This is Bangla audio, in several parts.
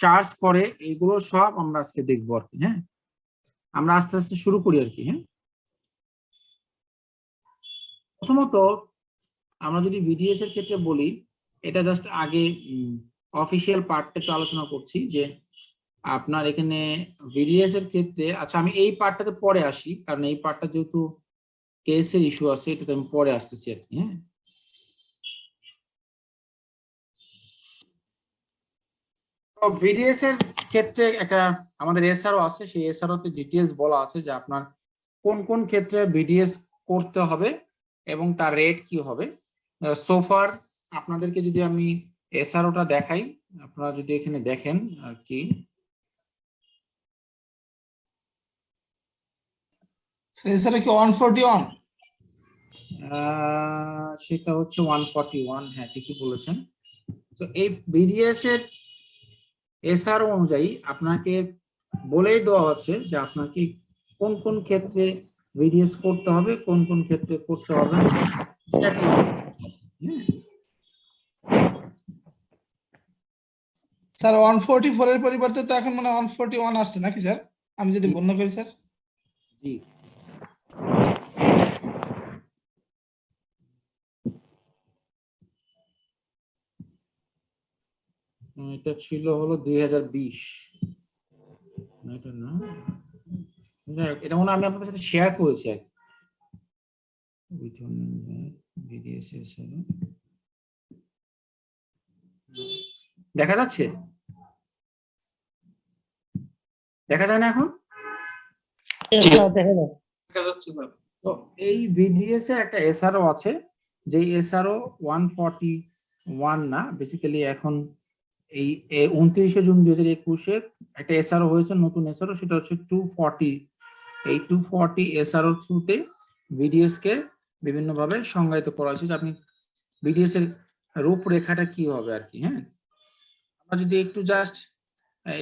চার্জ করে, এগুলো সব আমরা আজকে দেখবো আর কি। হ্যাঁ, আমরা আস্তে আস্তে শুরু করি আর কি। হ্যাঁ, প্রথমত আমরা যদি বিডিএস এর ক্ষেত্রে বলি, এটা জাস্ট আগে অফিসিয়াল পার্টটা একটু আলোচনা করছি যে আপনার এখানে বিডিএস এর ক্ষেত্রে, আচ্ছা আমি এই পার্টটাতে পরে আসি, কারণ এই পার্টটা যেহেতু কেসের ইস্যু আছে, এটাতে আমি পরে আসতেছি আর কি। হ্যাঁ, তো বিডিএস এর ক্ষেত্রে একটা আমাদের এসআরও আছে, সেই এসআরও তে ডিটেইলস বলা আছে যে আপনার কোন কোন ক্ষেত্রে বিডিএস করতে হবে এবং তার রেট কি হবে। সোফার আপনাদেরকে যদি আমি এসআরওটা দেখাই, আপনারা যদি এখানে দেখেন আর কি, এছাড়া কি 141? সেটা হচ্ছে 141। হ্যাঁ, ঠিকই বলেছেন। তো এই বিডিএস এর এসআরও অনুযায়ী আপনাকে বলেই দেওয়া হচ্ছে যে আপনাকে কোন কোন ক্ষেত্রে বিডিএস করতে হবে, কোন কোন ক্ষেত্রে করতে হবে না। স্যার 144 এর পরিবর্তে তো এখন মানে 141 আসছে নাকি স্যার, আমি যদি বর্ণনা করি স্যার? জি, এটা ছিল হলো 2020, এটা না, এটা মনে হয় আমি আপনাদের সাথে শেয়ার করেছি আর দেখা যাচ্ছে, দেখা যায় না এখন? তো এই বিডিএস এর একটা এসআরও আছে, যে এসআরও 141 না, বেসিক্যালি এখন এই 29শে জুন 2021-এ একটা এসআরও হয়েছে, নতুন এসআরও, সেটা হচ্ছে 240। এই 240 এসআরও থ্রুতে বিডিএস কে বিভিন্ন ভাবে সংজ্ঞায়িত করা হয়েছে যে আপনি বিডিএস এর রূপরেখাটা কি হবে আর কি। হ্যাঁ, আমরা যদি একটু জাস্ট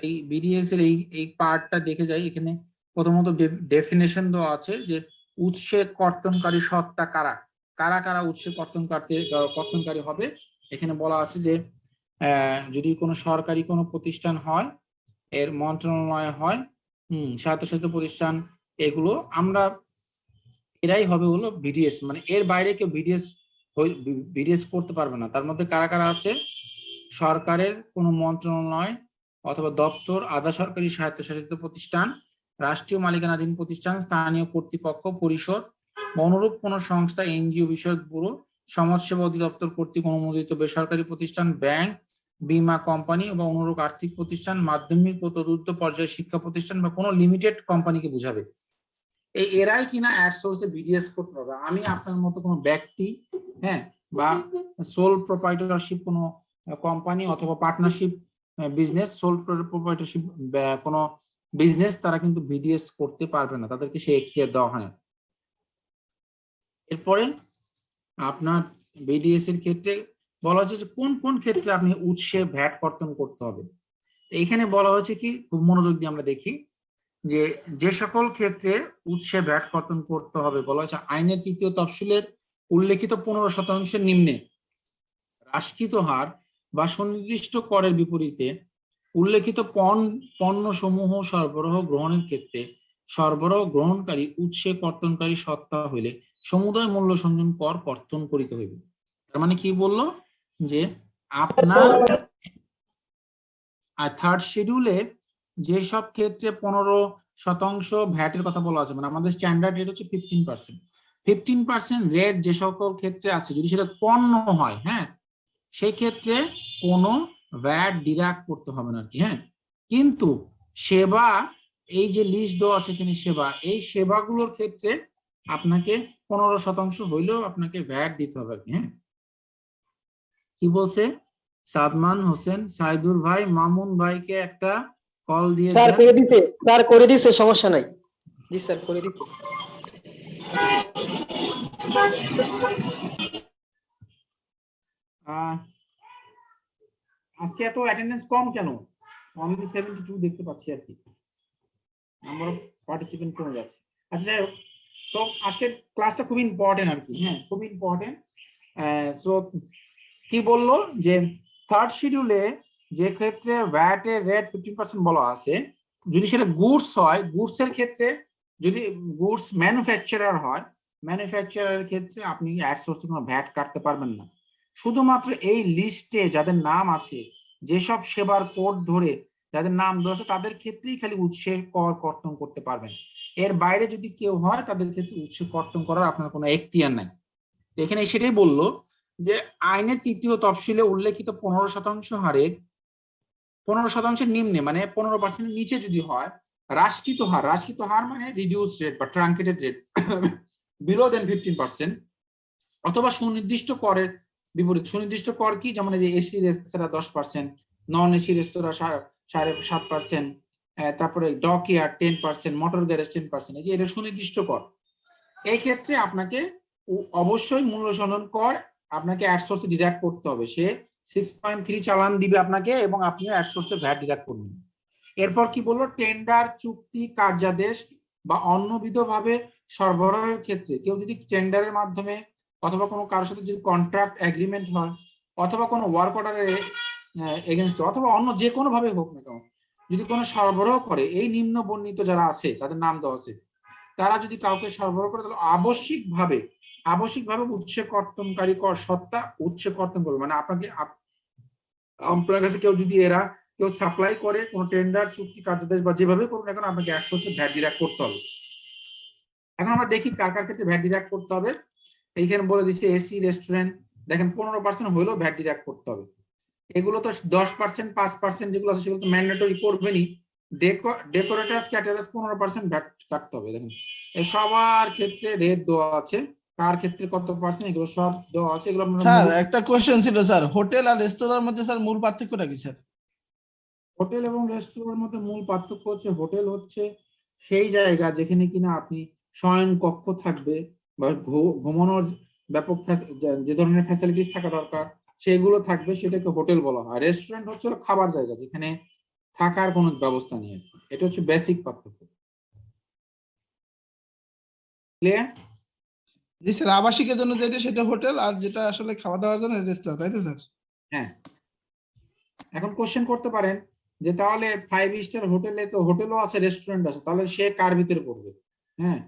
এই বিডিএস এর এই পার্টটা দেখে যাই, এখানে প্রথমত ডেফিনেশন দেওয়া আছে যে উৎসে কর্তনকারী সত্তা কারা, কারা কারা উৎসে কর্তনকারী হবে। এখানে বলা আছে যে যদি কোনো সরকারি কোনো প্রতিষ্ঠান হয়, এর মন্ত্রণালয় হয়, স্বায়ত্তশাসিত প্রতিষ্ঠান, এগুলো আমরা এরাই হবে হলো বিডিএস, মানে এর বাইরে কেউ বিডিএস করতে পারবে না। তার মধ্যে কারা কারা আছে? সরকারের কোনো মন্ত্রণালয় অথবা দপ্তর, আধা সরকারি স্বায়ত্তশাসিত প্রতিষ্ঠান, রাষ্ট্রীয় মালিকানাধীন প্রতিষ্ঠান, স্থানীয় কর্তৃপক্ষ পরিষদ, অনুরূপ কোনো সংস্থা, এনজিও বিষয়ক ব্যুরো, সমাজসেবা অধিদপ্তর কর্তৃক অনুমোদিত বেসরকারি প্রতিষ্ঠান, ব্যাংক, বীমা কোম্পানি বা অনুরূপ আর্থিক প্রতিষ্ঠান, মাধ্যমিক ও তদুর্ধ্ব পর্যায়ে শিক্ষা প্রতিষ্ঠান বা কোনো লিমিটেড কোম্পানিকে বোঝাবে। এই এরাই কিনা অ্যাডসোর্সে বিডিএস করতে হবে। আমি আপনার মতো কোনো ব্যক্তি, হ্যাঁ, বা সোল প্রোপাইটরশিপ কোনো কোম্পানি অথবা পার্টনারশিপ বিজনেস, সোল প্রোপাইটরশিপ কোনো বিজনেস, তারা কিন্তু বিডিএস করতে পারবে না, তাদেরকে সেই এখতিয়ার দেওয়া হয় না। এরপরে আপনার বিডিএস এর ক্ষেত্রে বলা হচ্ছে যে কোন কোন ক্ষেত্রে আপনি উৎসে ভ্যাট কর্তন করতে হবে। এইখানে বলা হয়েছে কি, খুব মনোযোগ দিয়ে আমরা দেখি যে যে সকল ক্ষেত্রে উৎসে ভ্যাট কর্তন করতে হবে, বলা হয়েছে আইনের ৩য় তফসিলের উল্লেখিত 15% নিম্নে হ্রাসকৃত হার বা সুনির্দিষ্ট করের বিপরীতে উল্লেখিত পণ্য সমূহ সরবরাহ গ্রহণের ক্ষেত্রে সরবরাহ গ্রহণকারী উৎসে কর্তনকারী সত্তা হইলে সমুদয় মূল্য সংযোজন কর কর্তন করিতে হইবে। তার মানে কি বললো যে আপনার থার্ড শিডিউলে যেসব ক্ষেত্রে 15% ভ্যাটের কথা বলা আছে, মানে আমাদের স্ট্যান্ডার্ড রেট হচ্ছে 15%। 15% রেট যে সকল ক্ষেত্রে আছে, যদি সেটা পণ্য হয়, হ্যাঁ, সেই ক্ষেত্রে কোনো ভ্যাট ডিডাক্ট করতে হবে না আর কি। হ্যাঁ, কিন্তু সেবা, এই যে লিস্ট দেওয়া আছে এখানে সেবা, এই সেবাগুলোর ক্ষেত্রে আপনাকে 15% হইলেও আপনাকে ভ্যাট দিতে হবে আর কি। হ্যাঁ, কি বলছে সাদমান হোসেন, সাইদুর ভাই, মামুন ভাইকে একটা কল দিয়ে স্যার করে দিতে, স্যার করে দিছে, সমস্যা নাই। জি স্যার করে দিতে। আজকে এত অ্যাটেন্ডেন্স কম কেন? অনলি 72 দেখতে পাচ্ছি আর কি, নাম্বার অফ পার্টিসিপেন্ট কমে যাচ্ছে। আচ্ছা যাই হোক, সো আজকের ক্লাসটা খুব ইম্পর্টেন্ট আর কি। হ্যাঁ, খুব ইম্পর্টেন্ট। সো কি বললো যে থার্ড শিডিউলে যে ক্ষেত্রে ভ্যাট এর রেট 15% বলা আছে, যদি সেটা গুডস হয়, গুডস এর ক্ষেত্রে যদি গুডস ম্যানুফ্যাকচারার হয়, ম্যানুফ্যাকচারারের ক্ষেত্রে আপনি অ্যাড সোর্সে কোনো ভ্যাট কাটতে পারবেন না। শুধুমাত্র এই লিস্টে যাদের নাম আছে, যেসব সেবার কোড ধরে যাদের নাম দেওয়া আছে তাদের ক্ষেত্রেই খালি উৎসের কর কর্তন করতে পারবেন। এর বাইরে যদি কেউ হয় তাদের ক্ষেত্রে উৎস কর্তন করার আপনার কোনো এখতিয়ার নাই। তো এখানে সেটাই বললো যে আইনের ৩য় তফসিলে উল্লেখিত 15% হারে 15%-এর নিম্নে মানে 15% নিচে যদি হয়, রাষ্ট্রকৃত হার মানে রিডিউস রেট বা ট্রাঙ্কেটেড রেট বিলো দেন 15%, অথবা সুনির্দিষ্ট করের বিপরীত। সুনির্দিষ্ট কর কি, যেমন এই যে এসি রেস্তোরাঁ 10%, নন এসি রেস্তোরাঁ 7.5%, তারপরে ডকইয়ার্ড 10%, মোটর গ্যারেজ 10%, এই যে এটা সুনির্দিষ্ট কর। এই ক্ষেত্রে আপনাকে অবশ্যই মূল্য সনদ কর আপনাকে অ্যাড সোর্সে ডিডাক্ট করতে হবে। সে 6.3 চালান দিবে আপনাকে এবং আপনি অ্যাড সোর্সে ভ্যাট ডিডাক্ট করবেন। এরপর কি বললো, টেন্ডার, চুক্তি, কার্যাদেশ বা অন্যবিধভাবে সরবরাহের ক্ষেত্রে কেউ যদি টেন্ডারের মাধ্যমে অথবা কোনো কারোর সাথে যদি কন্ট্রাক্ট এগ্রিমেন্ট হয় অথবা কোনো ওয়ার্ক অর্ডারের এগেনস্ট অথবা অন্য যে কোনো ভাবে হোক না কেন, যদি কোনো সরবরাহ করে, এই নিম্ন বর্ণিত যারা আছে তাদের নাম দেওয়া আছে, তারা যদি কাউকে সরবরাহ করে তাহলে আবশ্যিকভাবে উৎসে কর্তনকারী সত্তা উৎসে কর্তন করবে। মানে আপনার কাছে কেউ যদি কেউ সাপ্লাই করে কোন টেন্ডার, চুক্তি, কার্যাদেশ বা যেভাবে করুন এখন আপনাকে 100% ভ্যাট ডিডাক্ট করতে হবে। এখন আমরা দেখি কার কার ক্ষেত্রে ভ্যাট ডিডাক্ট করতে হবে। এইখানে বলে দিচ্ছে এসি রেস্টুরেন্ট, দেখেন 15% হলেও ভ্যাট ডিডাক্ট করতে হবে। এগুলো তো 10%, 5% যেগুলো আছে সেগুলো তো ম্যান্ডেটরি করবেনই। ডেকোরেটরস, ক্যাটারার্স 15% ভ্যাট কাটতে হবে। দেখেন এই সবার ক্ষেত্রে রেট দেওয়া আছে, কার ক্ষেত্রে কত পার্সেন্ট, এগুলো সব দেওয়া আছে। এগুলো স্যার একটা কোশ্চেন ছিল স্যার, হোটেল আর রেস্তোরাঁর মধ্যে স্যার মূল পার্থক্যটা কি স্যার? হোটেল এবং রেস্টুরেন্টের মধ্যে মূল পার্থক্য হচ্ছে, হোটেল হচ্ছে সেই জায়গা যেখানে কিনা আপনি শয়ন কক্ষ থাকবে বা ঘুমানোর ব্যাপক যে ধরনের ফ্যাসিলিটিস থাকা দরকার সেগুলো থাকবে, সেটাকে হোটেল বলা হয়। রেস্টুরেন্ট হচ্ছে খাবার জায়গা যেখানে থাকার কোনো ব্যবস্থা নেই। এটা হচ্ছে বেসিক পার্থক্য। ক্লিয়ার? জি স্যার, আবাসিকের জন্য যেটা সেটা হোটেল, আর যেটা আসলে খাওয়া দাওয়ার জন্য রেস্তোরাঁ, তাই তো স্যার? হ্যাঁ। এখন কোশ্চেন করতে পারেন যে তাহলে 5 স্টার হোটেলে তো হোটেলও আছে রেস্টুরেন্ট আছে, তাহলে সে কার ভিতরে পড়বে? হ্যাঁ,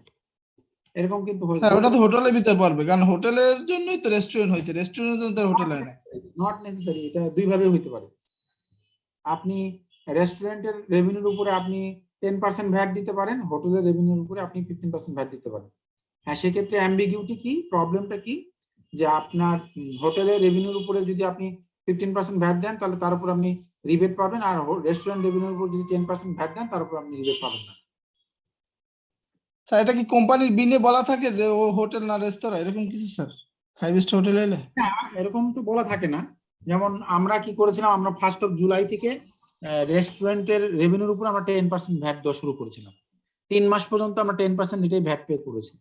এরকম কিন্তু স্যার ওটা তো হোটেলের ভিতরে পড়বে, কারণ হোটেলের জন্যই তো রেস্টুরেন্ট হয়েছে, রেস্টুরেন্টের জন্য তো হোটেল হয় না। নট নেসেসারি, এটা দুই ভাবে হইতে পারে। আপনি রেস্টুরেন্টের রেভিনিউর উপরে আপনি 10% ভ্যাট দিতে পারেন, হোটেলের রেভিনিউর উপরে আপনি 15% ভ্যাট দিতে পারেন। হ্যাঁ, সেক্ষেত্রে অ্যাম্বিগিউটি কি, প্রবলেমটা কি, যে আপনার হোটেলের রেভিনিউর উপরে যদি আপনি 15% ভ্যাট দেন তাহলে তার উপর আপনি রিবেট পাবেন, আর রেস্টুরেন্ট রেভিনিউর উপর যদি 10% ভ্যাট দেন তার উপর আপনি রিবেট পাবেন না। স্যার এটা কি কোম্পানির বিলে বলা থাকে যে ও হোটেল না রেস্তোরাঁ, এরকম কিছু স্যার 5 স্টার হোটেল এলে? না, এরকম তো বলা থাকে না। যেমন আমরা কি করেছিলাম, আমরা 1 জুলাই থেকে রেস্টুরেন্টের রেভিনিউর উপর আমরা 10% ভ্যাট দেওয়া শুরু করেছিলাম। 3 মাস পর্যন্ত আমরা 10% এটাই ভ্যাট পে করেছি।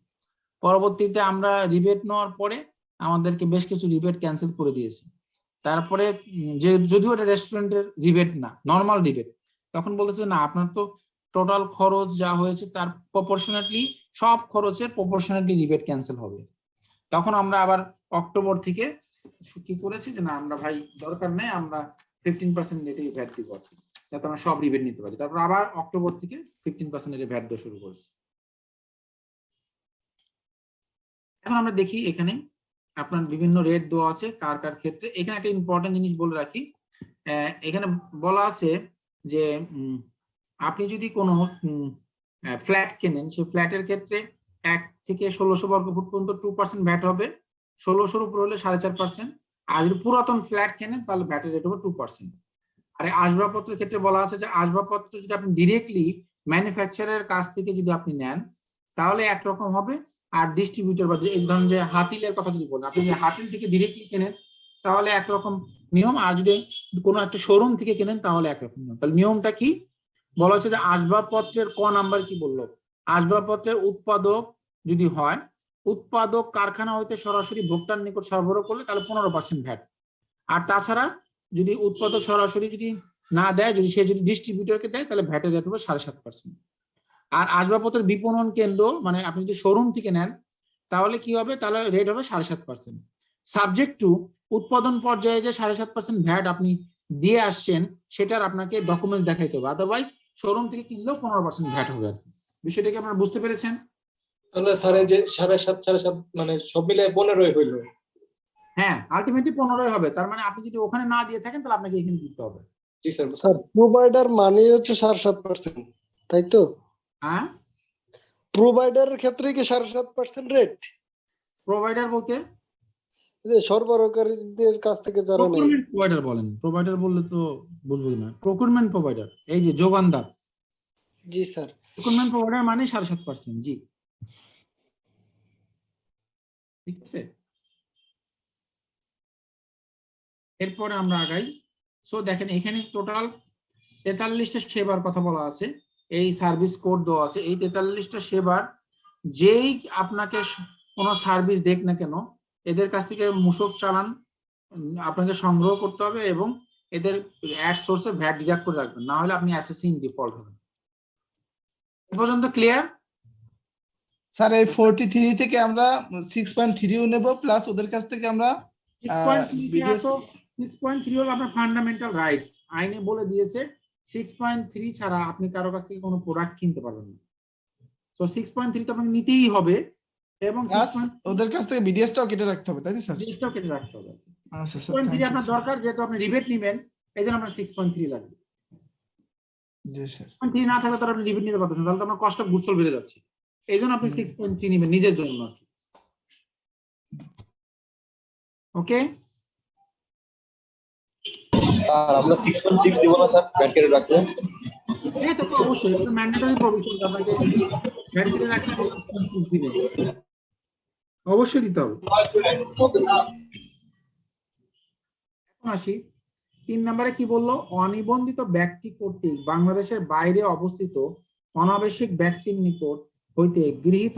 পরবর্তীতে আমরা রিবেট নেওয়ার পরে আমাদেরকে বেশ কিছু রিবেট ক্যান্সেল করে দিয়েছে। তারপরে যে যদিও এটা রেস্টুরেন্টের রিবেট না, নর্মাল রিবেট, তখন বলেছে না আপনার তো টোটাল খরচ যা হয়েছে তার প্রপোর্শনাটলি সব খরচের প্রপোর্শনাটলি রিবেট ক্যান্সেল হবে। তখন আমরা আবার অক্টোবর থেকে কি করেছি যে না আমরা ভাই দরকার নেই, আমরা 15% রেটেই ভ্যাট দিব যাতে আমরা সব রিবেট নিতে পারি। তারপর আবার অক্টোবর থেকে 15% রেটে ভ্যাট দেওয়া শুরু করেছি। এখন আমরা দেখি এখানে আপনার বিভিন্ন রেট দেওয়া আছে কার কার ক্ষেত্রে। এখানে একটা ইম্পর্টেন্ট জিনিস বলে রাখি, এখানে বলা আছে যে আপনি যদি কোনো ফ্ল্যাট কেনেন, সেই ফ্ল্যাটের ক্ষেত্রে 1 থেকে 1600 বর্গফুট পর্যন্ত 2% ভ্যাট হবে, 1600 উপর হলে 4.5%। আর যদি পুরাতন ফ্ল্যাট কেনেন তাহলে ভ্যাটের রেট হবে 2%। আর আসবাবপত্রের ক্ষেত্রে বলা আছে যে আসবাবপত্র যদি আপনি ডিরেক্টলি ম্যানুফ্যাকচারের কাছ থেকে যদি আপনি নেন তাহলে একরকম হবে, আর ডিস্ট্রিবিউটর বা এই ধরুন যে হাতিলের কথা যদি বলেন, আপনি যদি হাতিল থেকে ডিরেক্টলি কেনেন তাহলে একরকম নিয়ম, আর যদি কোনো একটা শোরুম থেকে কেনেন তাহলে একরকম নিয়ম। তাহলে নিয়মটা কি বলা হচ্ছে যে আসবাবপত্রের ক নাম্বার কি বললো, আসবাবপত্রের উৎপাদক যদি হয়, উৎপাদক কারখানা হইতে সরাসরি ভোক্তার নিকট সরবরাহ করলে তাহলে 15% ভ্যাট। আর তাছাড়া যদি উৎপাদক সরাসরি যদি না দেয়, যদি সে যদি ডিস্ট্রিবিউটরকে দেয় তাহলে ভ্যাটের রেট হবে 7.5%। আর আসবাবপত্রের বিপণন কেন্দ্র মানে আপনি যদি শোরুম থেকে নেন তাহলে কি হবে, তাহলে রেট হবে 7.5%। সাবজেক্ট টু উৎপাদন পর্যায়ে যে 7.5% ভ্যাট আপনি দিয়ে আসছেন সেটার আপনাকে ডকুমেন্টস দেখাইতে হবে, আদারওয়াইজ শোরুম থেকে কিনলেও 15% ভ্যাট হবে আর কি। বিষয়টা কি আপনারা বুঝতে পেরেছেন? তাহলে স্যার এই যে 7.5 মানে সব মিলে 15 হইলো। হ্যাঁ, আলটিমেটলি 15 হবে। তার মানে আপনি যদি ওখানে না দিয়ে থাকেন তাহলে আপনাকে এখানে দিতে হবে। জি স্যার। স্যার প্রোভাইডার মানে হচ্ছে 7.5%, তাই তো? হ্যাঁ, প্রোভাইডারের ক্ষেত্রে কি 7.5% রেট? প্রোভাইডার বলতে যে সরবরাহকারীদের কাছ থেকে যারা নেয়। প্রকিউরমেন্ট প্রোভাইডার বলেন, প্রোভাইডার বললে তো বুঝবো না। প্রকিউরমেন্ট প্রোভাইডার, এই যে যোগানদার, জি স্যার। প্রকিউরমেন্ট প্রোভাইডার মানে 7.5%। জি, ঠিক আছে। এরপরে আমরা আগাই। সো দেখেন এখানে টোটাল 43টা সেবার কথা বলা আছে, এই সার্ভিস কোড দেওয়া আছে। এই 43টা সেবার যেই আপনাকে কোনো সার্ভিস দেখ না কেন, এদের কাছ থেকে মূসক চালান আপনাকে সংগ্রহ করতে হবে এবং এদের অ্যাড সোর্সে ভ্যাট ডিডাক্ট করে রাখবেন, না হলে আপনি অ্যাসেসি ইন ডিফল্ট হবেন। এ পর্যন্ত ক্লিয়ার? স্যার এই 43 থেকে আমরা 6.3 নেব, প্লাস ওদের কাছ থেকে আমরা 6.3 হলো আপনার ফান্ডামেন্টাল রাইটস, আইনে বলে দিয়েছে 6.3 ছাড়া আপনি কারো কাছ থেকে কোনো প্রোডাক্ট কিনতে পারবেন না। সো 6.3 তো আপনাকে নিতেই হবে এবং প্লাস ওদের কাছ থেকে বিডিএসটাও কেটে রাখতে হবে, তাই তো স্যার? জিনিসটাও কেটে রাখতে হবে। আচ্ছা স্যার, 6.3 থ্যাংক ইউ আপনার দরকার, যেহেতু আপনি রিবেট নেবেন এই জন্য আপনার 6.3 লাগবে। জি স্যার। 6.3 না থাকলে তো আপনি রিবেট নিতে পারতেছেন, তাহলে তো আপনার কষ্ট গুছল বেড়ে যাচ্ছে। এই জন্য আপনি 6.3 নেবেন নিজের জন্য। ওকে, স্যার আমরা 6.6 দিব না স্যার ব্যাট কেটে রাখলে? এই তো অবশ্যই এটা ম্যান্ডেটরি প্রভিশন, আপনাকে ভ্যাট কেটে রাখতে হবে, 6.6 দিবেন, অবশ্যই দিতে হবে। এখন আসি 3 নম্বরে কি বললো, অনিবন্ধিত ব্যক্তি কর্তৃক বাংলাদেশের বাইরে অবস্থিত অনাবশ্যিক ব্যক্তির নিকট হইতে গৃহীত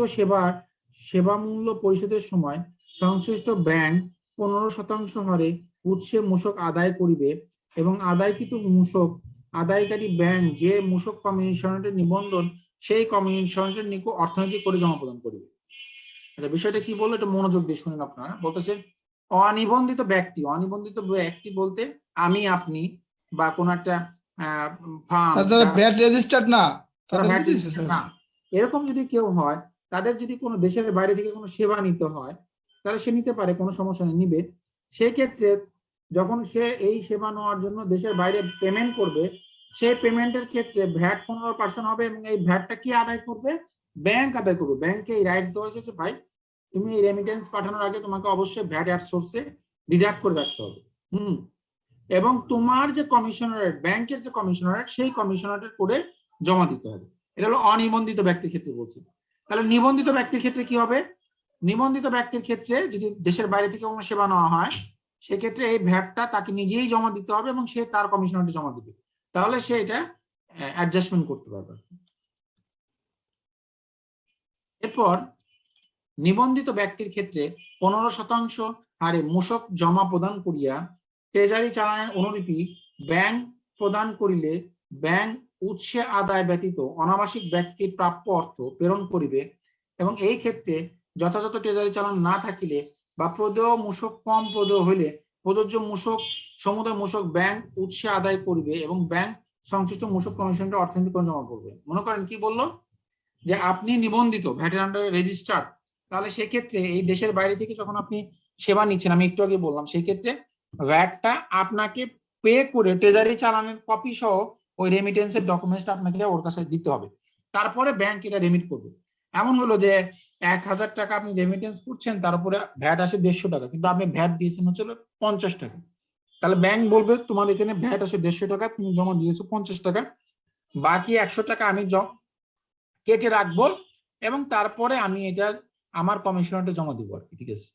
সেবা মূল্য পরিশোধের সময় সংশ্লিষ্ট ব্যাংক 15% হারে উৎসে মূসক আদায় করিবে এবং আদায়কৃত মূসক আদায়কারী ব্যাংক যে মূসক কমিশনারের নিবন্ধন সেই কমিশনারের নিকট অর্থনৈতিক করে জমা প্রদান করিবে। আচ্ছা, বিষয়টা কি বললো এটা মনোযোগ দিয়ে শুনুন আপনারা। বলতেছে অনিবন্ধিত ব্যক্তি, অনিবন্ধিত ব্যক্তি বলতে আমি আপনি বা কোন একটা ফার্ম, যারা ব্যাট রেজিস্টার্ড না তারা তাদের VAT বুঝেছে registered স্যার? না, এরকম যদি কেউ হয়, তাদের যদি কোনো দেশের বাইরে থেকে কোনো সেবা নিতে হয় তাহলে সে নিতে পারে, কোনো সমস্যা নেই, নিবে। সেই ক্ষেত্রে যখন সে এই সেবা নেওয়ার জন্য দেশের বাইরে পেমেন্ট করবে, সেই পেমেন্টের ক্ষেত্রে ভ্যাট 15% হবে এবং এই ভ্যাটটা কি আদায় করবে? ব্যাংক আদায় করবে। ব্যাংকে এই রাইটস দেওয়া হয়েছে, ভাই তুমি এই রেমিটেন্স পাঠানোর আগে তোমাকে অবশ্যই ভ্যাট অ্যাট সোর্সে ডিডাক্ট করে রাখতে হবে। এবং তোমার যে কমিশনারেট, ব্যাংকের যে কমিশনারেট, সেই কমিশনারেট করে জমা দিতে হবে। এটা হলো অনিবন্ধিত ব্যক্তির ক্ষেত্রে বলছি। তাহলে নিবন্ধিত ব্যক্তির ক্ষেত্রে কি হবে? নিবন্ধিত ব্যক্তির ক্ষেত্রে যদি দেশের বাইরে থেকে কোনো সেবা নেওয়া হয়, সেক্ষেত্রে এই ভ্যাটটা তাকে নিজেই জমা দিতে হবে এবং সে তার কমিশনারেটে জমা দিবে, তাহলে সে এটা অ্যাডজাস্টমেন্ট করতে পারবে। এরপর নিবন্ধিত ব্যক্তির ক্ষেত্রে 15% হারে মূসক জমা প্রদান করিয়া ট্রেজারি চালানের অনুলিপি ব্যাংক প্রদান করিলে ব্যাংক উৎসে আদায় ব্যতীত অনাবাসিক ব্যক্তির প্রাপ্য অর্থ প্রেরণ করিবে এবং এই ক্ষেত্রে যথাযথ ট্রেজারি চালান না থাকিলে বা প্রদেয় মূসক কম প্রদেয় হইলে প্রযোজ্য মূসক সমুদায় মূসক ব্যাংক উৎসে আদায় করিবে এবং ব্যাংক সংশ্লিষ্ট মূসক কমিশনটা অর্থনৈতিক জমা করবে। মনে করেন কি বললো, যে আপনি নিবন্ধিত, ভ্যাটের আন্ডারে রেজিস্টার্ড, তাহলে সেক্ষেত্রে এই দেশের বাইরে থেকে যখন আপনি সেবা নিচ্ছেন, আমি একটু আগে বললাম, সেই ক্ষেত্রে ভ্যাটটা আপনাকে পে করে ট্রেজারি চালানের কপি সহ ওই রেমিটেন্সের ডকুমেন্টসটা আপনাকে ওর কাছে দিতে হবে, তারপরে ব্যাংক এটা রেমিট করবে। এমন হলো যে 1000 টাকা আপনি রেমিটেন্স করছেন, তার উপরে ভ্যাট আসে 150 টাকা, কিন্তু আপনি ভ্যাট দিয়েছেন হচ্ছে 50 টাকা, তাহলে ব্যাংক বলবে তোমার এখানে ভ্যাট আসে 150 টাকা, তুমি জমা দিয়েছো 50 টাকা, বাকি 100 টাকা আমি কেটে রাখবো এবং তারপরে আমি এটা আমার কমিশনারকে জমা দিব আর কি, ঠিক আছে?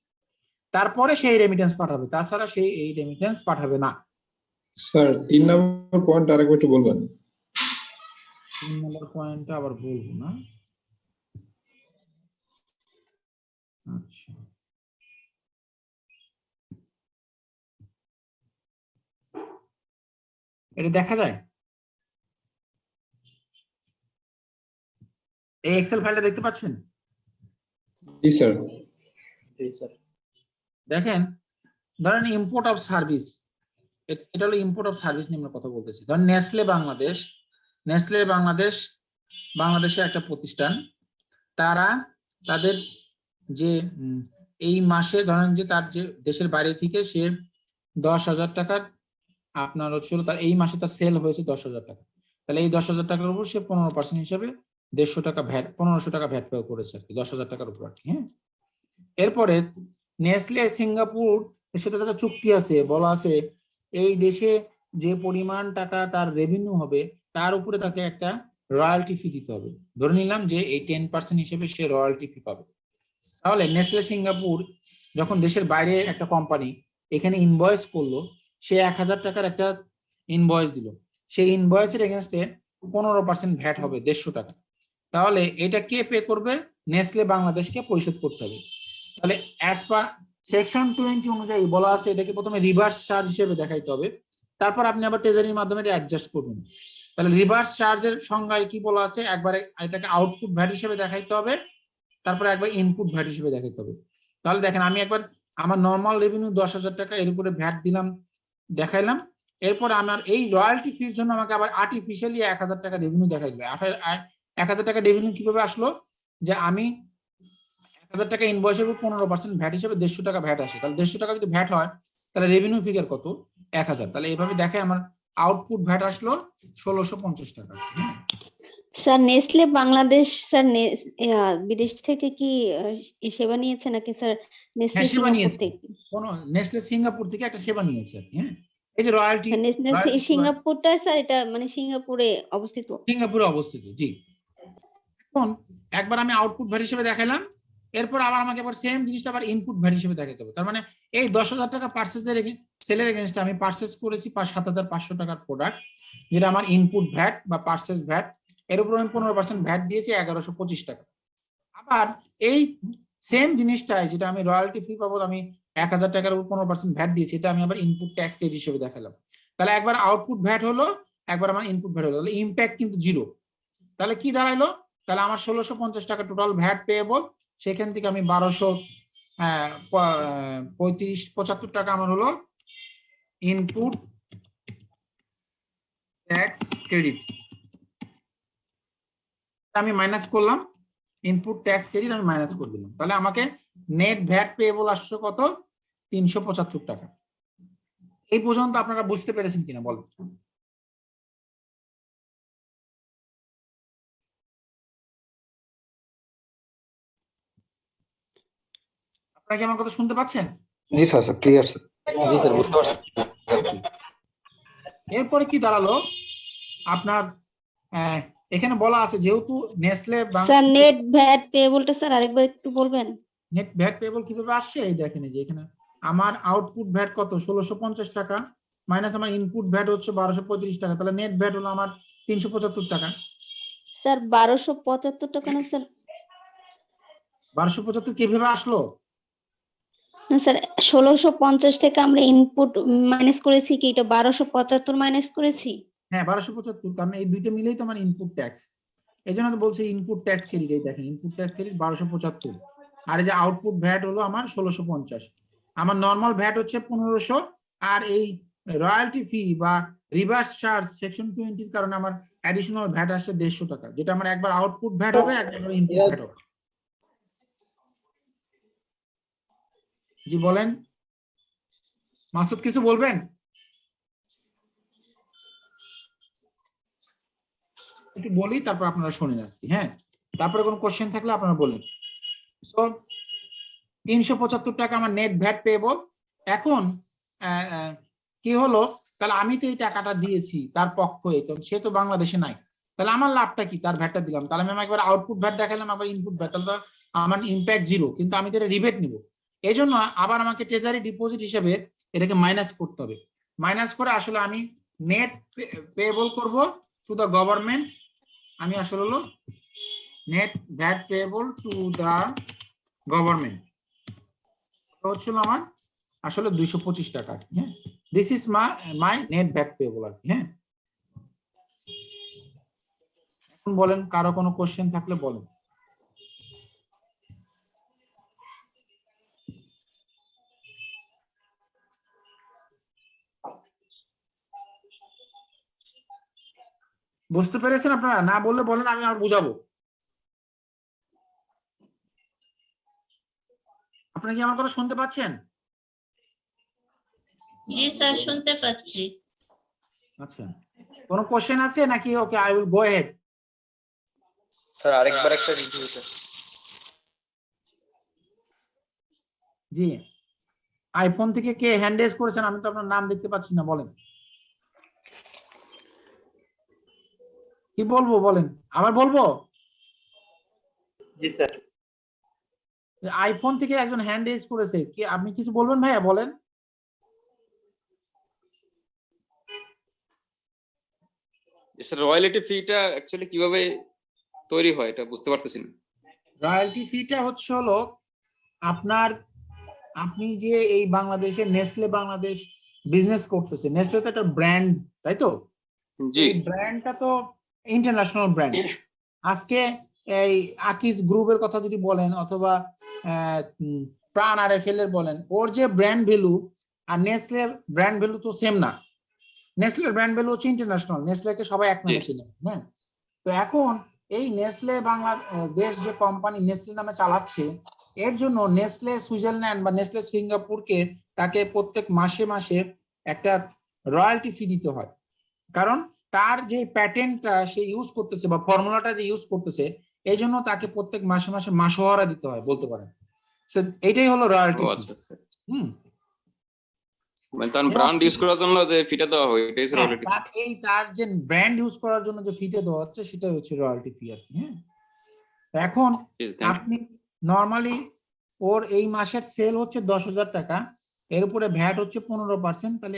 তারপরে সেই রেমিটেন্স পাঠাবে, তাছাড়া সেই এই রেমিটেন্স পাঠাবে না। স্যার 3 নম্বর পয়েন্ট আরেকবার একটু বলবেন? 3 নম্বর পয়েন্টটা আবার বলবো না। আচ্ছা, এটা দেখা যায়, এই এক্সেল ফাইলটা দেখতে পাচ্ছেন? জি স্যার। দেখেন, ধরেন ইম্পোর্ট অফ সার্ভিস, এটা হলো ইম্পোর্ট অফ সার্ভিস নিয়ে আমরা কথা বলতেছি। ধরেন নেসলে বাংলাদেশ বাংলাদেশের একটা প্রতিষ্ঠান, তারা তাদের যে এই মাসে ধরেন যে তার যে দেশের বাইরে থেকে সে 10,000 টাকার আপনার হচ্ছিল তার এই মাসে তার সেল হয়েছে 10,000 টাকা, তাহলে এই 10,000 টাকার উপর সে 15% হিসেবে 150 টাকা ভ্যাট 1500 টাকা ভ্যাট পে করেছে আর কি, 10,000 টাকার উপর আর কি। হ্যাঁ, এরপরে নেসলে সিঙ্গাপুর এর সাথে তাদের চুক্তি আছে, বলা আছে এই দেশে যে পরিমাণ টাকা তার রেভিনিউ হবে তার উপরে তাকে একটা রয়্যালটি ফি দিতে হবে। ধরে নিলাম যে এই 10% হিসেবে সে রয়্যালটি ফি পাবে। তাহলে নেসলে সিঙ্গাপুর যখন দেশের বাইরে একটা কোম্পানি এখানে ইনভয়েস করলো, সে 1,000 টাকার একটা ইনভয়েস দিল, সেই ইনভয়েসের এগেনস্টে 15% ভ্যাট হবে 150 টাকা। তাহলে এটা কে পে করবে? নেসলে বাংলাদেশকে পরিশোধ করতে হবে। তাহলে অ্যাজ পার সেকশন 20 অনুযায়ী বলা আছে এটাকে প্রথমে রিভার্স চার্জ হিসেবে দেখাইতে হবে, তারপর আপনি আবার ট্রেজারির মাধ্যমে এটা অ্যাডজাস্ট করবেন। তাহলে রিভার্স চার্জের সংজ্ঞায় কি বলা আছে, একবারে এটাকে আউটপুট ভ্যাট হিসেবে দেখাইতে হবে, তারপরে একবার ইনপুট ভ্যাট হিসেবে দেখাইতে হবে। তাহলে দেখেন আমি একবার আমার নর্মাল রেভিনিউ 10,000 টাকা, এর উপরে ভ্যাট দিলাম, দেখাইলাম, এরপর আমার এই রয়্যালটি ফির জন্য আমাকে আবার আর্টিফিশিয়ালি 1,000 টাকা রেভিনিউ দেখাই দিবে। 1,000 টাকা রেভিনিউ কিভাবে আসলো, যে আমি 1,000 টাকা ইনভয়েসের উপর 15% ভ্যাট হিসেবে 150 টাকা ভ্যাট আসে, তাহলে 150 টাকা যদি ভ্যাট হয় তাহলে রেভিনিউ ফিগার কত? 1,000। তাহলে এইভাবে দেখে আমার আউটপুট ভ্যাট আসলো 1,650 টাকা। স্যার নেসলে বাংলাদেশ স্যার বিদেশ থেকে কি সেবা নিয়েছে নাকি স্যার নেসলে হ্যাঁ, সেবা সিঙ্গাপুর নিয়েছে। থেকে? কোন নেসলে সিঙ্গাপুর থেকে একটা সেবা নিয়েছে আর কি। হ্যাঁ, এই যে রয়্যালটি নেসলে সিঙ্গাপুরটা স্যার এটা মানে সিঙ্গাপুরে অবস্থিত। সিঙ্গাপুরে অবস্থিত, জি। এখন একবার আমি আউটপুট ভ্যাট হিসেবে দেখাইলাম, এরপর আবার আমাকে আবার সেম জিনিসটা আবার ইনপুট ভ্যাট হিসেবে দেখাতে হবে। তার মানে এই 10,000 টাকা পার্সেসের সেলের এগেইনস্টে আমি পার্সেস করেছি 7,500 টাকার প্রোডাক্ট, যেটা আমার ইনপুট ভ্যাট বা পার্সেস ভ্যাট, এর উপর আমি 15% ভ্যাট দিয়েছি 1,125 টাকা। আবার এই সেম জিনিসটাই যেটা আমি রয়্যালটি ফি পাবো, আমি 1,000 টাকার উপর 15% ভ্যাট দিয়েছি, এটা আমি আবার ইনপুট ট্যাক্স ক্রেডিট হিসেবে দেখালাম। তাহলে একবার আউটপুট ভ্যাট হলো, একবার আমার ইনপুট ভ্যাট হলো, তাহলে ইম্প্যাক্ট কিন্তু জিরো। তাহলে কি দাঁড়াইলো, তাহলে আমার 1,650 টাকা টোটাল ভ্যাট পেয়েবল, সেখান থেকে আমি 1,235-75 টাকা আমার হলো ইনপুট ট্যাক্স ক্রেডিট, আমি মাইনাস করলাম, ইনপুট ট্যাক্স ক্রেডিট আমি মাইনাস করে দিলাম। তাহলে আমাকে নেট ভ্যাট পেয়েবল আসছে কত? 375 টাকা। এই পর্যন্ত আপনারা বুঝতে পেরেছেন কিনা বলেন? আপনারা কি আমার কথা শুনতে পাচ্ছেন? জি স্যার, ক্লিয়ার স্যার। জি স্যার, বুঝতে পারছি। এরপরে কি দাঁড়ালো আপনার, এখানে বলা আছে যেহেতু নেসলে স্যার নেট ভ্যাট পেয়েবলটা স্যার আরেকবার একটু বলবেন? নেট ভ্যাট পেয়েবল কিভাবে আসছে, এই দেখেন এই যে এখানে আমার আউটপুট ভ্যাট কত 1,650 টাকা, মাইনাস আমার ইনপুট ভ্যাট হচ্ছে 1,235 টাকা, তাহলে নেট ভ্যাট হলো আমার 375 টাকা। স্যার 1,275 টাকা না স্যার? 1,275 কিভাবে আসলো? না স্যার 1,650 থেকে আমরা ইনপুট মাইনাস করেছি কি, এটা 1,275 মাইনাস করেছি? হ্যাঁ 1,275, কারণ এই দুইটা মিলেই তো আমার ইনপুট ট্যাক্স, এই জন্য তো বলছি ইনপুট ট্যাক্স ক্রেডিট। এই দেখেন ইনপুট ট্যাক্স ক্রেডিট 1,275, আর এই যে আউটপুট ভ্যাট হলো আমার 1,650, আমার নর্মাল ভ্যাট হচ্ছে 1,500, আর এই রয়্যালটি ফি বা রিভার্স চার্জ সেকশন 20 কারণে আমার অ্যাডিশনাল ভ্যাট আসছে 150 টাকা, যেটা আমার একবার আউটপুট ভ্যাট হবে, একবার ইনপুট ভ্যাট হবে। জি বলেন মাসুদ, কিছু বলবেন? একটু বলি তারপর আপনারা শুনে যাচ্ছি। হ্যাঁ, তারপরে কোনো কোশ্চেন থাকলে আপনারা বলেন। সো 375 টাকা আমার নেট ভ্যাট পেয়েবল। এখন কি হলো, তাহলে আমি তো এই টাকাটা দিয়েছি তার পক্ষ, সে তো বাংলাদেশে নাই, তাহলে আমার লাভটা কি? তার ভ্যাটটা দিলাম, তাহলে আমি একবার আউটপুট ভ্যাট দেখালাম, আবার ইনপুট ভ্যাট, তাহলে আমার ইম্প্যাক্ট জিরো, কিন্তু আমি তো এটা রিবেট নিব। এই জন্য আবার আমাকে ট্রেজারি ডিপোজিট হিসেবে এটাকে মাইনাস করতে হবে। মাইনাস করে আসলে আমি নেট পেয়েবল করব টু দ্য গভর্নমেন্ট, আমি আসলে হলো net vat payable to the government হচ্ছিল আমার আসলে 225 টাকা। হ্যাঁ, this is my net vat payable আর কি। হ্যাঁ, এখন বলেন কারো কোনো কোশ্চেন থাকলে বলেন। বুঝতে পেরেছেন আপনারা? না বললে বলেন, আমি আর বুঝাবো। আপনারা কি আমার কথা শুনতে পাচ্ছেন? জি স্যার, শুনতে পাচ্ছি। আচ্ছা, কোনো কোশ্চেন আছে নাকি? Okay, I will go head. Sir আরেকবার একটা রিভিউ স্যার। জি, আইফোন থেকে কে হ্যান্ড রেজ করেছেন? আমি তো আপনার নাম দেখতে পাচ্ছি না, বলেন। কি বলবো বলেন, আবার বলবো? জি স্যার। আইফোন থেকে একজন হ্যান্ড রেজ করেছে, কি আপনি কিছু বলবেন ভাইয়া? বলেন। স্যার রয়্যালিটি ফিটা অ্যাকচুয়ালি কিভাবে তৈরি হয় এটা বুঝতে পারতেছি না। রয়্যালটি ফিটা হচ্ছে হলো আপনার, আপনি যে এই বাংলাদেশে নেসলে বাংলাদেশ বিজনেস করতেছে, নেসলে তো একটা ব্র্যান্ড, তাই তো? জি এই ব্র্যান্ডটা তো ইন্টারন্যাশনাল ব্র্যান্ড। আজকে এই আকিজ গ্রুপের কথা যদি বলেন, অথবা প্রাণ আরএফএল এর বলেন, ওর যে ব্র্যান্ড ভ্যালু আর নেসলের ব্র্যান্ড ভ্যালু তো সেম না। নেসলের ব্র্যান্ড ভ্যালু হচ্ছে ইন্টারন্যাশনাল, নেসলেকে সবাই এক নামে চিনে। হ্যাঁ, তো এখন এই নেসলে বাংলাদেশ যে কোম্পানি নেসলে নামে চালাচ্ছে, এর জন্য নেসলে সুইজারল্যান্ড বা নেসলে সিঙ্গাপুরকে তাকে প্রত্যেক মাসে মাসে একটা রয়্যালটি ফি দিতে হয়। কারণ তার যে প্যাটেন্টটা সে ইউজ করতেছে বা ফর্মুলাটা যে ইউজ করতেছে, এই জন্য তাকে প্রত্যেক মাসে মাসে মাসোহারা দিতে হয় বলতে পারেন। এইটাই হলো রয়্যালটি। আচ্ছা স্যার। হুম, মানে তার ব্র্যান্ড ইউজ করার জন্য যে ফিটা দেওয়া হয় এটাই স্যার রয়্যালিটি। তার যে ব্র্যান্ড ইউজ করার জন্য যে ফিটা দেওয়া হচ্ছে সেটাই হচ্ছে রয়্যালটি ফি আর কি। হ্যাঁ, এখন আপনি নরমালি ওর এই মাসের সেল হচ্ছে 10,000 টাকা, এর উপরে ভ্যাট হচ্ছে 15%, তাহলে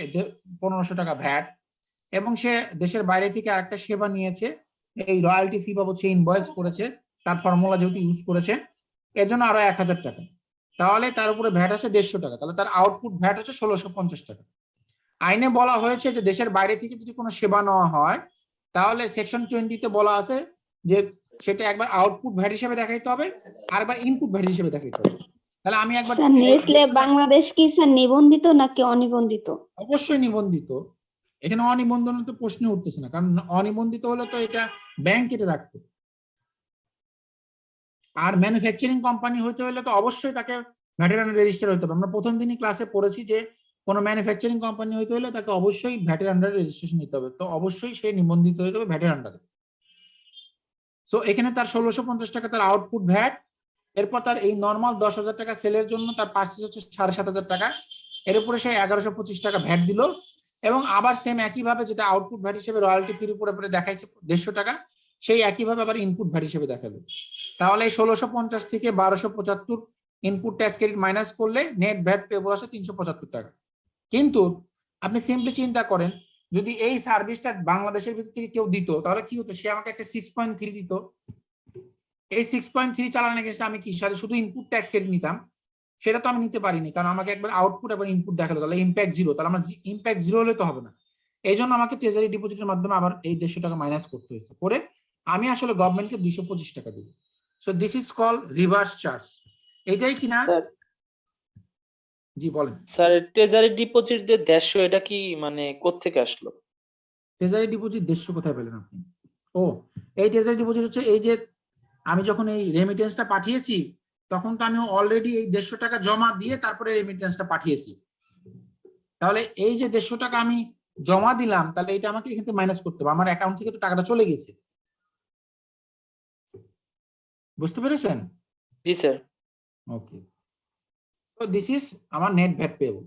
1500 টাকা ভ্যাট, এবং সে দেশের বাইরে থেকে আরেকটা সেবা নিয়েছে, এই রয়্যালটি ফি বাবদ সে ইনভয়েস করেছে, তার ফর্মুলা যেহেতু ইউজ করেছে, এর জন্য আরো 1000 টাকা, তাহলে তার উপরে ভ্যাট আছে 150 টাকা, তাহলে তার আউটপুট ভ্যাট হচ্ছে 1650 টাকা। আইনে বলা হয়েছে যে দেশের বাইরে থেকে যদি কোনো সেবা নেওয়া হয়, তাহলে সেকশন 20-তে বলা আছে যে সেটা একবার আউটপুট ভ্যাট হিসেবে দেখাইতে হবে, আর একবার ইনপুট ভ্যাট হিসেবে দেখাইতে হবে। তাহলে আমি একবার স্যার নেসলে বাংলাদেশ কি স্যার নিবন্ধিত নাকি অনিবন্ধিত? অবশ্যই নিবন্ধিত, এখানে অনিবন্ধন তো প্রশ্ন উঠতেছে না, কারণ অনিবন্ধিত হলে তো এটা ব্যাংক কেটে রাখতো। আর ম্যানুফ্যাকচারিং কোম্পানি হইতে হলে তো অবশ্যই তাকে ভ্যাটের আন্ডারে রেজিস্টার হতে হবে। আমরা প্রথম দিনই ক্লাসে পড়েছি যে কোনো ম্যানুফ্যাকচারিং কোম্পানি হইতে হলে তাকে অবশ্যই ভ্যাটের আন্ডারে রেজিস্ট্রেশন নিতে হবে, তো অবশ্যই সে নিবন্ধিত হতে হবে ভ্যাটের আন্ডারে। সো এখানে তার 1650 টাকা তার আউটপুট ভ্যাট, এরপর তার এই নর্মাল 10,000 টাকা সেলের জন্য তার পার্সেস হচ্ছে 7,500 টাকা, এর উপরে সে 1125 টাকা ভ্যাট দিল, এবং আবার সেম একইভাবে যেটা আউটপুট ভ্যাট হিসেবে রয়্যালটি ফির উপরে দেখাইছে 150 টাকা, সেই একইভাবে আবার ইনপুট ভ্যাট হিসেবে দেখালো। তাহলে 1650 থেকে 1275 ইনপুট ট্যাক্স ক্রেডিট মাইনাস করলে নেট ভ্যাট পেবল আসে 375 টাকা। কিন্তু আপনি সিম্পলি চিন্তা করেন, যদি এই সার্ভিসটা বাংলাদেশের ভিতর থেকে কেউ দিত, তাহলে কি হতো? সে আমাকে একটা 6.3 দিত, এই 6.3 চালানোর ক্ষেত্রে আমি কি শুধু ইনপুট ট্যাক্স ক্রেডিট নিতাম? সেটা তো আমি নিতে পারিনি, কারণ আমাকে একবার আউটপুট এবং ইনপুট দেখালো, তাহলে ইম্প্যাক্ট জিরো, তাহলে আমার ইম্প্যাক্ট জিরো হলে তো হবে না। এই জন্য আমাকে ট্রেজারি ডিপোজিটের মাধ্যমে আবার এই 150 টাকা মাইনাস করতে হয়েছে, করে আমি আসলে গভর্নমেন্টকে 225 টাকা দিব। So this is called reverse charge. এটাই কিনা? জি বলেন। স্যার ট্রেজারি ডিপোজিট যে 150 এটা কি মানে কোত্থেকে আসলো? ট্রেজারি ডিপোজিট 150 কোথায় পেলেন আপনি? ও, এই ট্রেজারি ডিপোজিট হচ্ছে এই যে আমি যখন এই রেমিটেন্সটা পাঠিয়েছি, তখন তো আমি অলরেডি এই 150 টাকা জমা দিয়ে তারপরে রেমিটেন্সটা পাঠিয়েছি। তাহলে এই যে 150 টাকা আমি জমা দিলাম, তাহলে এটা আমাকে এখান থেকে মাইনাস করতে হবে, আমার অ্যাকাউন্ট থেকে তো টাকাটা চলে গেছে। বুঝতে পেরেছেন? জি স্যার। ওকে, তো দিস ইজ আমার নেট ভ্যাট পেবল।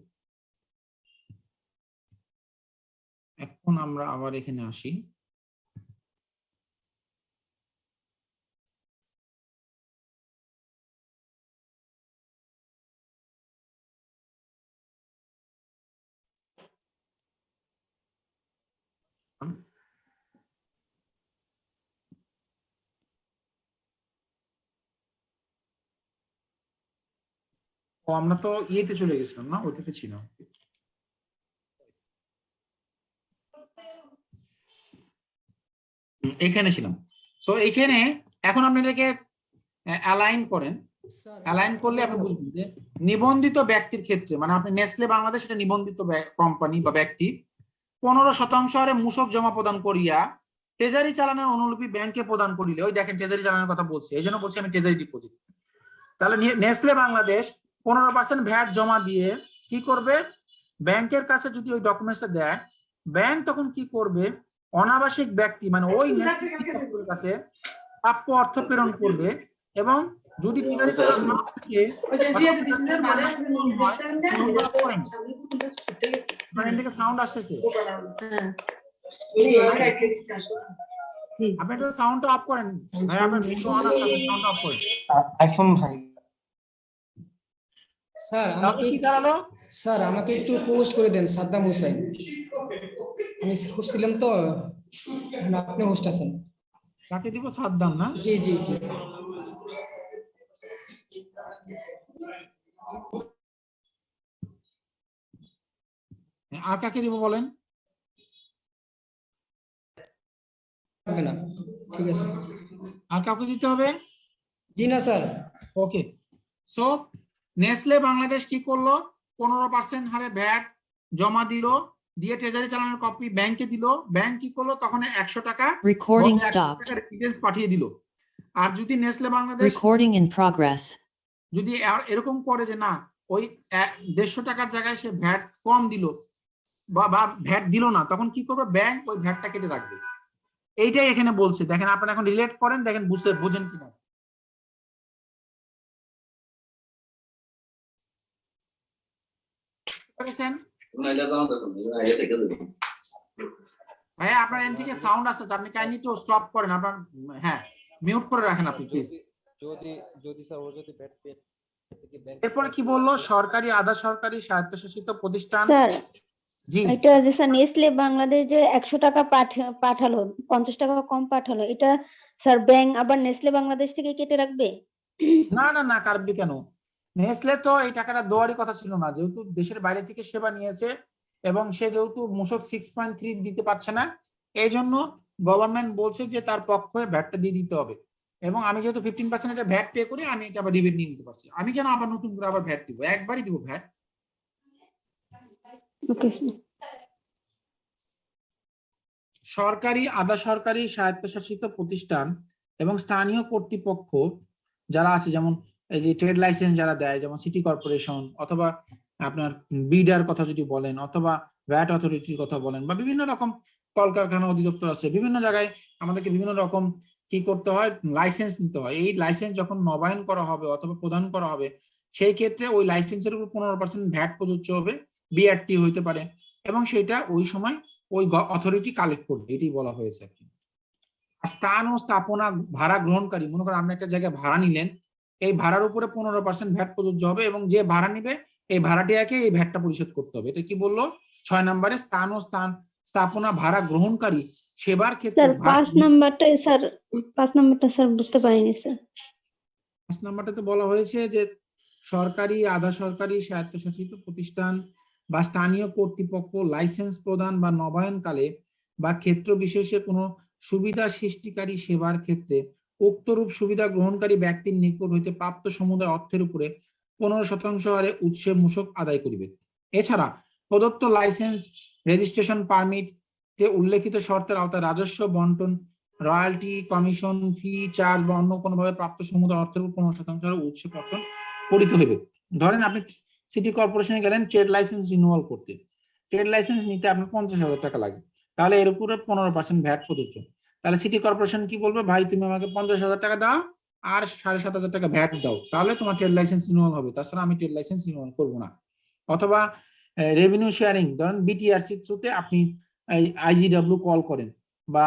এখন আমরা আবার এখানে আসি। ও, আমরা তো ইয়েতে চলে গেছিলাম না, ওইটাতে ছিলাম। এখানে ছিলাম। সো এইখানে এখন আপনি এটাকে অ্যালাইন করেন, অ্যালাইন করলে আপনি বুঝবেন যে নিবন্ধিত ব্যক্তির ক্ষেত্রে, মানে আপনি নেসলে বাংলাদেশ এটা নিবন্ধিত কোম্পানি বা ব্যক্তি, 15% হারে মূসক জমা প্রদান করিয়া ট্রেজারি চালানের অনুলিপি ব্যাংকে প্রদান করিলে, ওই দেখেন ট্রেজারি চালানের কথা বলছি, এই জন্য বলছি আমি ট্রেজারি ডিপোজিট। তাহলে নেসলে বাংলাদেশ 15% ভ্যাট জমা দিয়ে কি করবে, ব্যাংকের কাছে যদি ওই ডকুমেন্টসটা দেয়, ব্যাংক তখন কি করবে, অনাবাসিক ব্যক্তি মানে ওই নেসলের কাছে প্রাপ্য অর্থ প্রেরণ করবে, এবং যদি ট্রেজারি চালান না থাকে সাউন্ড আসতেছে, আপনি একটু সাউন্ডটা অফ করেন ভাই, আপনার ভিডিও অন আছে, আপনি সাউন্ড অফ করেন। আইফোন ভাই স্যার তাহলে কি দাঁড়ালো, স্যার আমাকে একটু পোস্ট করে দেন সাদ্দাম হোসেন, আমি হোস্ট ছিলাম তো, এখন আপনি হোস্ট আছেন। কাকে দিব, সাদ্দাম না? জি জি জি। আর কাকে দিব বলেন? হবে না, ঠিক আছে। আর কাউকে দিতে হবে? জি না স্যার। ওকে, সো নেসলে বাংলাদেশ কি করলো, 15% হারে ভ্যাট জমা দিল, দিয়ে ট্রেজারি চালানের কপি ব্যাংকে দিল, ব্যাংক কি করলো তখন 100 টাকা Recording stopped. রেমিটেন্স পাঠিয়ে দিল। আর যদি Nestle Bangladesh Recording in progress. যদি এরকম করে যে না ওই 150 টাকার জায়গায় সে ভ্যাট কম দিল বা ভ্যাট দিল না, তখন কি করবে, ব্যাংক ওই ভ্যাটটা কেটে রাখবে। এইটাই এখানে বলছে, দেখেন আপনারা এখন রিলেট করেন, দেখেন বুঝেন কিনা। ভাইয়া আপনার এখান থেকে সাউন্ড আসছে, আপনি কাইন্ডলি একটু স্টপ করেন, আপনার হ্যাঁ মিউট করে রাখেন আপনি প্লিজ। যদি স্যার ও যদি ব্যাট পেয়ে এরপরে কি বললো, সরকারি আধা সরকারি স্বায়ত্তশাসিত প্রতিষ্ঠান। স্যার জি এটা যে স্যার নেসলে বাংলাদেশ যে 100 টাকা পাঠালো, 50 টাকা কম পাঠালো, এটা স্যার ব্যাংক আবার নেসলে বাংলাদেশ থেকে কেটে রাখবে? না না না, কাটবে কেন? নেসলে তো এই টাকাটা দেওয়ারই কথা ছিল না, যেহেতু দেশের বাইরে থেকে সেবা নিয়েছে এবং সে যেহেতু মূসক 6.3 দিতে পারছে না, এই জন্য গভর্নমেন্ট বলছে যে তার পক্ষে ভ্যাটটা দিয়ে দিতে হবে, এবং আমি যেহেতু 15% এটা ভ্যাট পে করি, আমি এটা আবার রিবেট নিয়ে নিতে পারছি, আমি কেন আবার নতুন করে আবার ভ্যাট দিব, একবারই দিব ভ্যাট। Okay sir. সরকারি আধা সরকারি স্বায়ত্তশাসিত প্রতিষ্ঠান এবং স্থানীয় কর্তৃপক্ষ যারা আছে, যেমন এই যে ট্রেড লাইসেন্স যারা দেয়, যেমন সিটি কর্পোরেশন অথবা আপনার বিডার কথা যদি বলেন, অথবা ভ্যাট অথরিটির কথা বলেন, বা বিভিন্ন রকম কলকারখানা অধিদপ্তর আছে, বিভিন্ন জায়গায় আমাদেরকে বিভিন্ন রকম কি করতে হয়, লাইসেন্স নিতে হয়। এই লাইসেন্স যখন নবায়ন করা হবে অথবা প্রদান করা হবে, সেই ক্ষেত্রে ওই লাইসেন্সের উপর 15% ভ্যাট প্রযোজ্য হবে, বিআরটি হইতে পারে, এবং সেটা ওই সময় ওই অথরিটি কালেক্ট করবে, এটাই বলা হয়েছে আর কি। স্থান ও স্থাপনা ভাড়া গ্রহণকারী, মনে করেন আপনি একটা জায়গায় ভাড়া নিলেন, এই ভাড়ার উপরে 15% ভ্যাট প্রযোজ্য হবে, এবং যে ভাড়া নিবে এই ভাড়াটিয়াকে এই ভ্যাটটা পরিশোধ করতে হবে। এটা কি বললো 6 নম্বরে, স্থান ও স্থাপনা ভাড়া গ্রহণকারী সেবার ক্ষেত্রে। স্যার 5 নাম্বারটা স্যার বুঝতে পারিনি স্যার। 5 নাম্বারটাতে বলা হয়েছে যে সরকারি আধা সরকারি স্বায়ত্তশাসিত প্রতিষ্ঠান বা স্থানীয় কর্তৃপক্ষ লাইসেন্স প্রদান বা নবায়নকালে বা ক্ষেত্র বিশেষে কোনো সুবিধা সৃষ্টিকারী সেবার ক্ষেত্রে উক্তরূপ সুবিধা গ্রহণকারী ব্যক্তির নিকট হইতে প্রাপ্ত সমুদায় অর্থের উপরে 15% হারে উৎসে মূসক আদায় করিবে। এছাড়া প্রদত্ত লাইসেন্স রেজিস্ট্রেশন পারমিটে উল্লেখিত শর্তের আওতায় রাজস্ব বন্টন, রয়্যালটি, কমিশন, ফি, চার্জ বা অন্য কোনোভাবে প্রাপ্ত সমুদায় অর্থের উপর 15% হারে উৎসে কর্তন করিতে হইবে। ধরেন আপনি সিটি কর্পোরেশনে গেলেন ট্রেড লাইসেন্স রিনিউয়াল করতে, ট্রেড লাইসেন্স নিতে আপনার 50,000 টাকা লাগে, তাহলে এর উপরে 15% ভ্যাট প্রযোজ্য। তাহলে সিটি কর্পোরেশন কি বলবে, ভাই তুমি আমাকে 50,000 টাকা দাও আর 7,500 টাকা ভ্যাট দাও, তাহলে তোমার ট্রেড লাইসেন্স রিনিউয়াল হবে, তাছাড়া আমি ট্রেড লাইসেন্স রিনিউয়াল করবো না। অথবা রেভিনিউ শেয়ারিং, ধরেন বিটিআরসি থ্রুতে আপনি আইজিডব্লিউ কল করেন বা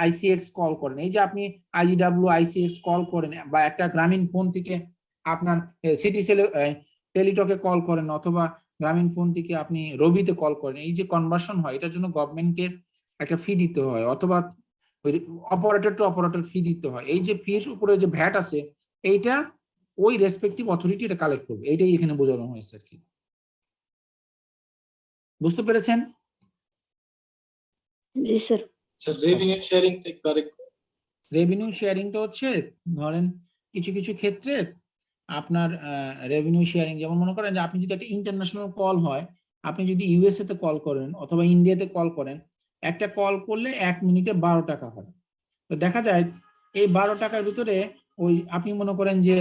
আইসিএক্স কল করেন, এই যে আপনি আইজিডব্লিউ আইসিএক্স কল করেন, বা একটা গ্রামীণ ফোন থেকে আপনার সিটি সেলে টেলিটকে কল করেন, অথবা গ্রামীণ ফোন থেকে আপনি রবিতে কল করেন, এই যে কনভার্সন হয় এটার জন্য গভর্নমেন্টকে একটা ফি দিতে হয়, অথবা অপারেটর টু অপারেটর ফি দিতে হয়। এই যে ফির উপরে যে ভ্যাট আছে, এইটা ওই রেসপেক্টিভ অথরিটি এটা কালেক্ট করবে, এইটাই এখানে বোঝানো হয়েছে আর কি। বুঝতে পেরেছেন? জি sir. Sir revenue sharing correct? Revenue শেয়ারিংটা হচ্ছে ধরেন কিছু কিছু ক্ষেত্রে আপনার রেভিনিউ শেয়ারিং, যেমন মনে করেন যে আপনি যদি একটা ইন্টারন্যাশনাল কল হয়, আপনি যদি ইউএসএ তে কল করেন অথবা ইন্ডিয়াতে কল করেন, একটা কল করলে 1 মিনিটে 12 টাকা হয়। তো দেখা যায় এই 12 টাকার ভিতরে ওই আপনি মনে করেন যে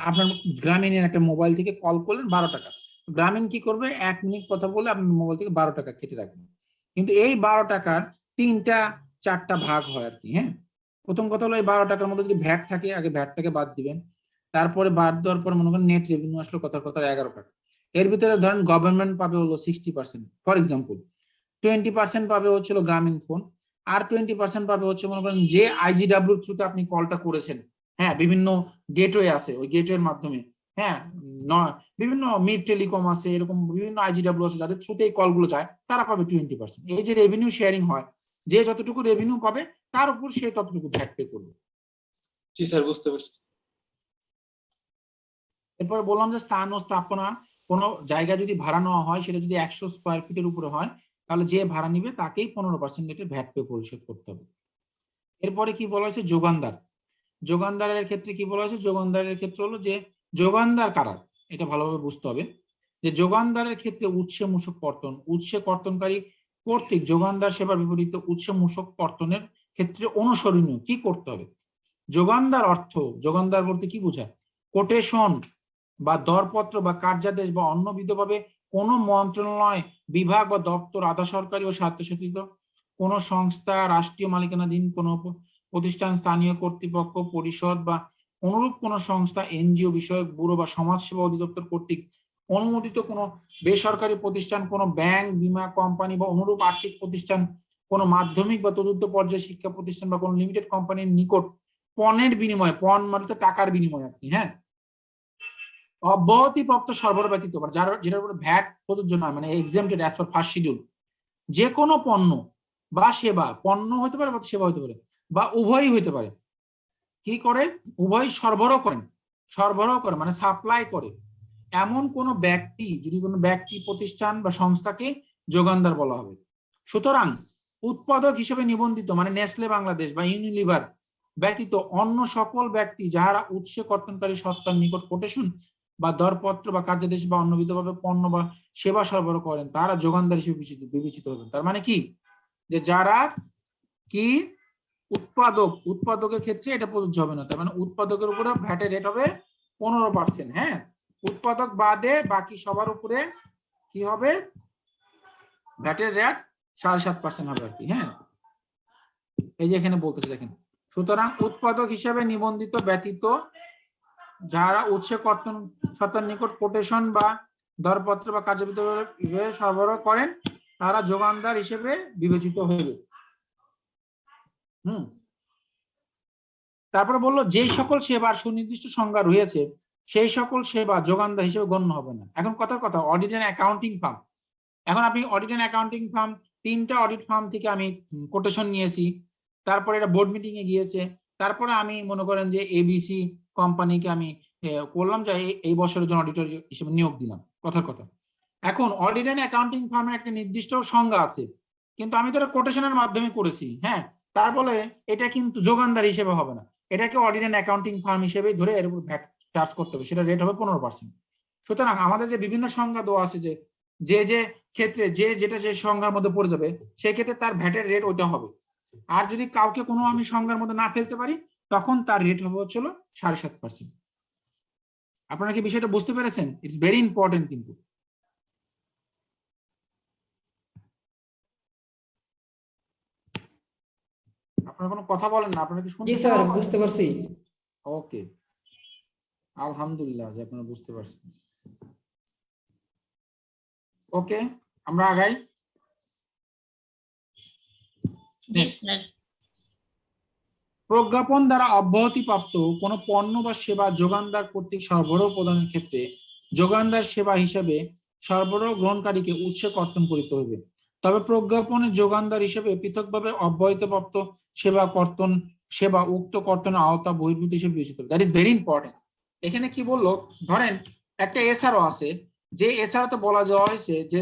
আপনার গ্রামীণের একটা মোবাইল থেকে কল করলেন 12 টাকা, গ্রামীণ কি করবে 1 মিনিট কথা বলে আপনার মোবাইল থেকে 12 টাকা কেটে রাখবে। কিন্তু এই 12 টাকার 3টা 4টা ভাগ হয় আর কি। হ্যাঁ, প্রথম কথা হলো এই 12 টাকার মধ্যে যদি ভ্যাট থাকে আগে ভ্যাটটাকে বাদ দিবেন, তারপরে বাদ দেওয়ার পরে মনে করেন নেট রেভিনিউ আসলো কথার কথা 11 টাকা। এর ভিতরে ধরেন গভর্নমেন্ট পাবে হলো 60%, ফর এক্সাম্পল 20% পাবে হচ্ছিল গ্রামীণ ফোন, আর 20% পাবে হচ্ছে মনে করেন যে আইজিডব্লিউ থ্রুতে আপনি কলটা করেছেন। হ্যাঁ, বিভিন্ন গেটওয়ে আছে, ওই গেটওয়ের মাধ্যমে, হ্যাঁ বিভিন্ন মিড টেলিকম আছে, এরকম বিভিন্ন আইজিডব্লিউ আছে যাদের থ্রুতে এই কলগুলো যায়, তারা পাবে 20%। এই যে রেভিনিউ শেয়ারিং হয়, যে যতটুকু রেভিনিউ পাবে তার উপর সে ততটুকু ভ্যাট পে করবে। জি স্যার, বুঝতে পারছি। এরপরে বললাম যে স্থান ও স্থাপনা, কোনো জায়গা যদি ভাড়া নেওয়া হয় সেটা যদি 100 স্কোয়ার ফিটের উপরে হয় তাহলে যে ভাড়া নিবে তাকেই 15% রেটে ভ্যাট পে পরিশোধ করতে হবে। এরপরে কি বলা হয়েছে যোগানদার। যোগানদারের ক্ষেত্রে কি বলা হয়েছে, যোগানদারের ক্ষেত্রে হলো যে যোগানদার কারা, এটা ভালোভাবে বুঝতে হবে। যে যোগানদারের ক্ষেত্রে উৎসে মূসক কর্তন, উৎসে কর্তনকারী কর্তৃক যোগানদার সেবার বিপরীত উৎসে মূসক কর্তনের ক্ষেত্রে অনুসরণীয় কি করতে হবে। যোগানদার অর্থ, যোগানদার বলতে কি বোঝায়, কোটেশন বা দরপত্র বা কার্যাদেশ বা অন্যবিধভাবে কোন মন্ত্রণালয়, বিভাগ বা দপ্তর, আধা সরকারি ও স্বায়ত্তশাসিত কোন সংস্থা, রাষ্ট্রীয় মালিকানাধীন কোন প্রতিষ্ঠান, স্থানীয় কর্তৃপক্ষ, পরিষদ বা অনুরূপ কোন সংস্থা, এনজিও বিষয়ক ব্যুরো বা সমাজসেবা অধিদপ্তর কর্তৃক অনুমোদিত কোন বেসরকারি প্রতিষ্ঠান, কোন ব্যাংক, বীমা কোম্পানি বা অনুরূপ আর্থিক প্রতিষ্ঠান, কোন মাধ্যমিক বা তদুর্ধ পর্যায়ে শিক্ষা প্রতিষ্ঠান বা কোন লিমিটেড কোম্পানির নিকট পণের বিনিময়ে, পণ মানে তো টাকার বিনিময়ে আপনি, হ্যাঁ, অব্যাহতিপ্রাপ্ত সরবরাহ ব্যতীত, যার যেটার উপরে ভ্যাট প্রযোজ্য নয়, মানে exempted as per first schedule, যে কোনো পণ্য বা সেবা, পণ্য হতে পারে বা সেবা হতে পারে বা উভয়ই হতে পারে, কি করে উভয় সরবরাহ করেন, সরবরাহ করে মানে সাপ্লাই করে এমন কোন ব্যক্তি, যদি কোনো ব্যক্তি, প্রতিষ্ঠান বা সংস্থাকে যোগানদার বলা হবে। সুতরাং উৎপাদক হিসেবে নিবন্ধিত মানে নেসলে বাংলাদেশ বা ইউনিলিভার ব্যতীত অন্য সকল ব্যক্তি যাহারা উৎসে কর্তনকারী সংস্থার নিকট কোটেশন বা দরপত্র বা কার্যাদেশ বা অন্যবিধভাবে পণ্য বা সেবা সরবরাহ করেন তারা যোগানদার হিসেবে বিবেচিত হবেন। তার মানে কি, যে যারা কি উৎপাদক, উৎপাদকের ক্ষেত্রে এটা প্রযোজ্য হবে না, তার মানে উৎপাদকের উপরে ভ্যাটের রেট হবে 15%। হ্যাঁ, উৎপাদক বাদে বাকি সবার উপরে কি হবে, ভ্যাটের রেট 7.5% হবে আর কি। হ্যাঁ, এই যে এখানে বলতেছে দেখেন, সুতরাং উৎপাদক হিসেবে নিবন্ধিত ব্যতীত যারা উৎসে কর্তন সত্তার নিকট কোটেশন বা দরপত্র বা কার্যবিধি সরবরাহ করেন তারা যোগানদার হিসেবে বিবেচিত হইবে। তারপরে বললো যে সকল সেবার সুনির্দিষ্ট সংজ্ঞা রয়েছে সেই সকল সেবা যোগানদার হিসেবে গণ্য হবে না। এখন কথার কথা, অডিট এন্ড অ্যাকাউন্টিং ফার্ম, এখন আপনি অডিট এন্ড অ্যাকাউন্টিং ফার্ম 3টা অডিট ফার্ম থেকে আমি কোটেশন নিয়েছি, তারপরে এটা বোর্ড মিটিং এ গিয়েছে, তারপরে আমি মনে করেন যে এবিসি কোম্পানিকে আমি করলাম যে এই বছরের জন্য অডিটর হিসেবে নিয়োগ দিলাম, কথার কথা। এখন অডিট এন্ড অ্যাকাউন্টিং ফার্মের একটা নির্দিষ্ট সংজ্ঞা আছে, কিন্তু আমি তো কোটেশনের মাধ্যমে করেছি। হ্যাঁ, তারপরে এটা কিন্তু যোগানদার হিসেবে হবে না, এটাকে অডিট এন্ড অ্যাকাউন্টিং ফার্ম হিসেবে ধরে এর উপর ভ্যাট চার্জ করতে হবে, সেটা রেট হবে 15%। সুতরাং আমাদের যে বিভিন্ন সংজ্ঞা দেওয়া আছে, যে যে যে ক্ষেত্রে যে যেটা যে সংজ্ঞার মধ্যে পড়ে যাবে সেই ক্ষেত্রে তার ভ্যাটের রেট ওইটা হবে। আর যদি কাউকে কোনো আমি সংজ্ঞার মধ্যে না ফেলতে পারি তখন তার রেট হবে হচ্ছিল 7.5%। আপনারা কি বিষয়টা বুঝতে পেরেছেন? It's very important. কিন্তু আপনারা কোনো কথা বলেন না, আপনারা কি শুনতে? জি স্যার, বুঝতে পারছি। ওকে, আলহামদুলিল্লাহ যে আপনারা বুঝতে পারছেন। ওকে, আমরা আগাই। জি স্যার। প্রজ্ঞাপন দ্বারা অব্যাহতিপ্রাপ্ত কোন পণ্য বা সেবা যোগানদার কর্তৃক সরবরাহ প্রদানের ক্ষেত্রে যোগানদার সেবা হিসেবে সরবরাহ গ্রহণকারীকে উৎসে কর্তন করিতে হইবে। তবে প্রজ্ঞাপনের যোগানদার হিসেবে পৃথকভাবে অব্যাহতিপ্রাপ্ত সেবা কর্তন সেবা উক্ত কর্তনের আওতা বহির্ভূত হিসেবে বিবেচিত হবে। That is very important. এখানে কি বললো, ধরেন একটা এসআরও আছে, যে এসআরও তো বলা যাওয়া হয়েছে যে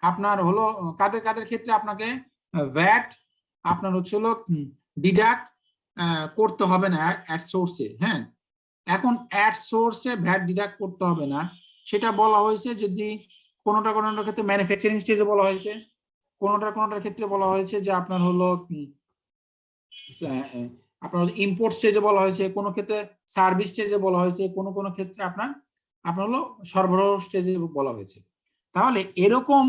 আপনার হলো কাদের কাদের ক্ষেত্রে আপনাকে ভ্যাট আপনার হচ্ছিল ডিডাক্ট করতে হবে না অ্যাট সোর্সে। হ্যাঁ, এখন অ্যাট সোর্সে ভ্যাট ডিডাক্ট করতে হবে না, সেটা বলা হয়েছে যদি কোনোটা কোনোটা ক্ষেত্রে ম্যানুফ্যাকচারিং স্টেজে বলা হয়েছে, কোনোটার ক্ষেত্রে বলা হয়েছে যে আপনার হলো আপনার ইম্পোর্ট স্টেজে বলা হয়েছে, কোনো ক্ষেত্রে সার্ভিস স্টেজে বলা হয়েছে, কোনো ক্ষেত্রে আপনার হলো সরবরাহ স্টেজে বলা হয়েছে। তাহলে এরকম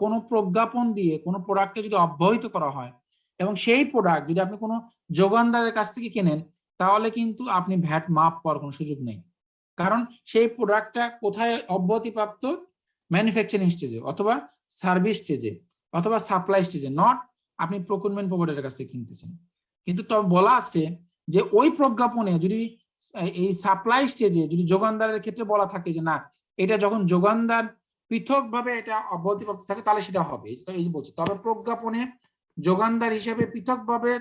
কোনো প্রজ্ঞাপন দিয়ে কোনো প্রোডাক্টকে যদি অব্যাহত করা হয় এবং সেই প্রোডাক্ট যদি আপনি কোনো যোগানদারের কাছ থেকে কেনেন, তাহলে কিন্তু আপনি ভ্যাট মাফ পাওয়ার কোনো সুযোগ নেই। কারণ সেই প্রোডাক্টটা কোথায় অব্যাহতিপ্রাপ্ত, ম্যানুফ্যাকচারিং স্টেজে অথবা সার্ভিস স্টেজে অথবা সাপ্লাই স্টেজে, নট আপনি প্রকিউরমেন্ট প্রোভাইডারের কাছ থেকে কিনতেছেন। কিন্তু তবে বলা আছে যে ওই প্রজ্ঞাপনে যদি এই সাপ্লাই স্টেজে যদি যোগানদারের ক্ষেত্রে বলা থাকে যে না, এটা যখন যোগানদার পৃথকভাবে এটা অব্যাহতিপ্রাপ্ত থাকে তাহলে সেটা হবে, এই বলছে। তবে প্রজ্ঞাপনে যোগানদার হিসেবে পৃথকভাবে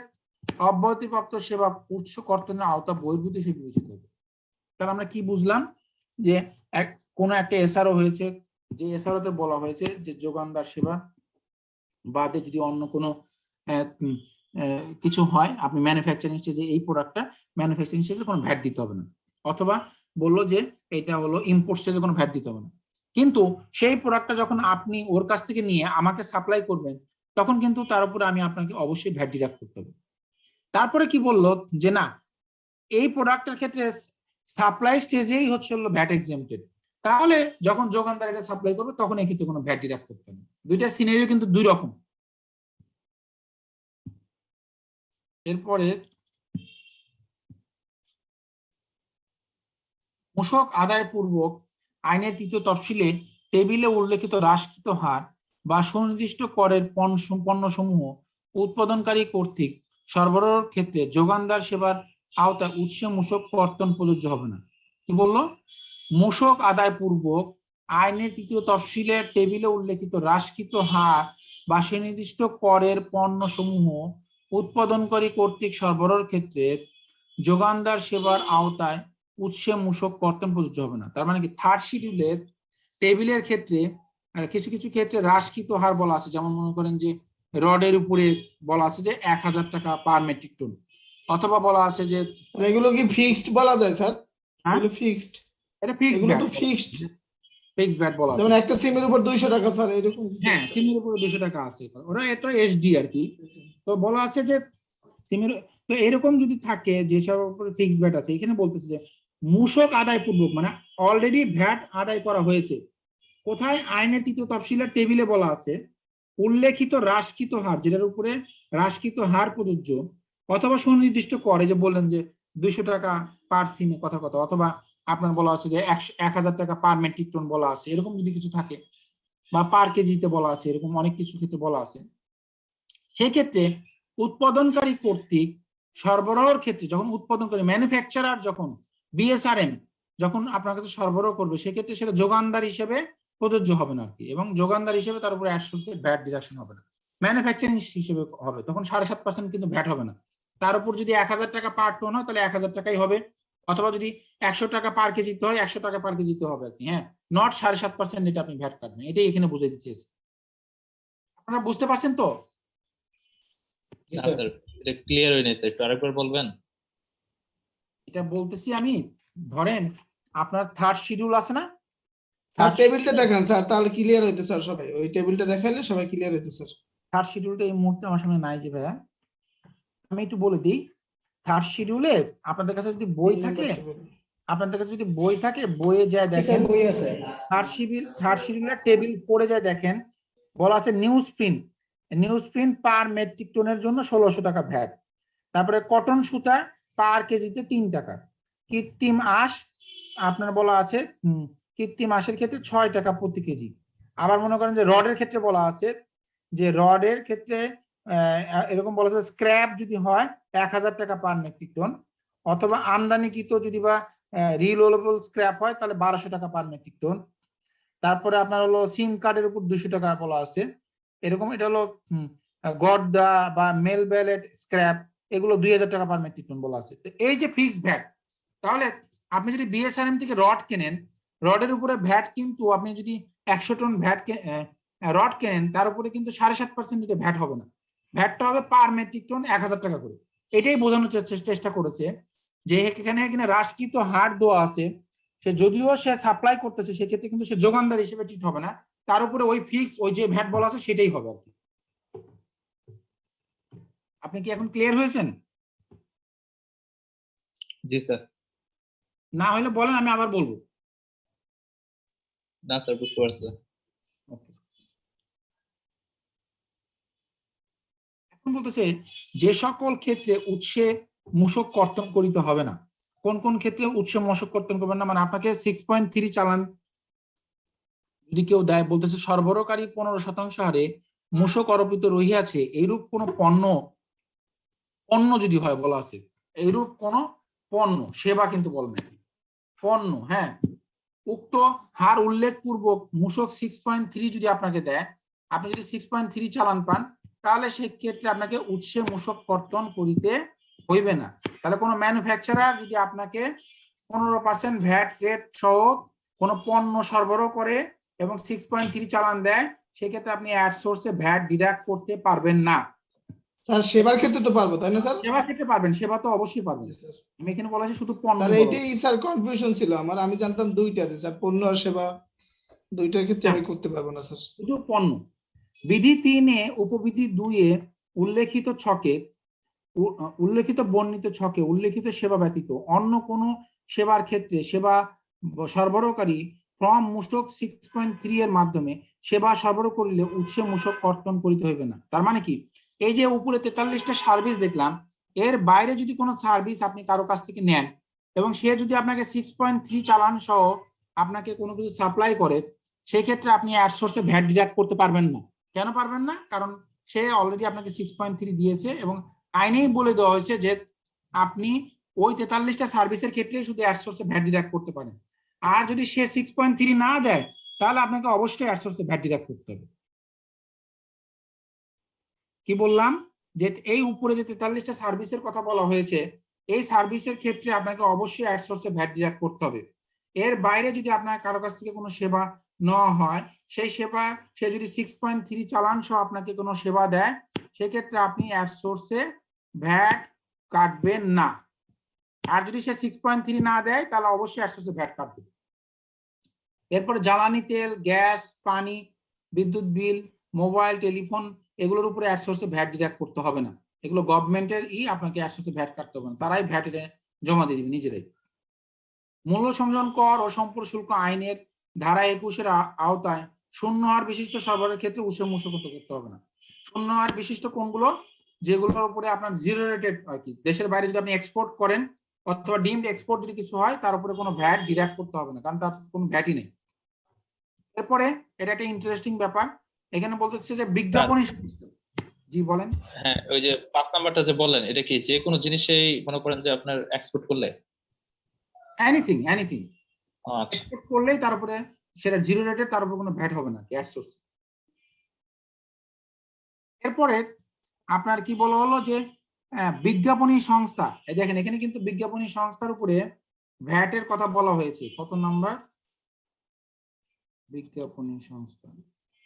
অব্যাহতিপ্রাপ্ত সেবা উৎস কর্তনের আওতা বহির্ভূত হিসেবে বিবেচিত হবে। তাহলে আমরা কি বুঝলাম যে কোন একটা এসআরও হয়েছে, যে এসআরও তে বলা হয়েছে যে যোগানদার সেবা বাদে যদি অন্য কোনো কিছু হয়, আপনি ম্যানুফ্যাকচারিং স্টেজে এই প্রোডাক্টটা ম্যানুফ্যাকচারিং স্টেজে কোনো ভ্যাট দিতে হবে না, অথবা বললো যে এটা হলো ইম্পোর্ট স্টেজে কোনো ভ্যাট দিতে হবে না। কিন্তু সেই প্রোডাক্টটা যখন আপনি ওর কাছ থেকে নিয়ে আমাকে সাপ্লাই করবেন, তখন কিন্তু তার উপরে আমি আপনাকে অবশ্যই ভ্যাট ডিডাক্ট করতে হবে। তারপরে কি বললো যে না, এই প্রোডাক্টের ক্ষেত্রে সাপ্লাই স্টেজেই হচ্ছে হলো ভ্যাট এক্সেম্পটেড, তাহলে যখন যোগানদার এটা সাপ্লাই করবে তখন এই ক্ষেত্রে কোনো ভ্যাট ডিডাক্ট করতে হবে। দুইটা সিনারিও কিন্তু দুই রকম। এরপরে মূসক আদায় পূর্বক আইনের তৃতীয় তফসিলে টেবিলে উল্লেখিত হ্রাসকৃত হার বা সুনির্দিষ্ট করের পণ্যসমূহ উৎপাদনকারী কর্তৃক সরবরাহের ক্ষেত্রে যোগানদার সেবার আওতায় উৎসে মূসক কর্তন প্রযোজ্য হবে না। কি বললো? মূসক আদায় পূর্বক আইনের তৃতীয় তফসিলে টেবিলে উল্লেখিত হ্রাসকৃত হার বা সুনির্দিষ্ট করের পণ্যসমূহ উৎপাদনকারী কর্তৃক সরবরাহের ক্ষেত্রে যোগানদার সেবার আওতায় উৎসে মূসক কর্তন প্রযোজ্য হবে না। তার মানে কি, থার্ড শিডিউলের টেবিলের ক্ষেত্রে কিছু কিছু ক্ষেত্রে হ্রাসকৃত হার বলা আছে, যেমন মনে করেন যে রডের উপরে বলা আছে যে 1000 টাকা পার মেট্রিক টন, অথবা বলা আছে যে এগুলো কি ফিক্সড বলা যায় স্যার? এগুলো ফিক্সড, এটা ফিক্সড, এগুলো তো ফিক্সড ফিক্সড ভ্যাট বলা আছে। যেমন একটা সিমের উপর 200 টাকা স্যার, এরকম। হ্যাঁ, সিমের উপরে 200 টাকা আছে, ওরা এটা এসডি আর কি। তো বলা আছে যে সিমের, তো এরকম যদি থাকে যেসব উপরে ফিক্সড ভ্যাট আছে, এখানে বলতেছে যে মূসক আদায় পূর্বক মানে অলরেডি ভ্যাট আদায় করা হয়েছে। কোথায়? আইনের তৃতীয় তফসিলের টেবিলে বলা আছে উল্লেখিত হ্রাসকৃত হার, যেটার উপরে হ্রাসকৃত হার প্রযোজ্য, অথবা সুনির্দিষ্ট করে, যে বললেন যে 200 টাকা পার সিমে কথা, অথবা আপনার বলা আছে যে 1000 টাকা পার মেট্রিক টন বলা আছে, এরকম যদি কিছু থাকে, বা পার কেজিতে বলা আছে, এরকম অনেক কিছু ক্ষেত্রে বলা আছে। সেই ক্ষেত্রে উৎপাদনকারী কর্তৃক সরবরাহের ক্ষেত্রে, যখন উৎপাদনকারী ম্যানুফ্যাকচারার যখন বিএসআরএম যখন আপনার কাছে সরবরাহ করবে, সেক্ষেত্রে সেটা যোগানদার হিসেবে প্রযোজ্য হবে না আর কি, এবং যোগানদার হিসেবে তার উপরে ভ্যাট ডিডাকশন হবে না। ম্যানুফ্যাকচারিং হিসেবে হবে, তখন 7.5% কিন্তু ভ্যাট হবে না। তার উপর যদি 1000 টাকা পার টন হয় তাহলে 1000 টাকাই হবে, অথবা যদি 100 টাকা পার কেজিতে হয় 100 টাকা পার কেজিতে হবে আর কি। হ্যাঁ, নট 7.5% এটা আপনি ভ্যাট কাটবেন, এটাই এখানে বুঝে দিচ্ছি। আপনারা বুঝতে পারছেন তো? এটা ক্লিয়ার হয়নি স্যার, একটু আরেকবার বলবেন? এটা বলতেছি আমি, ধরেন আপনার থার্ড শিডিউল আছে না, স্যার টেবিলটা দেখান স্যার, তাহলে ক্লিয়ার হইতে স্যার, সবাই ওই টেবিলটা দেখাইলে সবাই ক্লিয়ার হইতে স্যার। থার্ড শিডিউলটা এই মুহূর্তে আমার সামনে নাই যে ভাইয়া, আমি একটু বলে দিই। থার্ড শিডিউলে আপনাদের কাছে যদি বই থাকে, বইয়ে যায় দেখেন, বই আছে থার্ড শিডিউলের টেবিল পড়ে যায় দেখেন, বলা আছে নিউজ প্রিন্ট পার মেট্রিক টনের জন্য 1600 টাকা ভ্যাট। তারপরে কটন সুতা পার কেজিতে 3 টাকা। কৃত্রিম আঁশ আপনার বলা আছে কৃত্রিম আঁশের ক্ষেত্রে 6 টাকা প্রতি কেজি। আবার মনে করেন যে রডের ক্ষেত্রে বলা আছে যে রডের ক্ষেত্রে এরকম বলা আছে স্ক্র্যাপ যদি হয় 1000 টাকা পার মেট্রিক টন, অথবা আমদানিকৃত যদি বা রিলোয়েবল স্ক্র্যাপ হয় তাহলে 1200 টাকা পার মেট্রিক টন। তারপরে আপনার হলো সিম কার্ডের উপর 200 টাকা বলা আছে, এরকম। এটা হলো গর্দা বা মেল ব্যালেট স্ক্র্যাপ, এগুলো 2000 টাকা পার মেট্রিক টন বলা আছে। এই যে ফিক্সড ভ্যাট, তাহলে আপনি যদি বিএসআরএম থেকে রড কেনেন, রডের উপরে ভ্যাট কিন্তু আপনি যদি 100 টন রড কেনেন, তার উপরে কিন্তু 7.5% ভ্যাট হবে না, ভ্যাটটা হবে পার মেট্রিক টন 1000 টাকা করে। এটাই বোঝানোর চেষ্টা করেছে যে এখানে হ্রাসকৃত হার দেওয়া আছে, সে যদিও সে সাপ্লাই করতেছে সেক্ষেত্রে কিন্তু সে যোগানদার হিসেবে ঠিক হবে না, তার উপরে ওই ফিক্স ওই যে ভ্যাট বলা আছে সেটাই হবে আর কি। আপনি কি এখন ক্লিয়ার হয়েছেন? জি স্যার। না হলে বলেন, আমি আবার বলবো। না স্যার, বুঝতে পারছি। এখন বলতেছে যে সকল ক্ষেত্রে উৎসে মূসক কর্তন করিতে হবে না। কোন কোন ক্ষেত্রে উৎসে মূসক কর্তন করবেন না? মানে আপনাকে 6.3 চালান যদি কেউ দেয়, বলতেছে সরবরাহকারী 15% হারে মূসক আরোপিত রহিয়াছে এইরূপ কোন পণ্য যদি হয়, বলা আছে এইরূপ কোন পণ্য, সেবা কিন্তু বলেন পণ্য, হ্যাঁ, উক্ত হার উল্লেখ পূর্বক মূসক 6.3 যদি আপনাকে দেয়, আপনি যদি 6.3 চালান পান, তাহলে সেক্ষেত্রে আপনাকে উৎসে মূসক কর্তন করিতে হইবে না। তাহলে কোনো ম্যানুফ্যাকচারার যদি আপনাকে 15% ভ্যাট রেট সহ কোনো পণ্য সরবরাহ করে এবং 6.3 চালান দেয়, সেক্ষেত্রে আপনি অ্যাড সোর্সে ভ্যাট ডিডাক্ট করতে পারবেন না। স্যার সেবার ক্ষেত্রে তো পারবো, তাই না স্যার? সেবা ক্ষেত্রে পারবেন, সেবা তো অবশ্যই পারবেন। আমি এখানে বলা আছে শুধু পণ্য। স্যার এটাই স্যার কনফিউশন ছিল আমার, আমি জানতাম দুইটা আছে স্যার, পণ্য আর সেবা, দুইটার ক্ষেত্রে আমি করতে পারবো না স্যার। শুধু পণ্য। বিধি 3 এ উপবিধি 2 এ উল্লেখিত ছকে উল্লেখিত বর্ণিত ছকে উল্লেখিত সেবা ব্যতীত অন্য কোন সেবার ক্ষেত্রে সেবা সরবরাহকারী ফ্রম মূসক 6.3 এর মাধ্যমে সেবা সরবরাহ করিলে উৎসে মূসক কর্তন করিতে হইবে না। তার মানে কি, এই যে উপরে 43টা সার্ভিস দেখলাম, এর বাইরে যদি কোনো সার্ভিস আপনি কারো কাছ থেকে নেন এবং সে যদি আপনাকে 6.3 চালান সহ আপনাকে কোনো কিছু সাপ্লাই করে, সেই ক্ষেত্রে আপনি অ্যাড সোর্সে ভ্যাট ডিডাক্ট করতে পারবেন না। কেন পারবেন না? কারণ সে অলরেডি আপনাকে 6.3 দিয়েছে এবং আইনেই বলে দেওয়া হয়েছে যে আপনি ওই 43টা সার্ভিসের ক্ষেত্রে শুধু অ্যাড সোর্সে ভ্যাট ডিডাক্ট করতে পারেন। আর যদি সে 6.3 না দেয়, তাহলে আপনাকে অবশ্যই অ্যাড সোর্সে ভ্যাট ডিডাক্ট করতে হবে। কি বললাম? যে এই উপরে যে 43টা সার্ভিসের কথা বলা হয়েছে, এই সার্ভিসের ক্ষেত্রে আপনাকে অবশ্যই অ্যাড সোর্সে ভ্যাট ডিডাক্ট করতে হবে। এর বাইরে যদি আপনার কারো কাছ থেকে কোনো সেবা নেওয়া হয়, সেই সেবা সে যদি 6.3 চালান সহ আপনাকে কোনো সেবা দেয়, সেক্ষেত্রে আপনি অ্যাড সোর্সে ভ্যাট কাটবেন না। আর যদি সে 6.3 না দেয়, তাহলে অবশ্যই অ্যাড সোর্সে ভ্যাট কাটবে। এরপরে জ্বালানি তেল, গ্যাস, পানি, বিদ্যুৎ বিল, মোবাইল, টেলিফোন, এগুলোর উপরে অ্যাড সোর্সে ভ্যাট ডিডাক্ট করতে হবে না। এগুলো গভর্নমেন্টের আপনাকে অ্যাড সোর্সে ভ্যাট কাটতে হবে না, তারাই ভ্যাট জমা দিয়ে দিবে নিজেরাই। মূল্য সংযোজন কর ও সম্পর্ক শুল্ক আইনের ধারা 21-এর আওতায় শূন্য হার বিশিষ্ট সরবরাহের ক্ষেত্রে উৎসে মূসক করতে হবে না। শূন্য হার বিশিষ্ট কোনগুলো? যেগুলোর উপরে আপনার জিরো রেটেড আর কি, দেশের বাইরে যদি আপনি এক্সপোর্ট করেন অথবা ডিমড এক্সপোর্ট যদি কিছু হয়, তার উপরে কোনো ভ্যাট ডিডাক্ট করতে হবে না, কারণ তার কোনো ভ্যাটই নেই। এরপরে এটা একটা ইন্টারেস্টিং ব্যাপার, এখানে বলতেছে যে বিজ্ঞাপনী সংস্থা। জি বলেন। হ্যাঁ, ওই যে 5 নাম্বারটা যে বললেন, এটা কি যে কোনো জিনিসেই মনে করেন যে আপনার এক্সপোর্ট করলে? এনিথিং আচ্ছা। এক্সপোর্ট করলেই তার উপরে সেটা জিরো রেটেড, তার উপরে কোনো ভ্যাট হবে না অ্যাড সোর্স। এরপরে আপনার কি বলা হলো যে বিজ্ঞাপনী সংস্থা, দেখেন এখানে কিন্তু বিজ্ঞাপনী সংস্থার উপরে ভ্যাটের কথা বলা হয়েছে। কত নাম্বার? বিজ্ঞাপনী সংস্থা।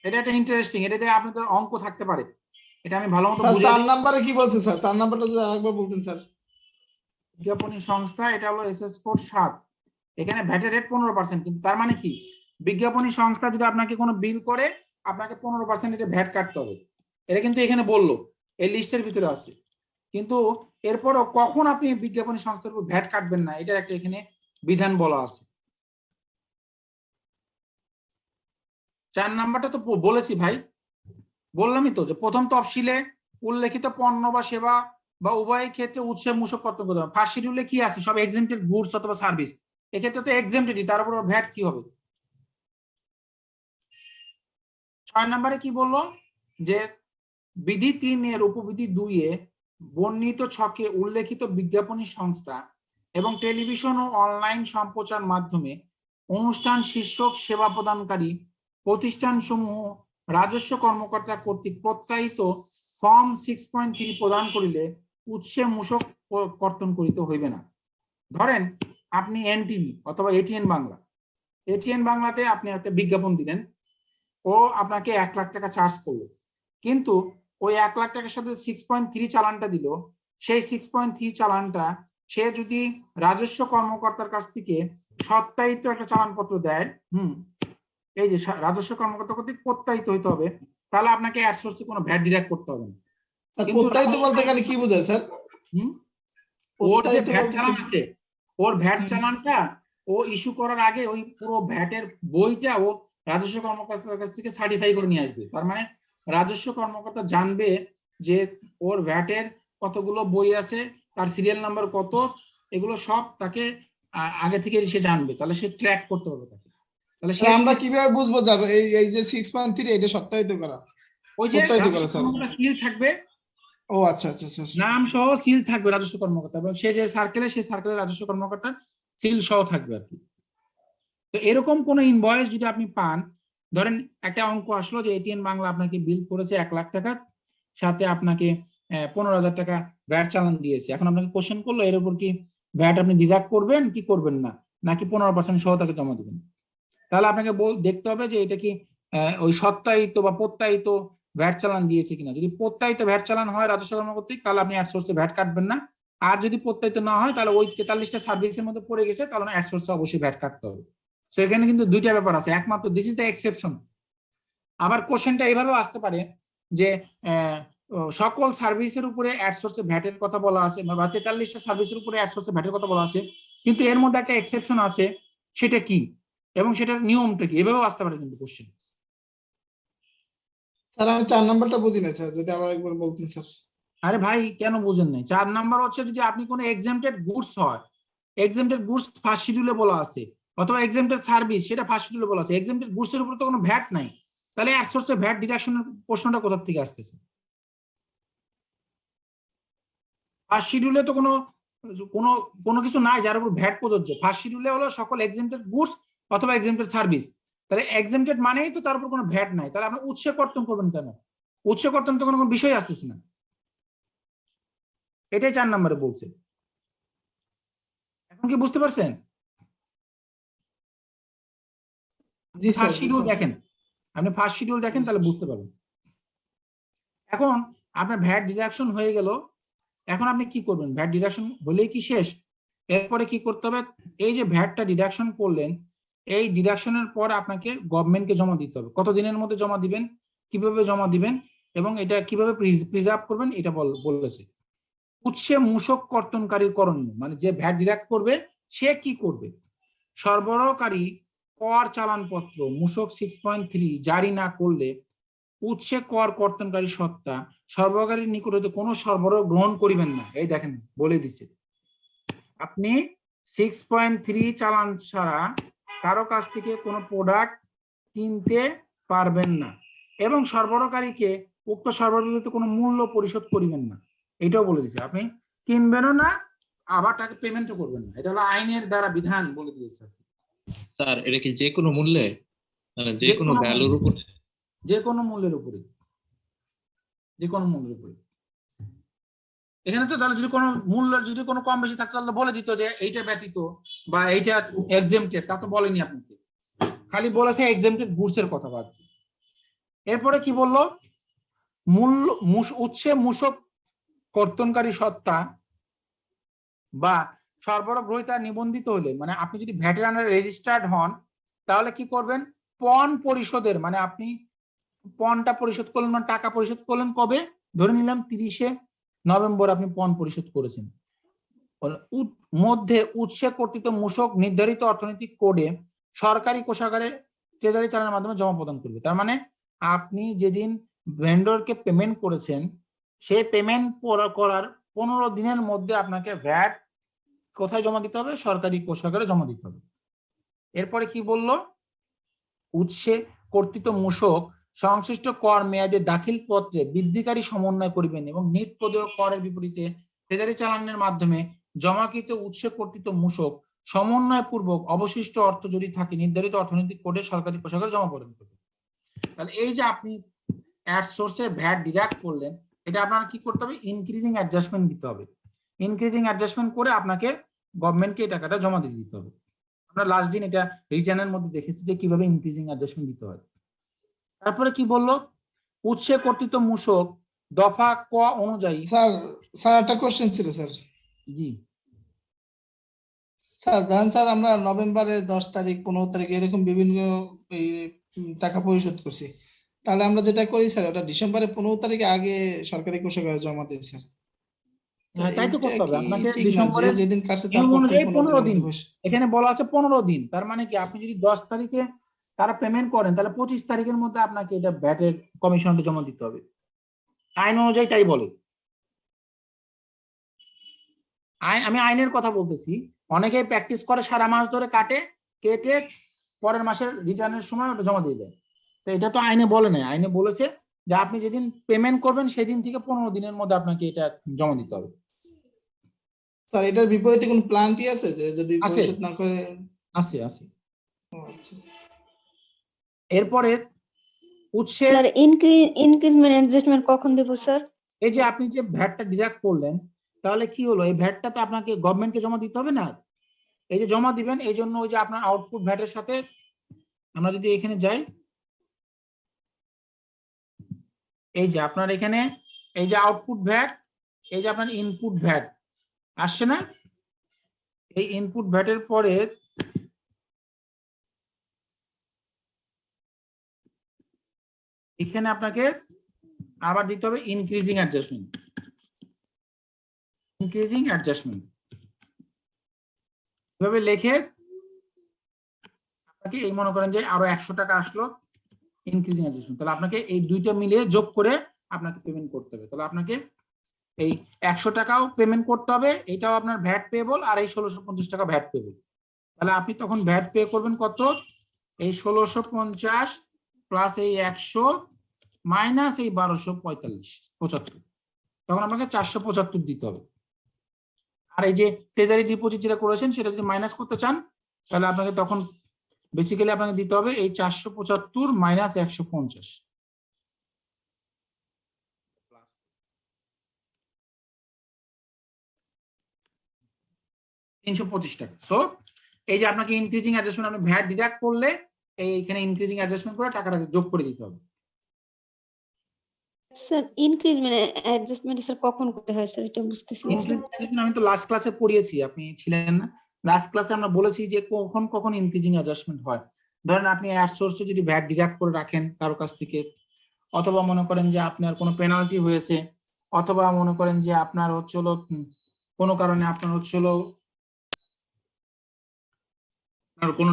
এটা একটা ইন্টারেস্টিং, এটাতে আপনাদের অঙ্ক থাকতে পারে, এটা আমি ভালো মতো বুঝাই। 4 নম্বরে কি বলছে স্যার? 4 নাম্বারটা যদি আরেকবার বলতেন স্যার। বিজ্ঞাপনী সংস্থা, এটা হলো এসএস কোড 7, এখানে ভ্যাটের রেট 15%। কিন্তু তার মানে কি, বিজ্ঞাপনী সংস্থা যদি আপনাকে কোনো বিল করে, আপনাকে 15% এটা ভ্যাট কাটতে হবে। এটা কিন্তু এখানে বললো, এই লিস্টের ভিতরে আছে। কিন্তু এরপরও কখন আপনি বিজ্ঞাপনী সংস্থার উপর ভ্যাট কাটবেন না, এটা একটা এখানে বিধান বলা আছে। 4 নাম্বারটা তো বলেছি ভাই, বললামই তো যে প্রথম তফসিলে উল্লেখিত পণ্য বা সেবা বা উভয় ক্ষেত্রে উৎসে মূসক কর্তন করতে হবে। ফার্স্ট শিডিউলে কি আছে? সব এক্সেম্পটেড গুডস অথবা সার্ভিস। এক্ষেত্রে তো এক্সেম্পটেড, তার উপর ভ্যাট কি হবে? 6 নম্বরে কি বললো? যে বিধি 3 এর উপবিধি 2 এ বর্ণিত ছকে উল্লেখিত বিজ্ঞাপনী সংস্থা এবং টেলিভিশন ও অনলাইন সম্প্রচার মাধ্যমে অনুষ্ঠান শীর্ষক সেবা প্রদানকারী প্রতিষ্ঠানসমূহ রাজস্ব কর্মকর্তা কর্তৃক প্রত্যায়িত ফর্ম 6.3 প্রদান করিলে উৎসে মূসক কর্তন করিতে হইবে না। ধরেন আপনি এনটিভি অথবা এটিএন বাংলাতে আপনি একটা বিজ্ঞাপন দিলেন, ও আপনাকে 1 লাখ টাকা চার্জ করলো, কিন্তু ওই 1 লাখ টাকার সাথে 6.3 চালানটা দিল, সেই 6.3 চালানটা সে যদি রাজস্ব কর্মকর্তার কাছ থেকে সত্যায়িত একটা চালানপত্র দেয়, এই যে রাজস্ব কর্মকর্তা কর্তৃক প্রত্যায়িত হইতে হবে, তাহলে আপনাকে অ্যাড সোর্সে কোনো ভ্যাট ডিডাক্ট করতে হবে না। কিন্তু প্রত্যায়িত বলতে এখানে কি বোঝায় স্যার? ওর যে প্রত্যায়িত ভ্যাট বলতে চালান আছে, ওর ভ্যাট চালানটা ও ইস্যু করার আগে ওই পুরো ভ্যাটের বইটা ও রাজস্ব কর্মকর্তার কাছ থেকে সার্টিফাই করে নিয়ে আসবে। তার মানে রাজস্ব কর্মকর্তা জানবে যে ওর ভ্যাটের কতগুলো বই আছে, তার সিরিয়াল নাম্বার কত, এগুলো সব তাকে আগে থেকে সে জানবে, তাহলে সে ট্র্যাক করতে পারবে তাকে। তাহলে সে আমরা কিভাবে বুঝবো স্যার এই যে 6.3 এটা সত্যায়িত করা? ওই যে প্রত্যায়িত করা রাজস্ব স্যার। কর্মকর্তা সিল থাকবে, ও আচ্ছা আচ্ছা আচ্ছা। নাম সহ সিল থাকবে রাজস্ব কর্মকর্তা, এবং সে যে সার্কেলে, সেই সার্কেলের রাজস্ব কর্মকর্তার সিল সহ থাকবে আর কি। তো এরকম কোন ইনভয়েস যদি আপনি পান, ধরেন একটা অঙ্ক আসলো যে এটিএন বাংলা আপনাকে বিল করেছে 1 লাখ টাকা, সাথে আপনাকে 15,000 টাকা ভ্যাট চালান দিয়েছে। এখন আপনাকে কোশ্চেন করলো এর উপর কি ভ্যাট আপনি ডিডাক্ট করবেন কি করবেন না, নাকি 15% সহ তাকে জমা দিবেন। তাহলে আপনাকে দেখতে হবে যে এটা কি ওই সত্যায়িত বা প্রত্যায়িত ভ্যাট চালান দিয়েছে কিনা। যদি প্রত্যায়িত ভ্যাট চালান হয় রাজস্ব কর্মকর্তৃক, তাহলে আপনি অ্যাড সোর্সে ভ্যাট কাটবেন না। আর যদি প্রত্যায়িত না হয়, তাহলে ওই 43টা সার্ভিসের মধ্যে পড়ে গেছে, তাহলে অ্যাড সোর্সে অবশ্যই ভ্যাট কাটতে হবে। সো এখানে কিন্তু দুইটা ব্যাপার আছে, একমাত্র দিস ইজ দ্য এক্সেপশন। আবার কোশ্চেনটা এইভাবেও আসতে পারে যে সকল সার্ভিসের উপরে অ্যাড সোর্সে ভ্যাটের কথা বলা আছে, বা 43টা সার্ভিসের উপরে অ্যাড সোর্সে ভ্যাটের কথা বলা আছে, কিন্তু এর মধ্যে একটা এক্সেপশন আছে, সেটা কি এবং সেটার নিয়মটা কি, এভাবেও আসতে পারে কিন্তু কোশ্চেন। স্যার আমি 4 নাম্বারটা বুঝি না স্যার, যদি আবার একবার বলতেন স্যার। আরে ভাই কেন বুঝেন নাই? 4 নাম্বার হচ্ছে যদি আপনি কোনো এক্সামটেড গুডস হয়, এক্সামটেড গুডস ফার্স্ট শিডিউলে বলা আছে, অথবা এক্সামটেড সার্ভিস সেটা ফার্স্ট শিডিউলে বলা আছে, এক্সামটেড গুডস এর উপর তো কোনো ভ্যাট নাই, তাহলে অ্যাড সোর্সে ভ্যাট ডিডাকশনের প্রশ্নটা কোথা থেকে আসতেছে? ফার্স্ট শিডিউলে তো কোনো কোনো কোনো কিছু নাই যার উপর ভ্যাট প্রযোজ্য। ফার্স্ট শিডিউলে হলো সকল এক্সামটেড গুডস অথবা এক্সামটেড সার্ভিস, তাহলে এক্সামটেড মানেই তো তার উপর কোনো ভ্যাট নাই, তাহলে আপনি উৎসে কর্তন করবেন কেন? উৎসে কর্তন তো কোনো বিষয় আসতেছে না, এটাই 4 নম্বরে বলছে। এখন কি বুঝতে পারছেন? জি স্যার। ফার্স্ট শিডিউল দেখেন, আপনি ফার্স্ট শিডিউল দেখেন তাহলে বুঝতে পারবেন। এখন আপনার ভ্যাট ডিডাকশন হয়ে গেল, এখন আপনি কি করবেন? ভ্যাট ডিডাকশন হলেই কি শেষ? এরপরে কি করতে হবে? এই যে ভ্যাটটা ডিডাকশন করলেন, এই ডিডাকশনের পর আপনাকে গভর্নমেন্টকে জমা দিতে হবে। কত দিনের মধ্যে জমা দিবেন, কিভাবে জমা দিবেন, এবং এটা কিভাবে প্রিজার্ভ করবেন, এটা বলেছে। উৎসে মূসক কর্তনকারীর করণীয়, মানে যে ভ্যাট ডিডাক্ট করবে সে কি করবে? সরবরাহকারী কর চালানপত্র মূসক 6.3 জারি না করলে উৎসে কর কর্তনকারী সত্তা সরবরাহকারীর নিকট হতে কোনো সরবরাহ গ্রহণ করিবেন না। এই দেখেন বলে দিছে, আপনি 6.3 চালান ছাড়া কারো কাছ থেকে কোনো প্রোডাক্ট কিনতে পারবেন না, এবং সরবরাহকারীকে উক্ত সরবরাহ কোনো মূল্য পরিশোধ করিবেন না, এটাও বলে দিছে। আপনি কিনবেনও না, আবার তাকে পেমেন্টও করবেন না, এটা হলো আইনের দ্বারা বিধান বলে দিয়েছে। স্যার এটা কি যে কোনো মূল্যে, মানে যে কোনো ভ্যালুর উপরে? যে কোনো মূল্যের উপরে, যে কোনো মূল্যের উপরে। এখানে তো তাহলে যদি কোনো মূল্য যদি কোনো কম বেশি থাকতো তাহলে বলে দিত যে এইটা ব্যতীত বা এইটা এক্সেম্পটেড, তা তো বলেনি আপনাকে, খালি বলেছে এক্সেম্পটেড গুডস এর কথা বাদ। এরপরে কি বললো? মূল্য উৎসে মূসক কর্তনকারী সত্তা বা সরবরাহ গ্রহীতা নিবন্ধিত হলে, মানে আপনি যদি ভ্যাটের আন্ডারে রেজিস্টার্ড হন, তাহলে কি করবেন? পণ পরিশোধের, মানে আপনি পণটা পরিশোধ করলেন, মানে টাকা পরিশোধ করলেন কবে? ধরে নিলাম 30শে নভেম্বর আপনি পণ পরিশোধ করেছেন, মধ্যে উৎসে কর্তৃক মূসক নির্ধারিত অর্থনৈতিক কোডে সরকারি কোষাগারে ট্রেজারি চালানোর মাধ্যমে জমা প্রদান করবে। তার মানে আপনি যেদিন ভেন্ডরকে পেমেন্ট করেছেন, সেই পেমেন্ট করার 15 দিনের মধ্যে আপনাকে ভ্যাট কোথায় জমা দিতে হবে? সরকারি কোষাগারে জমা দিতে হবে। এরপরে কি বললো? উৎসে কর্তৃক মূসক সংশ্লিষ্ট কর মেয়াদে দাখিল পত্রে বৃদ্ধিকারী সমন্বয় করিবেন, এবং নিট প্রদেয় করের বিপরীতে ট্রেজারি চালানের মাধ্যমে জমাকৃত উৎসে কর্তৃক মূসক সমন্বয় পূর্বক অবশিষ্ট অর্থ যদি থাকে নির্ধারিত অর্থনৈতিক কোডে সরকারি কোষাগারে জমা প্রদান করবেন। তাহলে এই যে আপনি অ্যাড সোর্সে ভ্যাট ডিডাক্ট করলেন, এটা আপনার কি করতে হবে? ইনক্রিজিং অ্যাডজাস্টমেন্ট দিতে হবে। ইনক্রিজিং অ্যাডজাস্টমেন্ট করে আপনাকে গভর্নমেন্টকে এই টাকাটা জমা দিয়ে দিতে হবে। আমরা লাস্ট দিন এটা রিটার্নের মধ্যে দেখেছি যে কিভাবে ইনক্রিজিং অ্যাডজাস্টমেন্ট দিতে হয়। তারপরে কি বললো? উৎসে কর্তৃক মূসক দফা ক অনুযায়ী। স্যার একটা কোশ্চেন ছিল স্যার। জি স্যার ধরেন স্যার আমরা নভেম্বরের 10 তারিখ 15 তারিখ এরকম বিভিন্ন টাকা পরিশোধ করছি, তাহলে আমরা যেটা করি স্যার ওটা ডিসেম্বরের 15 তারিখে আগে সরকারি কোষাগারে জমা দিই স্যার। হ্যাঁ, তাই তো এইটা করতে হবে কি আপনাকে ঠিক না? যে ডিসেম্বরের যেদিন কাটছে নিয়ম তারপর থেকে অনুযায়ী 15 15 দিনের দিন। মধ্যে পয়সা। এখানে বলা আছে 15 দিন, তার মানে কি আপনি যদি 10 তারিখে তারা পেমেন্ট করেন তাহলে 25 তারিখের মধ্যে আপনাকে এটা ভ্যাটের কমিশনটা জমা দিতে হবে, আইন অনুযায়ী তাই বলে। আমি আইনের কথা বলতেছি, অনেকেই প্র্যাকটিস করে সারা মাস ধরে কেটে পরের মাসের রিটার্নের সময় ওটা জমা দিয়ে দেয়। তো এটা তো আইনে বলে নাই, আইনে বলেছে যে আপনি যেদিন পেমেন্ট করবেন সেদিন থেকে 15 দিনের মধ্যে আপনাকে এটা জমা দিতে হবে। স্যার এটার বিপরীতে কোন প্ল্যানটি আছে যে যদি আছে। পরিশোধ না করে? আছে। ও আচ্ছা। এরপরে উৎসের স্যার ইনক্রিজমেন্ট অ্যাডজাস্টমেন্ট কখন দেব স্যার? এই যে আপনি যে ভ্যাটটা ডিডাক্ট করলেন, তাহলে কি হলো, এই ভ্যাটটা তো আপনাকে গভর্নমেন্টকে জমা দিতে হবে না? এই যে জমা দিবেন, এই জন্য ওই যে আপনার আউটপুট ভ্যাটের সাথে আমরা যদি এখানে যাই, এই যে আপনার এখানে এই যে আউটপুট ভ্যাট, এই যে আপনার ইনপুট ভ্যাট আসছে না, এই ইনপুট ভ্যাটের পরে এখানে আপনাকে আবার দিতে হবে ইনক্রিজিং অ্যাডজাস্টমেন্ট। এভাবে লিখে আপনাকে এই মনে করেন যে আরো 100 টাকা আসলো ইনক্রিজিং অ্যাডজাস্টমেন্ট, তাহলে আপনাকে এই দুইটা মিলিয়ে যোগ করে আপনাকে পেমেন্ট করতে হবে। তাহলে আপনাকে এই 100 টাকাও পেমেন্ট করতে হবে, এটাও আপনার ভ্যাট পেয়েবল, আর এই 1650 টাকা ভ্যাট পেয়েবল। তাহলে আপনি তখন ভ্যাট পে করবেন কত, এই 1650 প্লাস এই 100 মাইনাস এই 1245 তখন আপনাকে 475 দিতে হবে। আর এই যে ট্রেজারি ডিপোজিট যেটা করেছেন সেটা যদি মাইনাস করতে চান তাহলে আপনাকে তখন বেসিক্যালি আপনাকে দিতে হবে এই 475 মাইনাস 150 325 টাকা। সো এই যে আপনাকে ইনক্রিজিং অ্যাডজাস্টমেন্ট, আপনি ভ্যাট ডিডাক্ট করলে এইখানে ইনক্রিজিং অ্যাডজাস্টমেন্ট করে টাকাটা যোগ করে দিতে হবে। স্যার ইনক্রিজমেন্ট অ্যাডজাস্টমেন্ট স্যার কখন করতে হয় স্যার, এটা বুঝতেছি না স্যার। আমি তো লাস্ট ক্লাসে পড়িয়েছি, আপনি ছিলেন না? লাস্ট ক্লাসে আমরা বলেছি যে কখন ইনক্রিজিং অ্যাডজাস্টমেন্ট হয়। ধরেন আপনি অ্যাড সোর্সে যদি ভ্যাট ডিডাক্ট করে রাখেন কারো কাছ থেকে, অথবা মনে করেন যে আপনার কোনো পেনাল্টি হয়েছে, অথবা মনে করেন যে আপনার হচ্ছিল কোনো কারণে আপনার হচ্ছিল কোনো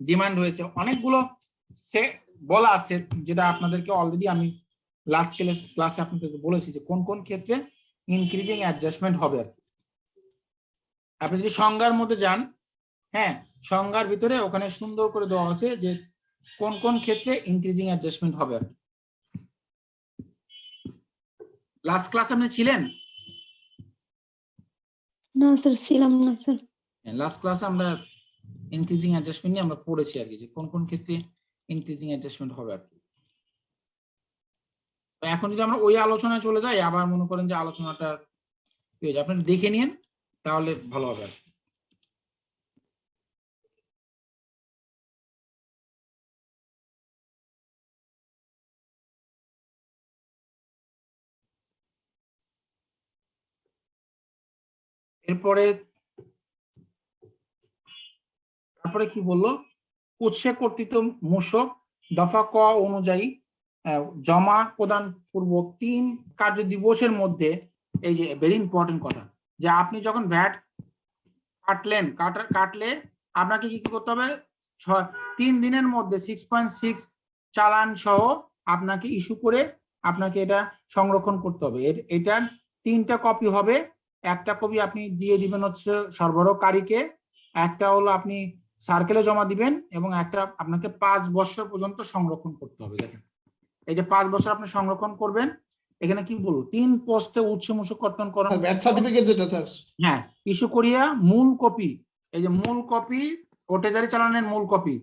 ডিমান্ড হয়েছে, অনেকগুলো সে বলা আছে যেটা আপনাদেরকে অলরেডি আমি লাস্ট ক্লাসে আপনাদেরকে বলেছি যে কোন কোন ক্ষেত্রে ইনক্রিজিং অ্যাডজাস্টমেন্ট হবে। আর আপনি যদি সংজ্ঞার মধ্যে যান, হ্যাঁ সংজ্ঞার ভিতরে ওখানে সুন্দর করে দেওয়া আছে যে কোন কোন ক্ষেত্রে ইনক্রিজিং অ্যাডজাস্টমেন্ট হবে। আর লাস্ট ক্লাস আপনি ছিলেন না স্যার, ছিলাম না স্যার। লাস্ট ক্লাসে আমরা ইনক্রিজিং অ্যাডজাস্টমেন্ট নিয়ে আমরা পড়েছি আর কি, যে কোন কোন ক্ষেত্রে ইনক্রিজিং অ্যাডজাস্টমেন্ট হবে। আর কি এখন যদি আমরা ওই আলোচনায় চলে যাই, আবার মনে করেন যে আলোচনাটা আপনারা দেখে নিন তাহলে ভালো হবে। তারপরে কি বললো, উৎসে কর্তৃত্ব মূসক দফা ক অনুযায়ী জমা প্রদান পূর্বক 3 কার্য দিবসের মধ্যে, এই যে ভেরি ইম্পর্টেন্ট কথা, যে আপনি যখন ভ্যাট কাটলে আপনাকে কি করতে হবে, 3 দিনের মধ্যে 6.6 চালান সহ আপনাকে ইস্যু করে আপনাকে এটা সংরক্ষণ করতে হবে। এটার 3টা কপি হবে, একটা কপি আপনি দিয়ে দিবেন হচ্ছে সরবরাহকারীকে, একটা হলো আপনি সার্কেলে জমা দিবেন, এবং একটা আপনাকে 5 বছর পর্যন্ত সংরক্ষণ করতে হবে। দেখেন এই যে 5 বছর আপনি সংরক্ষণ করবেন, এখানে কি বলবো 3 পোস্টে উৎস মূসক কর্তনকরণ ভ্যাট সার্টিফিকেট যেটা স্যার, হ্যাঁ ইস্যু করিয়া মূল কপি, এই যে মূল কপি ও ট্রেজারি চালানের মূল কপি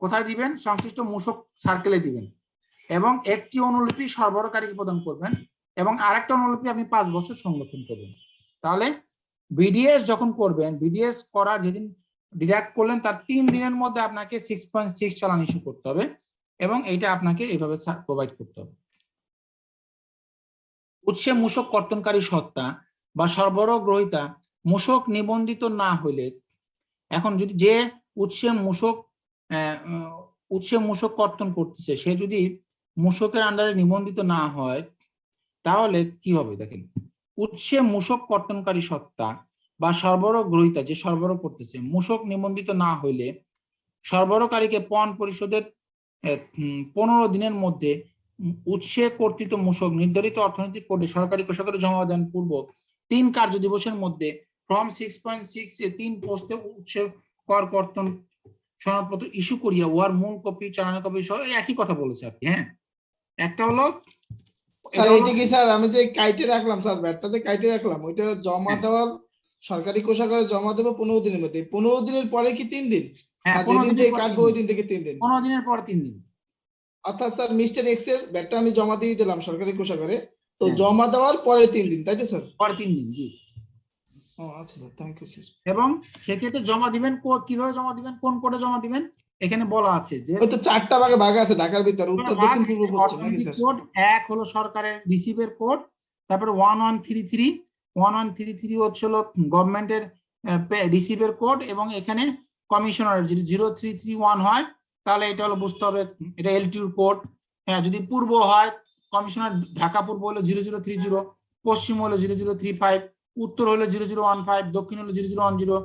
কোথায় দিবেন, সংশ্লিষ্ট মূসক সার্কেলে দিবেন, এবং একটি অনুলিপি সরবরাহকারীকে প্রদান করবেন, এবং আরেকটা অনুলিপি আপনি 5 বছর সংরক্ষণ করবেন। তাহলে বিডিএস যখন করবেন, বিডিএস করার যেদিন ডিডাক্ট করলেন তার 3 দিনের মধ্যে আপনাকে 6.6 চালান ইস্যু করতে হবে, এবং এইটা আপনাকে এইভাবে প্রোভাইড করতে হবে। উৎসে মূসক কর্তনকারী সত্তা বা সরবরাহ গ্রহীতা মূসক নিবন্ধিত না হইলে, এখন যদি যে উৎসে মূসক কর্তন করতেছে সে যদি মূসকের আন্ডারে নিবন্ধিত না হয় তাহলে কি হবে দেখেন, উৎসে মূসক কর্তনকারী সত্তা বা সরবরাহ গ্রহীতা যে সরবরাহ করতেছে মূসক নিবন্ধিত না হইলে সরবরাহকারীকে পণ পরিশোধের 15 দিনের মধ্যে উৎসে কর্তৃত মূসক নির্ধারিত অর্থনৈতিক কোডে সরকারি কোষাগারে জমা দেন পূর্বক 3 কার্য দিবসের মধ্যে ফর্ম 6.6 এ 3 পোস্টে উৎসে কর কর্তন সনদপত্র ইস্যু করিয়া উহার মূল কপি চালানো কপি সহ একই কথা বলেছে আর কি। হ্যাঁ, একটা হলো স্যার এই যে কি স্যার আমি যে কাইটে রাখলাম স্যার ব্যাটটা যে কাইটে রাখলাম ওইটা জমা দেওয়ার সরকারি কোষাগারে জমা দেবো 15 দিনের মধ্যে। 15 দিনের পরে কি 3 দিন? হ্যাঁ, যেদিন থেকে কাটবো ওই দিন থেকে 3 দিন। 15 দিনের পর 3 দিন। অর্থাৎ স্যার মিস্টার এক্স এর ব্যাটটা আমি জমা দিয়ে দিলাম সরকারি কোষাগারে, তো জমা দেওয়ার পরে 3 দিন, তাই তো স্যার? পরে 3 দিন, জি। ও আচ্ছা স্যার, থ্যাংক ইউ স্যার। এবং সেক্ষেত্রে জমা দিবেন কিভাবে জমা দিবেন, কোন কোডে জমা দিবেন এখানে বলা আছে যে ওই তো 4টা ভাগে ভাগ আছে ঢাকার ভিতর, উত্তর দক্ষিণ পূর্ব পশ্চিম নাকি স্যার? কোড এক হলো সরকারের রিসিভের কোড, তারপরে 1133 হচ্ছিল গভর্নমেন্টের রিসিভের কোড, এবং এখানে কমিশনারের যদি 0331 হয় তাহলে এটা হলো বুঝতে হবে এটা এলটিউর কোড। হ্যাঁ, যদি পূর্ব হয় কমিশনার ঢাকা পূর্ব হলো 0030, পশ্চিম হলো 0035, উত্তর হলো 0015, দক্ষিণ হলো 0010,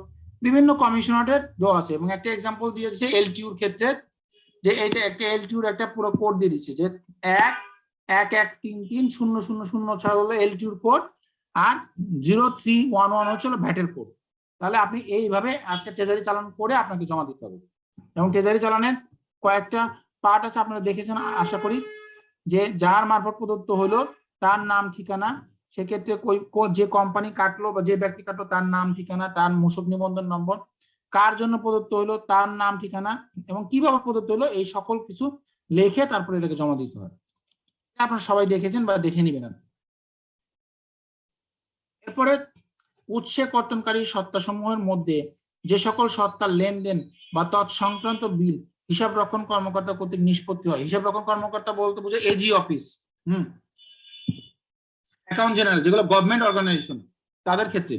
বিভিন্ন কমিশনারের দেওয়া আছে। এবং একটা এক্সাম্পল দিয়েছে এলটিউর ক্ষেত্রে, যে এইটা একটা এলটিউর একটা পুরো কোড দিয়ে দিচ্ছে যে 111330006 হলো এলটিউর কোড, আর 0311 হচ্ছে ভ্যাটের কোড। তাহলে আপনি এইভাবে একটা ট্রেজারি চালান করে আপনাকে জমা দিতে হবে। এবং ট্রেজারি চালানের কয়েকটা পার্ট আছে, আপনারা দেখেছেন আশা করি, যে যার মারফত প্রদত্ত হলো তার নাম ঠিকানা, সেক্ষেত্রে যে কোম্পানি কাটলো বা যে ব্যক্তি কাটলো তার নাম ঠিকানা, তার মূসক নিবন্ধন নম্বর, কার জন্য প্রদত্ত হলো তার নাম ঠিকানা, এবং কিভাবে প্রদত্ত হলো এই সকল কিছু লিখে তারপরে এটাকে জমা দিতে হয়। আপনারা সবাই দেখেছেন বা দেখে নিবেন। এরপরে উৎসে কর্তনকারী সত্তাসমূহের মধ্যে যে সকল সত্তার লেনদেন বা তৎসংক্রান্ত বিল হিসাব রক্ষণ কর্মকর্তা কর্তৃক নিষ্পত্তি হয়। হিসাব রক্ষণ কর্মকর্তা বলতে বোঝে এজি অফিস, অ্যাকাউন্ট জেনারেল, যেগুলো গভর্নমেন্ট অর্গানাইজেশন, তাদের ক্ষেত্রে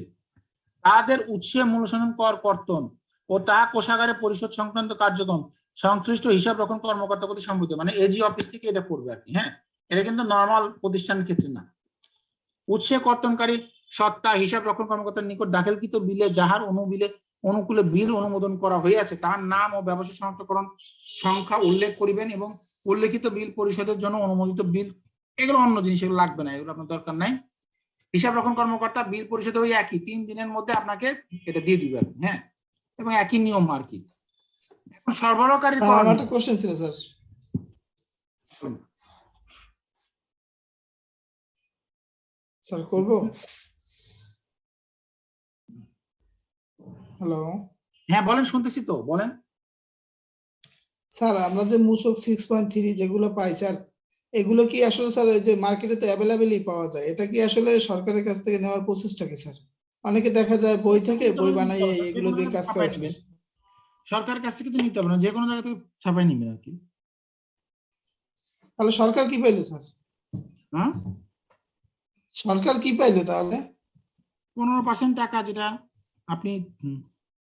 তাদের উৎসে মূল্যসাধন কর কর্তন ও তা কোষাগারে পরিশোধ সংক্রান্ত কার্যক্রম সংশ্লিষ্ট হিসাব রক্ষণ কর্মকর্তা কর্তৃক সম্পৃক্ত, মানে এজি অফিস থেকে এটা করবে আর কি। হ্যাঁ, এটা কিন্তু নর্মাল প্রতিষ্ঠানের ক্ষেত্রে না। উৎসে কর্তনকারী সত্তা হিসাব রক্ষণ কর্মকর্তার নিকট দাখিলকৃত বিলে যাহার অনুকূলে বিল অনুমোদন করা হইয়াছে তার নাম ও ব্যবসায় শনাক্তকরণ সংখ্যা উল্লেখ করিবেন, এবং উল্লেখিত বিল পরিশোধের জন্য অনুমোদিত বিল, এগুলো অন্য জিনিস, এগুলো লাগবে না, এগুলো আপনার দরকার নাই। হিসাব রক্ষণ কর্মকর্তা বিল পরিশোধ ওই একই 3 দিনের মধ্যে আপনাকে এটা দিয়ে দিবে। হ্যাঁ, এবং একই নিয়ম আর কি। এখন সরবরাহকারী আমার একটা কোশ্চেন ছিল স্যার। স্যার করব? হ্যালো, হ্যাঁ বলেন, শুনতেছি তো, বলেন। স্যার আমরা যে মূসক 6.3 যেগুলো পাই স্যার, এগুলো কি আসলে স্যার এই যে মার্কেটে তো অ্যাভেলেবেলই পাওয়া যায়, এটা কি আসলে সরকারের কাছ থেকে নেওয়ার প্রসেসটা কি স্যার? অনেকে দেখা যায় বই থেকে বই বানাইয়ে এগুলো দিয়ে কাজ করে স্যার। সরকারের কাছ থেকে তো নিতে হবে না, যে কোনো জায়গা থেকে ছাপাই নিবেন আর কি। তাহলে সরকার কি পাইলো স্যার? হ্যাঁ, সরকার কি পাইলো তাহলে? 15% টাকা যেটা আপনি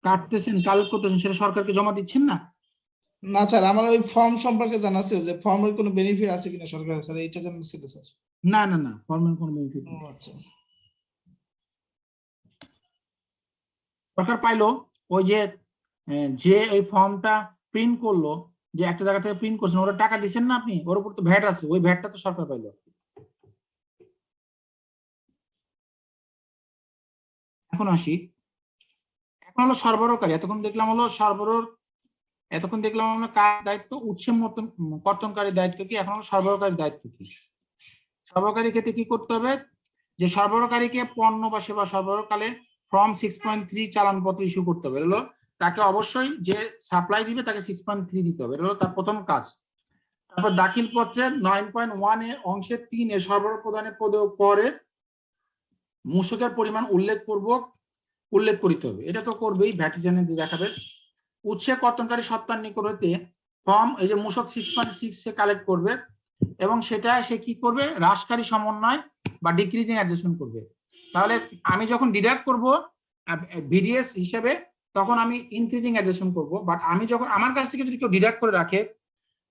কাটতেছেন, কালেক্ট করতেছেন, সেটা সরকারকে জমা দিচ্ছেন না। না স্যার, আমার ওই ফর্ম সম্পর্কে জানা ছিল যে ফর্মের কোনো বেনিফিট আছে কিনা সরকারের, স্যার এইটা জানা ছিল স্যার। না না না, ফর্মের কোনো বেনিফিট নেই। আচ্ছা, সরকার পাইলো ওই যে এই ফর্মটা প্রিন্ট করলো, যে একটা জায়গা থেকে প্রিন্ট করছেন, ওরা টাকা দিচ্ছেন না আপনি, ওর উপর তো ভ্যাট আছে, ওই ভ্যাটটা তো সরকার পাইলো। এখন আসি, এখন হলো সরবরাহকারী। এতক্ষণ দেখলাম আমরা কার দায়িত্ব, উৎসে কর্তনকারীর দায়িত্ব কি, এখন হলো সরবরাহকারীর দায়িত্ব কি। সরবরাহকারীর ক্ষেত্রে কি করতে হবে, যে সরবরাহকারীকে পণ্য বা সেবা সরবরাহকালে ফর্ম 6.3 চালানপত্র ইস্যু করতে হবে। হলো তাকে অবশ্যই যে সাপ্লাই দিবে তাকে 6.3 দিতে হবে, এটা হলো তার প্রথম কাজ। তারপর দাখিল পত্রের 9.1 এর অংশের 3 এ সরবরাহ প্রদানের পরে মূসকের পরিমাণ উল্লেখ করিতে হবে, এটা তো করবেই, ভ্যাট রিটার্নে দেখাবে। উৎসে কর্তনকারী সত্তার নিকট হইতে ফর্ম এই যে মূসক 6.6 সে কালেক্ট করবে, এবং সেটা সে কি করবে, হ্রাসকারী সমন্বয় বা ডিক্রিজিং অ্যাডজাস্টমেন্ট করবে। তাহলে আমি যখন ডিডাক্ট করব ভিডিএস হিসেবে, তখন আমি ইনক্রিজিং অ্যাডজাস্টমেন্ট করব, বাট আমি যখন আমার কাছ থেকে যদি কেউ ডিডাক্ট করে রাখে,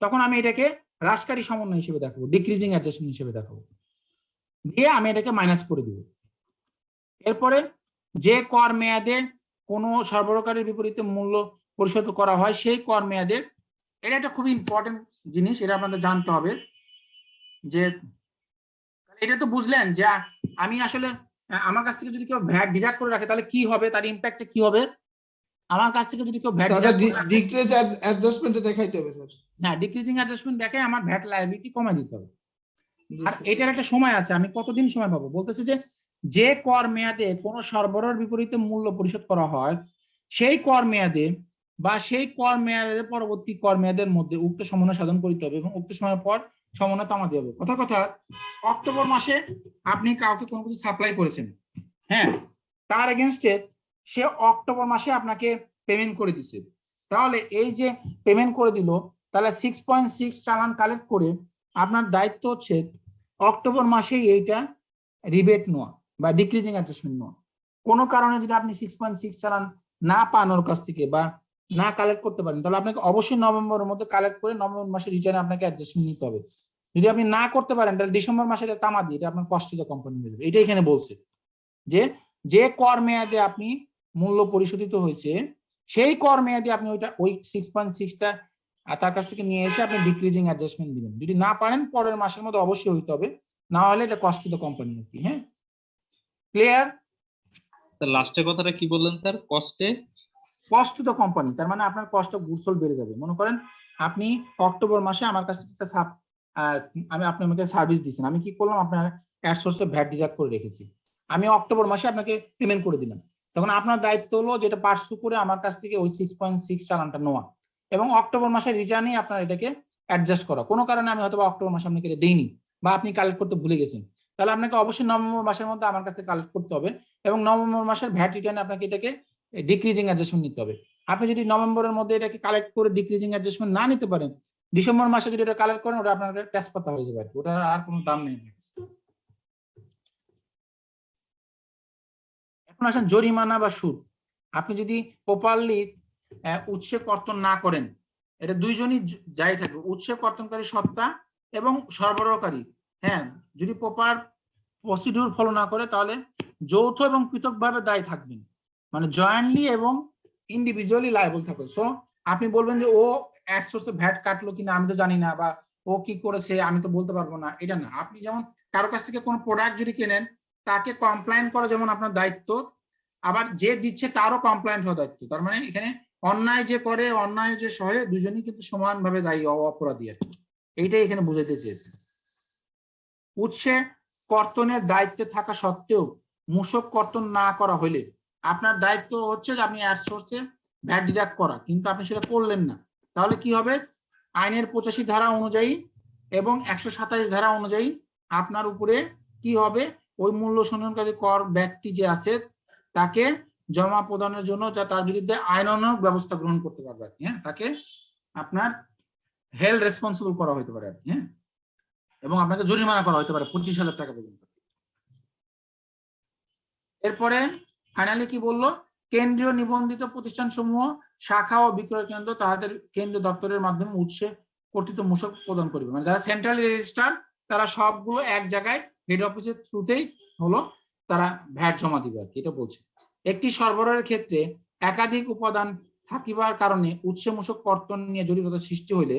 তখন আমি এটাকে হ্রাসকারী সমন্বয় হিসেবে দেখাবো, ডিক্রিজিং অ্যাডজাস্টমেন্ট হিসেবে দেখাবো, দিয়ে আমি এটাকে মাইনাস করে দিব। এরপরে যে কর মেয়াদে কোনো সরবরাহকারীর বিপরীতে মূল্য পরিশোধ করা হয় সেই কর মেয়াদে, এটা একটা খুবই ইম্পর্টেন্ট জিনিস, এটা আপনাদের জানতে হবে যে এটা তো বুঝলেন যে আমি আসলে আমার কাছ থেকে যদি কেউ ভ্যাট ডিডাক্ট করে রাখে তাহলে কি হবে, তার ইম্প্যাক্টটা কি হবে। আমার কাছ থেকে যদি কেউ ভ্যাট ডিক্রিজ অ্যাডজাস্টমেন্টে দেখাইতে হবে স্যার। হ্যাঁ, ডিক্রিজিং অ্যাডজাস্টমেন্ট দেখে আমার ভ্যাট লায়াবিলিটি কমায় দিতে হবে। আর এটার একটা সময় আছে, আমি কতদিন সময় পাবো, বলতেছে যে কর মেয়াদে কোনো সরবরাহের বিপরীতে মূল্য পরিশোধ করা হয় সেই কর মেয়াদে বা সেই কর মেয়াদের পরবর্তী কর মেয়াদের মধ্যে উক্ত সমন্বয় সাধন করতে হবে এবং উক্ত সময়ের পর সমন্বয় তামা দিয়ে হবে। কথা অক্টোবর মাসে আপনি কাউকে কোনো কিছু সাপ্লাই করেছেন, হ্যাঁ, তার এগেনস্টে সে অক্টোবর মাসে আপনাকে পেমেন্ট করে দিছে, তাহলে এই যে পেমেন্ট করে দিল, তাহলে 6.6 চালান কালেক্ট করে আপনার দায়িত্ব হচ্ছে অক্টোবর মাসেই এইটা রিবেট নেওয়া বা ডিক্রিজিং অ্যাডজাস্টমেন্ট নেওয়া। কোনো কারণে যদি আপনি 6.6 চালান না পান ওর কাছ থেকে বা না কালেক্ট করতে পারেন, তাহলে আপনাকে অবশ্যই নভেম্বরের মধ্যে কালেক্ট করে নভেম্বর মাসে রিটার্নে আপনাকে অ্যাডজাস্টমেন্ট নিতে হবে। যদি আপনি না করতে পারেন তাহলে ডিসেম্বর মাসে এটা তামা দিয়ে এটা আপনার কস্টিত কোম্পানি হয়ে যাবে। এটা এখানে বলছে যে কর মেয়াদে আপনি মূল্য পরিশোধিত হয়েছে সেই কর মেয়াদে আপনি ওই 6.6টা তার কাছ থেকে নিয়ে এসে আপনি ডিক্রিজিং অ্যাডজাস্টমেন্ট দিবেন। যদি না পারেন পরের মাসের মধ্যে অবশ্যই হইতে হবে, না হলে এটা কস্টিত কোম্পানি আর কি। হ্যাঁ, ক্লিয়ার? লাস্টের কথাটা কি বললেন sir? Cost to the company, তার মানে আপনার কস্ট অফ গুডস সোল্ড বেড়ে যাবে। মনে করেন আপনি অক্টোবর মাসে আমার কাছ থেকে একটা আপনি আমাকে সার্ভিস দিচ্ছেন, আমি কি করলাম, আপনার অ্যাড সোর্সে ভ্যাট ডিডাক্ট করে রেখেছি, আমি অক্টোবর মাসে আপনাকে পেমেন্ট করে দিলাম, তখন আপনার দায়িত্ব হলো যেটা পার্সু করে আমার কাছ থেকে ওই 6.6 চালানটা নেওয়া এবং অক্টোবর মাসে রিটার্নে আপনার এটাকে অ্যাডজাস্ট করা। কোনো কারণে আমি হয়তো অক্টোবর মাসে আপনাকে দেইনি বা আপনি কালেক্ট করতে ভুলে গেছেন, তাহলে আপনাকে অবশ্যই নভেম্বর মাসের মধ্যে আমার কাছে কালেক্ট করতে হবে এবং নভেম্বর মাসের ভ্যাট রিটার্নে আপনাকে এটাকে ডিক্রিজিং অ্যাডজাস্টমেন্ট নিতে হবে। আপনি যদি নভেম্বরের মধ্যে এটাকে কালেক্ট করে ডিক্রিজিং অ্যাডজাস্টমেন্ট না নিতে পারেন, ডিসেম্বর মাসে যদি এটা কালেক্ট করেন ওটা আপনার ট্যাক্স পাতা হয়ে যাবে, ওটার আর কোনো দাম নেই। এখন আসেন জরিমানা বা সুদ। আপনি যদি প্রপারলি উৎসে কর্তন না করেন, এটা দুইজনই যাই থাকবে, উৎসে কর্তনকারী সত্তা এবং সরবরাহকারী, হ্যাঁ, যদি প্রপার প্রসিডিউর ফলো না করে তাহলে যৌথ এবং পৃথকভাবে দায়ী থাকবেন, মানে জয়েন্টলি এবং ইন্ডিভিজুয়ালি লায়াবল থাকবে। সো আপনি বলবেন যে ও অ্যাড সোর্সে ভ্যাট কাটলো কিনা আমি তো জানি না, বা ও কি করেছে আমি তো বলতে পারবো না, এটা না। আপনি যেমন কারো কাছ থেকে কোনো প্রোডাক্ট যদি কেনেন তাকে কমপ্লায়েন্ট করা যেমন আপনার দায়িত্ব, আবার যে দিচ্ছে তারও কমপ্লায়েন্ট হওয়া দায়িত্ব। তার মানে এখানে অন্যায় যে করে অন্যায় যে সহে দুজনই কিন্তু সমানভাবে দায়ী, অপরাধী আর কি। এইটাই এখানে বুঝাইতে চেয়েছে। উৎসে কর্তনের দায়িত্বে থাকা সত্ত্বেও মূসক কর্তন না করা হলে আপনার দায়িত্ব হচ্ছে যে আপনি অ্যাড সোর্সে ভ্যাট ডিডাক্ট করা, কিন্তু আপনি সেটা করলেন না, তাহলে কি হবে, আইনের 85 ধারা অনুযায়ী এবং 127 ধারা অনুযায়ী আপনার উপরে কি হবে, ওই মূল্য সঞ্চয়নকারী কর ব্যক্তি যে আছে তাকে জমা প্রদানের জন্য যা তার বিরুদ্ধে আইনানুগ ব্যবস্থা গ্রহণ করতে পারবে আর কি। হ্যাঁ, তাকে আপনার হেল্ড রেসপন্সিবল করা হতে পারে আর কি। হ্যাঁ, এবং আপনাকে জরিমানা করা হতে পারে 25,000 টাকা পর্যন্ত। এরপরে ফাইনালি কি বললো, কেন্দ্রীয় নিবন্ধিত প্রতিষ্ঠান সমূহ শাখা ও বিক্রয় কেন্দ্র তাদের কেন্দ্রীয় দপ্তরের মাধ্যমে উৎসে কর্তৃত মূসক প্রদান করবে, মানে যারা সেন্ট্রালি রেজিস্টার তারা সবগুলো এক জায়গায় হেড অফিসের থ্রুতেই হলো তারা ভ্যাট জমা দিবে আর কি, এটা বলছে। একটি সরবরাহের ক্ষেত্রে একাধিক উপাদান থাকিবার কারণে উৎসে মূসক কর্তন নিয়ে জটিলতা সৃষ্টি হলে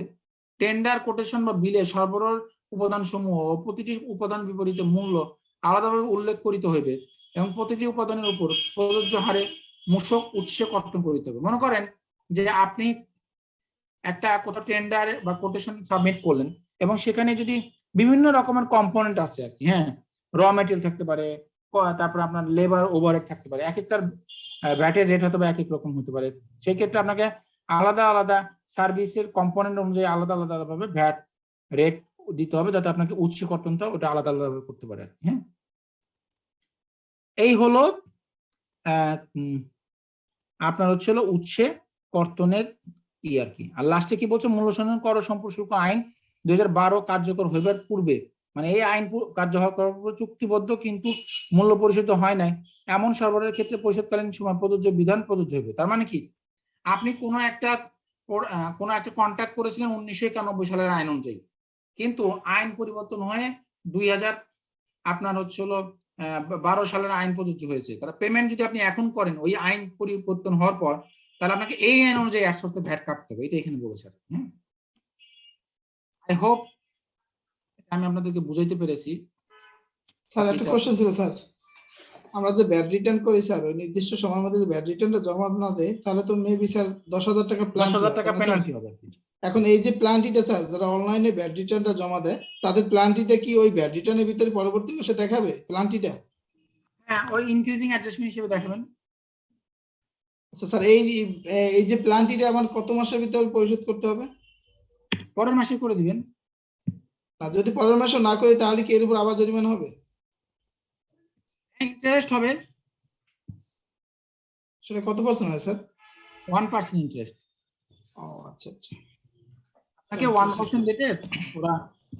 টেন্ডার কোটেশন বা বিলে সরবরাহ উপাদান সমূহ ও প্রতিটি উপাদান বিপরীতে মূল্য আলাদাভাবে উল্লেখ করিতে হইবে এবং প্রতিটি উপাদানের উপর প্রযোজ্য হারে মূসক উৎসে কর্তন করিতে হবে। মনে করেন যে আপনি একটা কোথাও টেন্ডার বা কোটেশন সাবমিট করলেন এবং সেখানে যদি বিভিন্ন রকমের কম্পোনেন্ট আছে আর কি, হ্যাঁ, র ম্যাটেরিয়াল থাকতে পারে, তারপর আপনার লেবার ওভারহেড থাকতে পারে, এক একটার ভ্যাটের রেট হতে পারে এক এক রকম হতে পারে, সেই ক্ষেত্রে আপনাকে আলাদা আলাদা সার্ভিসের কম্পোনেন্ট অনুযায়ী আলাদা আলাদা ভাবে ভ্যাট রেট দিতে হবে যাতে আপনাকে উৎসে কর্তনটা ওটা আলাদা আলাদা করতে পারে। হ্যাঁ, এই হলো আপনার হচ্ছে উৎসে কর্তনের আর কি। আর লাস্টে কি বলছে, মূল্য সঞ্চয় কর সম্পর্ক শুল্ক আইন 2012 কার্যকর হইবার পূর্বে, মানে এই আইন কার্যকর করার পূর্বে চুক্তিবদ্ধ কিন্তু মূল্য পরিশোধ হয় নাই এমন সরবরাহের ক্ষেত্রে পরিশোধকালীন সময় প্রযোজ্য বিধান প্রযোজ্য হবে। তার মানে কি, আপনি কোনো একটা কন্ট্যাক্ট করেছিলেন 1991 সালের আইন অনুযায়ী, কিন্তু আইন পরিবর্তন হয়ে 2000 আপনার হচ্ছে হলো 12 সালের আইন প্রযোজ্য হয়েছে। তাহলে পেমেন্ট যদি আপনি এখন করেন ওই আইন পরিবর্তন হওয়ার পর, তাহলে আপনাকে এই আইন অনুযায়ী একসাথে ভ্যাট কাটতে হবে, এটা এখানে বলেছে। আই হোপ আমি আপনাদেরকে বুঝাইতে পেরেছি। স্যার একটা কোশ্চেন ছিল স্যার, আমরা যে ব্যাড রিটার্ন করি স্যার, ওই নির্দিষ্ট সময়ের মধ্যে যদি ব্যাড রিটার্নটা জমা না দেয় তাহলে তো মেবি স্যার 10,000 টাকা 10,000 টাকা পেনাল্টি হবে। এখন এই যে প্ল্যানটিটা স্যার, যারা অনলাইনে ব্যাড রিটার্নটা জমা দেয় তাদের প্ল্যানটিটা কি ওই ব্যাড রিটার্নের ভিতরে পরবর্তী মাসে দেখাবে প্ল্যানটিটা? হ্যাঁ, ওই ইনক্রিজিং অ্যাডজাস্টমেন্ট হিসেবে দেখাবেন। আচ্ছা স্যার, এই যে প্ল্যানটিটা আমার কত মাসের ভিতরে পরিশোধ করতে হবে? পরের মাসে করে দিবেন। আর যদি পরের মাসে না করি তাহলে কি এর উপর আবার জরিমানা হবে? ইন্টারেস্ট হবে। সেটা কত পার্সেন্ট হয় স্যার? 1% ইন্টারেস্ট। ও আচ্ছা আচ্ছা। আপনাকে 1% রেটে ওরা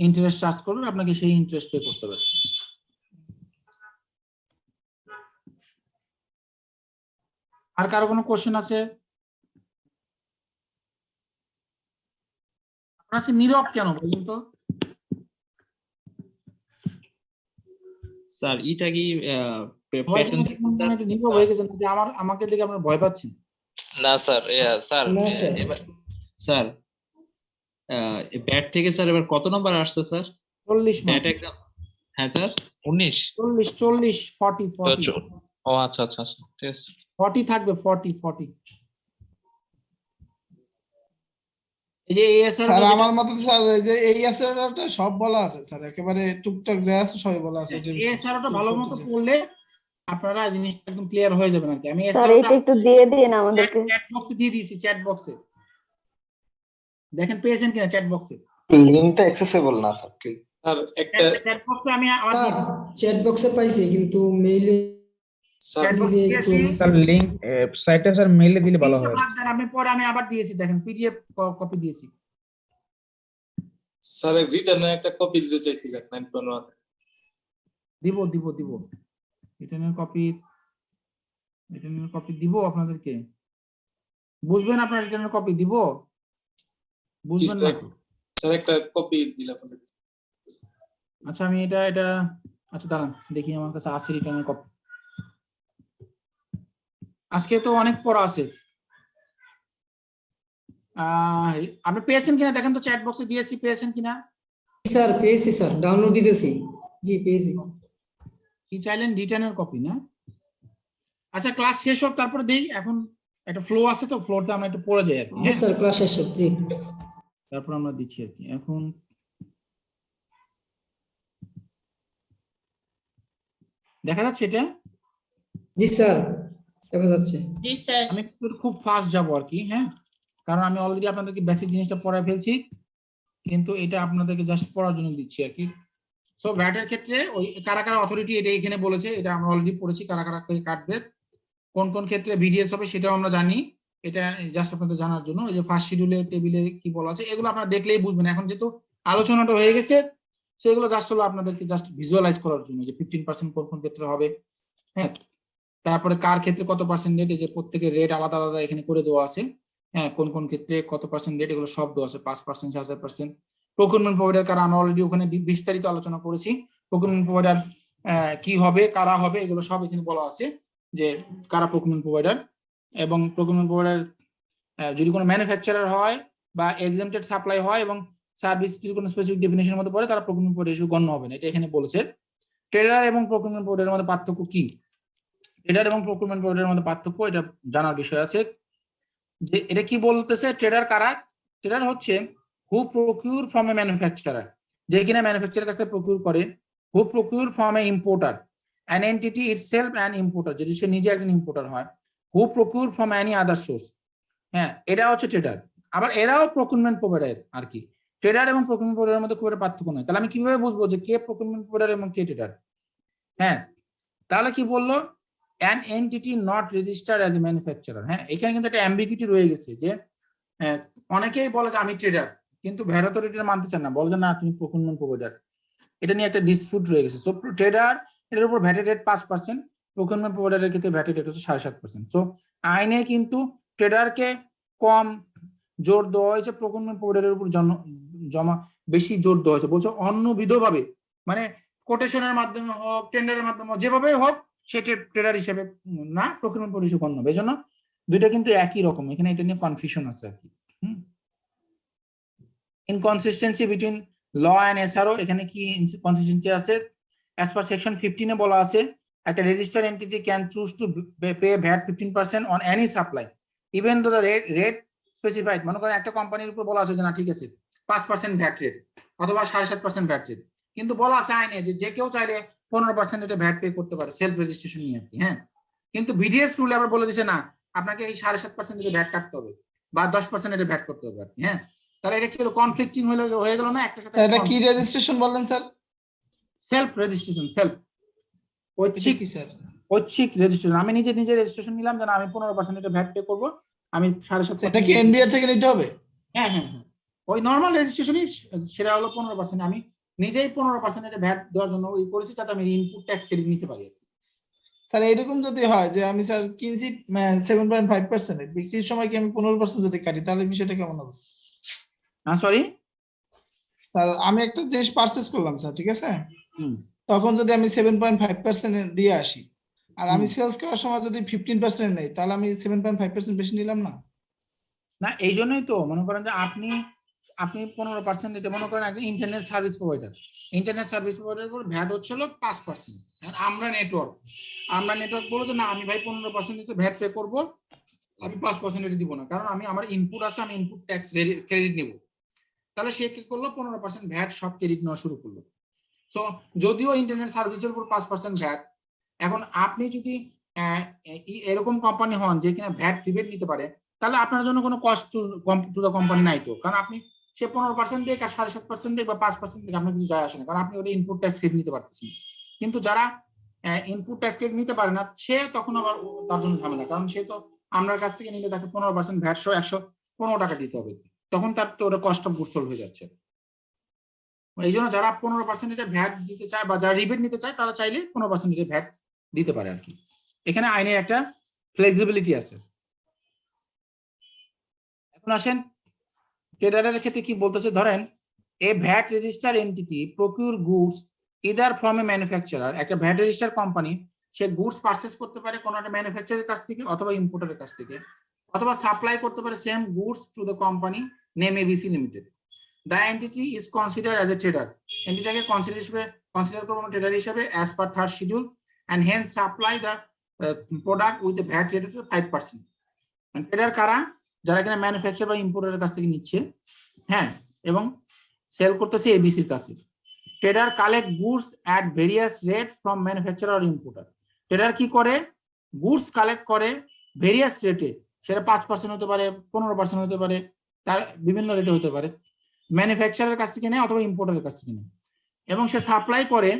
ইন্টারেস্ট চার্জ করবে, আপনাকে সেই ইন্টারেস্ট পে করতে হবে। আর কারো কোনো কোশ্চেন আছে? আপনারা নীরব কেন বলুন তো? স্যার এটা কি নীরব হয়ে গেছেন যে আমাকে দেখে আপনারা ভয় পাচ্ছেন? না স্যার, স্যার না, স্যার। এবার স্যার ব্যাট থেকে স্যার এবার কত নাম্বার আসছে স্যার? 40 bat exam. হ্যাঁ স্যার 19 40 40 ও আচ্ছা আচ্ছা আচ্ছা, ঠিক আছে। 40 থাকবে, 40। এই যে এএসআর স্যার আমার মতে স্যার এই যে এই এসআরটা সব বলা আছে স্যার, একেবারে টুকটাক যা আছে সবই বলা আছে। এএসআরটা ভালো মতো পড়লে আপনারা জিনিসটা একদম ক্লিয়ার হয়ে যাবে নাকি। আমি স্যার এটা একটু দিয়ে দিন আমাদেরকে। চ্যাট বক্সে দিয়ে দিয়েছি, চ্যাট বক্সে দেখেন পেয়েছেন কিনা চ্যাট বক্সে। লিংকটা অ্যাক্সেসিবল না স্যার প্লিজ। আর একটা চ্যাট বক্সে আমি আমার দিয়ে দিয়েছি। চ্যাট বক্সে পাইছি কিন্তু মেইলে স্যার চ্যাট বক্সে একটু লিংক সাইটে স্যার মেইলে দিলে ভালো হয়। আমি পরে আমি আবার দিয়েছি, দেখেন পিডিএফ কপি দিয়েছি। স্যার রিটার্নের একটা কপি দিতে চাইছিলেন 9.1 দিব রিটার্নের কপি দিব আপনাদেরকে। বুঝবেন আপনারা রিটার্নের কপি দিব? বুঝবেন না? স্যার একটা কপি দিলাম আপনাদের। আচ্ছা আমি এটা আচ্ছা দাঁড়ান দেখি আমার কাছে আছে রিটার্নের কপি। আজকে তো অনেক পড়া আছে। আপনি পেয়েছেন কিনা দেখেন তো, চ্যাট বক্সে দিয়েছি, পেয়েছেন কিনা? স্যার পেয়েছি স্যার, ডাউনলোড দিতেছি। জি পেয়েছি। কি চাইলেন? রিটার্নের কপি না? আচ্ছা ক্লাস শেষ হোক তারপরে দেই। এখন একটা ফ্লো আছে তো, ফ্লোতে আমরা একটু পড়ে যাই আর কি। জি স্যার ক্লাস শেষ হোক। জি তারপর আমরা দিচ্ছি আর কি। এখন দেখা যাচ্ছে এটা? জি স্যার দেখা যাচ্ছে। জি স্যার। আমি খুব ফাস্ট যাব আর কি, হ্যাঁ, কারণ আমি অলরেডি আপনাদেরকে বেসিক জিনিসটা পড়ায় ফেলছি, কিন্তু এটা আপনাদেরকে জাস্ট পড়ার জন্য দিচ্ছি আর কি। সো ভ্যাটের ক্ষেত্রে ওই কারা কারা অথরিটি এটা এখানে বলেছে, এটা আমরা অলরেডি পড়েছি, কারা কারা কাটবে, কোন কোন ক্ষেত্রে ভিডিএস হবে সেটাও আমরা জানি। এটা জাস্ট আপনাদের জানার জন্য। এই যে ফার্স্ট শিডিউলে টেবিলে কি বলা আছে এগুলো আপনারা দেখলেই বুঝবেন। এখন যেহেতু আলোচনাটা হয়ে গেছে সেগুলো জাস্ট হলো আপনাদেরকে জাস্ট ভিজুয়ালাইজ করার জন্য যে 15% কোন কোন ক্ষেত্রে হবে, হ্যাঁ, তারপরে কার ক্ষেত্রে কত পার্সেন্ট রেট, এই যে প্রত্যেকের রেট আলাদা আলাদা এখানে করে দেওয়া আছে, হ্যাঁ, কোন কোন ক্ষেত্রে কত পার্সেন্ট রেট এগুলো সব দেওয়া আছে, 5%, 1000%। প্রকিউরমেন্ট প্রোভাইডার কারা আমরা অলরেডি ওখানে বিস্তারিত আলোচনা করেছি। প্রকিউরমেন্ট প্রোভাইডার কি হবে, কারা হবে, এগুলো সব এখানে বলা আছে যে কারা প্রকিউরমেন্ট প্রোভাইডার। এবং প্রকিউরমেন্ট প্রোভাইডার যদি কোনো ম্যানুফ্যাকচারার হয় বা এক্সাম্পটেড সাপ্লাই হয় এবং সার্ভিস যদি কোনো স্পেসিফিক ডেফিনেশনের মধ্যে পড়ে, তারা প্রকিউরমেন্ট প্রোভাইডার হিসেবে গণ্য হবে না, এটা এখানে বলেছে। ট্রেডার এবং প্রকিউরমেন্ট প্রোভাইডারের মধ্যে পার্থক্য কি? ট্রেডার এবং প্রকিউরমেন্ট প্রোভাইডারের মধ্যে পার্থক্য এটা জানার বিষয় আছে। যে এটা কি বলতেছে, ট্রেডার কারা? ট্রেডার হচ্ছে who procure from a manufacturer, যে কিনা ম্যানুফ্যাকচারার কাছ থেকে প্রকিউর করে। Who procure from a importer, an entity itself an importer, যদি সে নিজে একজন ইম্পোর্টার হয়। Who procure from any other source, হ্যাঁ, এটা হচ্ছে ট্রেডার। আবার এরাও প্রকিউরমেন্ট প্রোভাইডার আর কি। ট্রেডার এবং প্রকিউরমেন্ট প্রোভাইডারের মধ্যে খুব একটা পার্থক্য নয়। তাহলে আমি কিভাবে বুঝবো যে কে প্রকিউরমেন্ট প্রোভাইডার এবং কে ট্রেডার? হ্যাঁ, তাহলে কি বললো, an entity not registered as a manufacturer। হ্যাঁ, এখানে কিন্তু একটা অ্যাম্বিগুইটি রয়ে গেছে যে অনেকেই বলে যে আমি ট্রেডার, কিন্তু ভ্যাট অথরিটি মানতে চান না, বলে যে না তুমি প্রকিউরমেন্ট প্রোভাইডার। এটা নিয়ে একটা ডিসপিউট রয়ে গেছে। সো ট্রেডার এর উপর ভ্যাটের রেট 5%, প্রকিউরমেন্ট প্রোভাইডারের ক্ষেত্রে ভ্যাটের রেট হচ্ছে 7.5%। সো আইনে কিন্তু ট্রেডারকে কম জোর দেওয়া হয়েছে প্রকিউরমেন্ট প্রোভাইডারের উপর বেশি জোর দেওয়া হয়েছে, বলছে অন্যবিধভাবে, মানে কোটেশনের মাধ্যমে হোক, টেন্ডারের মাধ্যমে হোক, যেভাবে হোক সে ট্রেডার হিসেবে না, প্রকিউরমেন্ট পরিষেবা গণ্য হবে। এই জন্য দুইটা কিন্তু একই রকম, এখানে এটা নিয়ে কনফিউশন আছে আর কি। Inconsistency between law and SRO, এখানে কি কনসিস্টেন্সি আছে? অ্যাজ পার সেকশন 15 এ বলা আছে একটা registered entity can choose to pay VAT 15% on any supply even though the rate specified. মনে করেন একটা কোম্পানির উপর বলা আছে যে না ঠিক আছে 5% ভ্যাট রেট অথবা 7.5% ভ্যাট রেট, কিন্তু বলা আছে আইনে যে যে কেউ চাইলে 15% রেটে ভ্যাট পে করতে পারে সেলফ রেজিস্ট্রেশন নিয়ে আর কি। হ্যাঁ, কিন্তু বিডিএস রুলে আবার বলে দিচ্ছে না, আপনাকে এই 7.5% রেটে ভ্যাট কাটতে হবে বা 10% রেটে ভ্যাট করতে হবে আর কি। হ্যাঁ, তাহলে এটা কি হলো? কনফ্লিক্টিং হয়ে গেল না একটা কথা। স্যার এটা কি রেজিস্ট্রেশন বললেন স্যার? সেলফ রেজিস্ট্রেশন, সেলফ ঐচ্ছিক, কি স্যার? ঐচ্ছিক রেজিস্ট্রেশন। আমি নিজে রেজিস্ট্রেশন নিলাম যে না আমি 15% এটা ভ্যাট পে করব, আমি 7.5%। এটা কি এনবিআর থেকে নিতে হবে? হ্যাঁ হ্যাঁ হ্যাঁ, ওই নরমাল রেজিস্ট্রেশনই সেটা হলো 15%। আমি নিজেই 15% এটা ভ্যাট দেওয়ার জন্য ওই করেছি যাতে আমি ইনপুট ট্যাক্স ক্রেডিট নিতে পারি। স্যার এরকম যদি হয় যে আমি স্যার কিনছি 7.5%, বিক্রির সময় কি আমি 15% যদি কাটি তাহলে বিষয়টা কেমন হবে? না সরি স্যার আমি একটা জিনিস পারচেজ করলাম স্যার, ঠিক আছে, তখন যদি আমি 7.5% দিয়ে আসি আর আমি সেলস করার সময় যদি 15% নেই তাহলে আমি 7.5% বেশি নিলাম না? না, এই জন্যই তো মনে করেন যে আপনি 15% দিতে, মনে করেন একজন internet service provider, internet service provider উপর ভ্যাট হচ্ছিল 5%। আমরা নেটওয়ার্ক বলো যে না আমি ভাই 15% দিতে ভ্যাট পে করবো, আমি 5% এটা দিব না, কারণ আমি আমার ইনপুট আছে, আমি ইনপুট ট্যাক্স ক্রেডিট নিব। তাহলে সে কি করলো? 15% ভ্যাট সব ক্রেডিট নেওয়া শুরু করলো। সো যদিও ইন্টারনেট সার্ভিসের উপর 5% ভ্যাট, এখন আপনি যদি এরকম কোম্পানি হন যে কিনা ভ্যাট রিবেট নিতে পারে, তাহলে আপনার জন্য কোনো কস্ট টু দ্য কোম্পানি নাই তো, কারণ আপনি সে 15% দিয়ে 7.5% দিয়ে বা 5% দিয়ে আপনার কিছু যায় আসে না, কারণ আপনি ওটা ইনপুট ট্যাক্স ক্রেডিট নিতে পারতেছেন। কিন্তু যারা ইনপুট ট্যাক্স ক্রেডিট নিতে পারে না, সে তখন আবার তার জন্য ঝামেলা, কারণ সে তো আমার কাছ থেকে নিলে তাকে 15% ভ্যাট সহ 115 টাকা দিতে হবে, তখন তার তো ওটা কস্ট অফ গুডস সোল্ড হয়ে যাচ্ছে। এই জন্য যারা 15% এটা ভ্যাট দিতে চায় বা যারা রিবেট নিতে চায় তারা চাইলে 15% এটা ভ্যাট দিতে পারে আর কি। এখানে আইনে একটা ফ্লেক্সিবিলিটি আছে। এখন আসেন ট্রেডারের ক্ষেত্রে কি বলতেছে, ধরেন a vat register entity procure goods either from a manufacturer, একটা ভ্যাট রেজিস্টার কোম্পানি সে গুডস পারচেজ করতে পারে কোনো একটা ম্যানুফ্যাকচারের কাছ থেকে অথবা ইম্পোর্টারের কাছ থেকে, অথবা সাপ্লাই করতে পারে same goods to the company name ABC limited. The entity is considered as a trader. এন্টিটিটাকে কনসিডার করব ট্রেডার হিসেবে as per 3rd schedule and hence supply the product with the VAT rate of 5%. And tedder কারা? যারা কিনা ম্যানুফ্যাকচার বা ইম্পোর্টারের কাছ থেকে নিচ্ছে, হ্যাঁ, এবং সেল করতেছে এবিসির কাছে। Trader collect goods at various rate from manufacturer or importer. Trader কি করে? গুডস কালেক্ট করে ভেরিয়াস রেটে, সেটা 5% হতে পারে, 15% হতে পারে, তার বিভিন্ন রেটে হতে পারে, ম্যানুফ্যাকচারের কাছ থেকে নেয় অথবা ইম্পোর্টারের কাছ থেকে নেয়, এবং সে সাপ্লাই করে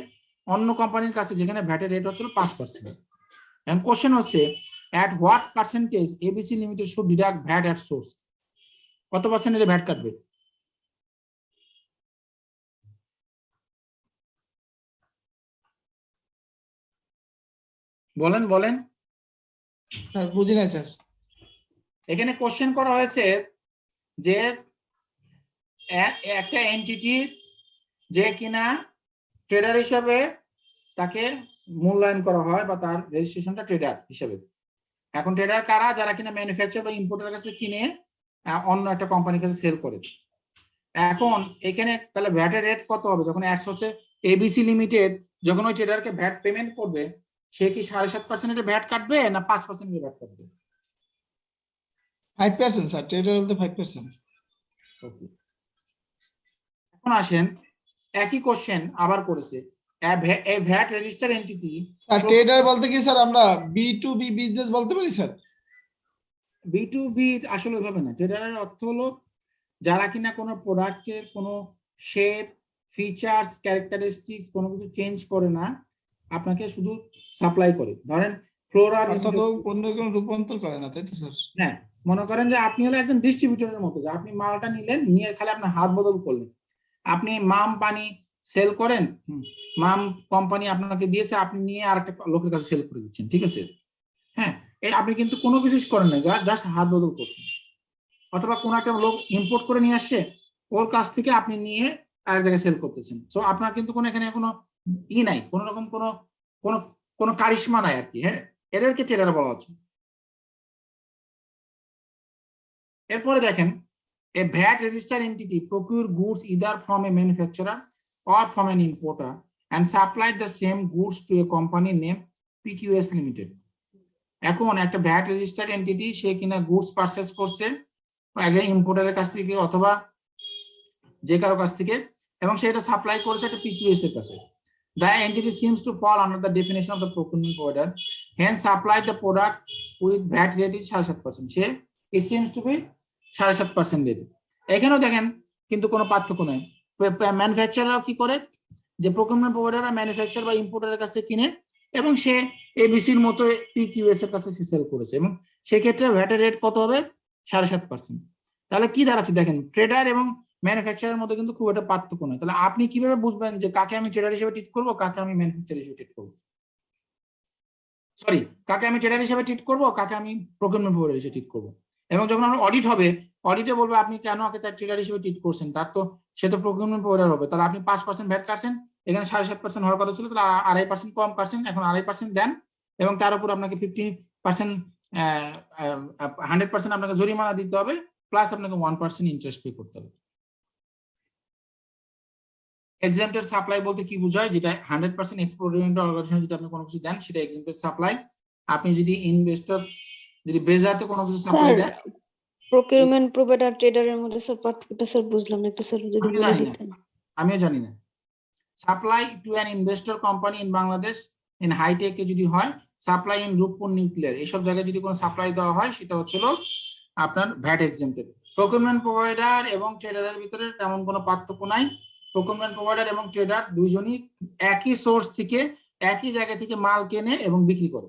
অন্য কোম্পানির কাছে যেখানে ভ্যাটের রেট হচ্ছিল 5%। এবং কোশ্চেন হচ্ছে at what percentage ABC Limited should deduct VAT at source? কত পার্সেন্টের ভ্যাট কাটবে? বলেন স্যার বুঝি না স্যার। এখানে কোশ্চেন করা হয়েছে যে একটা এন্টিটি যে কিনা ট্রেডার হিসাবে তাকে মূল্যায়ন করা হয় বা তার রেজিস্ট্রেশনটা ট্রেডার হিসাবে। এখন ট্রেডার কারা? যারা কিনা ম্যানুফ্যাকচার বা ইম্পোর্টারের কাছে কিনে অন্য একটা কোম্পানির কাছে সেল করে। এখন এখানে তাহলে ভ্যাটের রেট কত হবে? যখন অ্যাডস হচ্ছে এবিসি লিমিটেড যখন ওই ট্রেডারকে ভ্যাট পেমেন্ট করবে, সে কি 7.5% ভ্যাট কাটবে না 5% ভ্যাট কাটবে? 5% স্যার, ট্রেডার বলতে 5%। এখন আসেন একই কোশ্চেন আবার করেছে, a VAT registered entity। আর ট্রেডার বলতে কি স্যার আমরা B2B বিজনেস বলতে পারি স্যার? B2B আসলে ওইভাবে না। ট্রেডারের অর্থ হলো যারা কিনা কোনো প্রোডাক্টের কোনো শেপ, ফিচার্স, ক্যারেক্টারিস্টিক্স কোনো কিছু চেঞ্জ করে না, আপনাকে শুধু সাপ্লাই করে। ধরেন ফ্লোরার অর্থাৎ পণ্যের কোনো রূপান্তর করে না, তাই তো স্যার? হ্যাঁ, মনে করেন যে আপনি হলো একজন ডিস্ট্রিবিউটরের মতো, যে আপনি মালটা নিলেন, নিয়ে খালি আপনার হাত বদল করলেন। আপনি মাম পানি সেল করেন, মাম কোম্পানি আপনাকে দিয়েছে, আপনি নিয়ে আরেকটা লোকের কাছে সেল করে দিচ্ছেন, ঠিক আছে? হ্যাঁ, এই আপনি কিন্তু কোনো কিছু করেন না, জাস্ট হাত বদল করছেন। অথবা কোনো একটা লোক ইম্পোর্ট করে নিয়ে আসছে, ওর কাছ থেকে আপনি নিয়ে আর এক জায়গায় সেল করতেছেন। সো আপনার কিন্তু কোনো এখানে কোনো নাই, কোনো রকম কোনো কারিশমা নাই আর কি। হ্যাঁ, এদেরকে ট্রেডার বলা হচ্ছে। এরপরে দেখেন, a VAT registered entity procure goods either from a manufacturer or from an importer and supply the same goods to a company named PQS Limited. এখন একটা VAT registered entity সে কিনা গুডস পারচেজ করছে একজন ইম্পোর্টারের কাছ থেকে অথবা যে কারো কাছ থেকে, এবং সেটা সাপ্লাই করেছে একটা PQS এর কাছে। The entity seems to fall under the definition of the procurement provider, hence supply the product with VAT rate is 7.5%. Say it seems to be 7.5% rate. এখানেও দেখেন কিন্তু কোনো পার্থক্য নেই। ম্যানুফ্যাকচারারও কি করে, যে প্রকিউরমেন্ট প্রোভাইডাররা ম্যানুফ্যাকচার বা ইম্পোর্টারের কাছে কিনে এবং সে এবিসির মতো PQS এর কাছে সেল করেছে, এবং সেক্ষেত্রে ভ্যাটের রেট কত হবে? 7.5%। তাহলে কি দাঁড়াচ্ছে দেখেন, ট্রেডার এবং ম্যানুফ্যাকচারের মধ্যে কিন্তু খুব একটা পার্থক্য নেই। তাহলে আপনি কিভাবে বুঝবেন যে কাকে আমি ট্রেডার হিসেবে ট্রিট করবো, কাকে আমি ম্যানুফ্যাকচার হিসেবে ট্রিট করবো? সরি, কাকে আমি ট্রেডার হিসেবে ট্রিট করবো, কাকে আমি প্রকিউরমেন্ট প্রোভাইডার হিসেবে ট্রিট করবো? এবং যখন আমার অডিট হবে, অডিটে বলবে আপনি কেন ওকে তার ট্রেডার হিসেবে ট্রিট করছেন, তার তো সে তো প্রকিউরমেন্ট প্রোভাইডার হবে। তাহলে আপনি 5% ভ্যাট কাটছেন, এখানে 7.5% হওয়ার কথা ছিল, তাহলে 2.5% কম কাটছেন, এখন 2.5% দেন, এবং তার উপর আপনাকে 50% 100% আপনাকে জরিমানা দিতে হবে, প্লাস আপনাকে 1% ইন্টারেস্ট পে করতে হবে। এক্সাম্পটেড সাপ্লাই বলতে কি বোঝায়? যেটা 100% এক্সপোর্ট ওরিয়েন্টেড অর্গানাইজেশন যদি আপনি কোনো কিছু দেন সেটা এক্সাম্পটেড সাপ্লাই। আপনি যদি ইনভেস্টর যদি বেজাতে কোনো কিছু সাপ্লাই দেন, প্রকিউরমেন্ট প্রোভাইডার ট্রেডারের মধ্যে স্যার পার্থক্যটা স্যার বুঝলাম না, একটু স্যার যদি বলে দিতেন। আমিও জানি না। Supply to an investor company in Bangladesh in hitech এ যদি হয়, সাপ্লাই ইন রূপপুর নিউক্লিয়ার, এইসব জায়গায় যদি কোনো সাপ্লাই দেওয়া হয় সেটা হচ্ছিল আপনার ভ্যাট এক্সাম্পটেড। প্রকিউরমেন্ট প্রোভাইডার এবং ট্রেডারের ভিতরে তেমন কোনো পার্থক্য নাই। প্রকিউরমেন্ট প্রোভাইডার এবং ট্রেডার দুইজনই একই সোর্স থেকে একই জায়গা থেকে মাল কেনে এবং বিক্রি করে।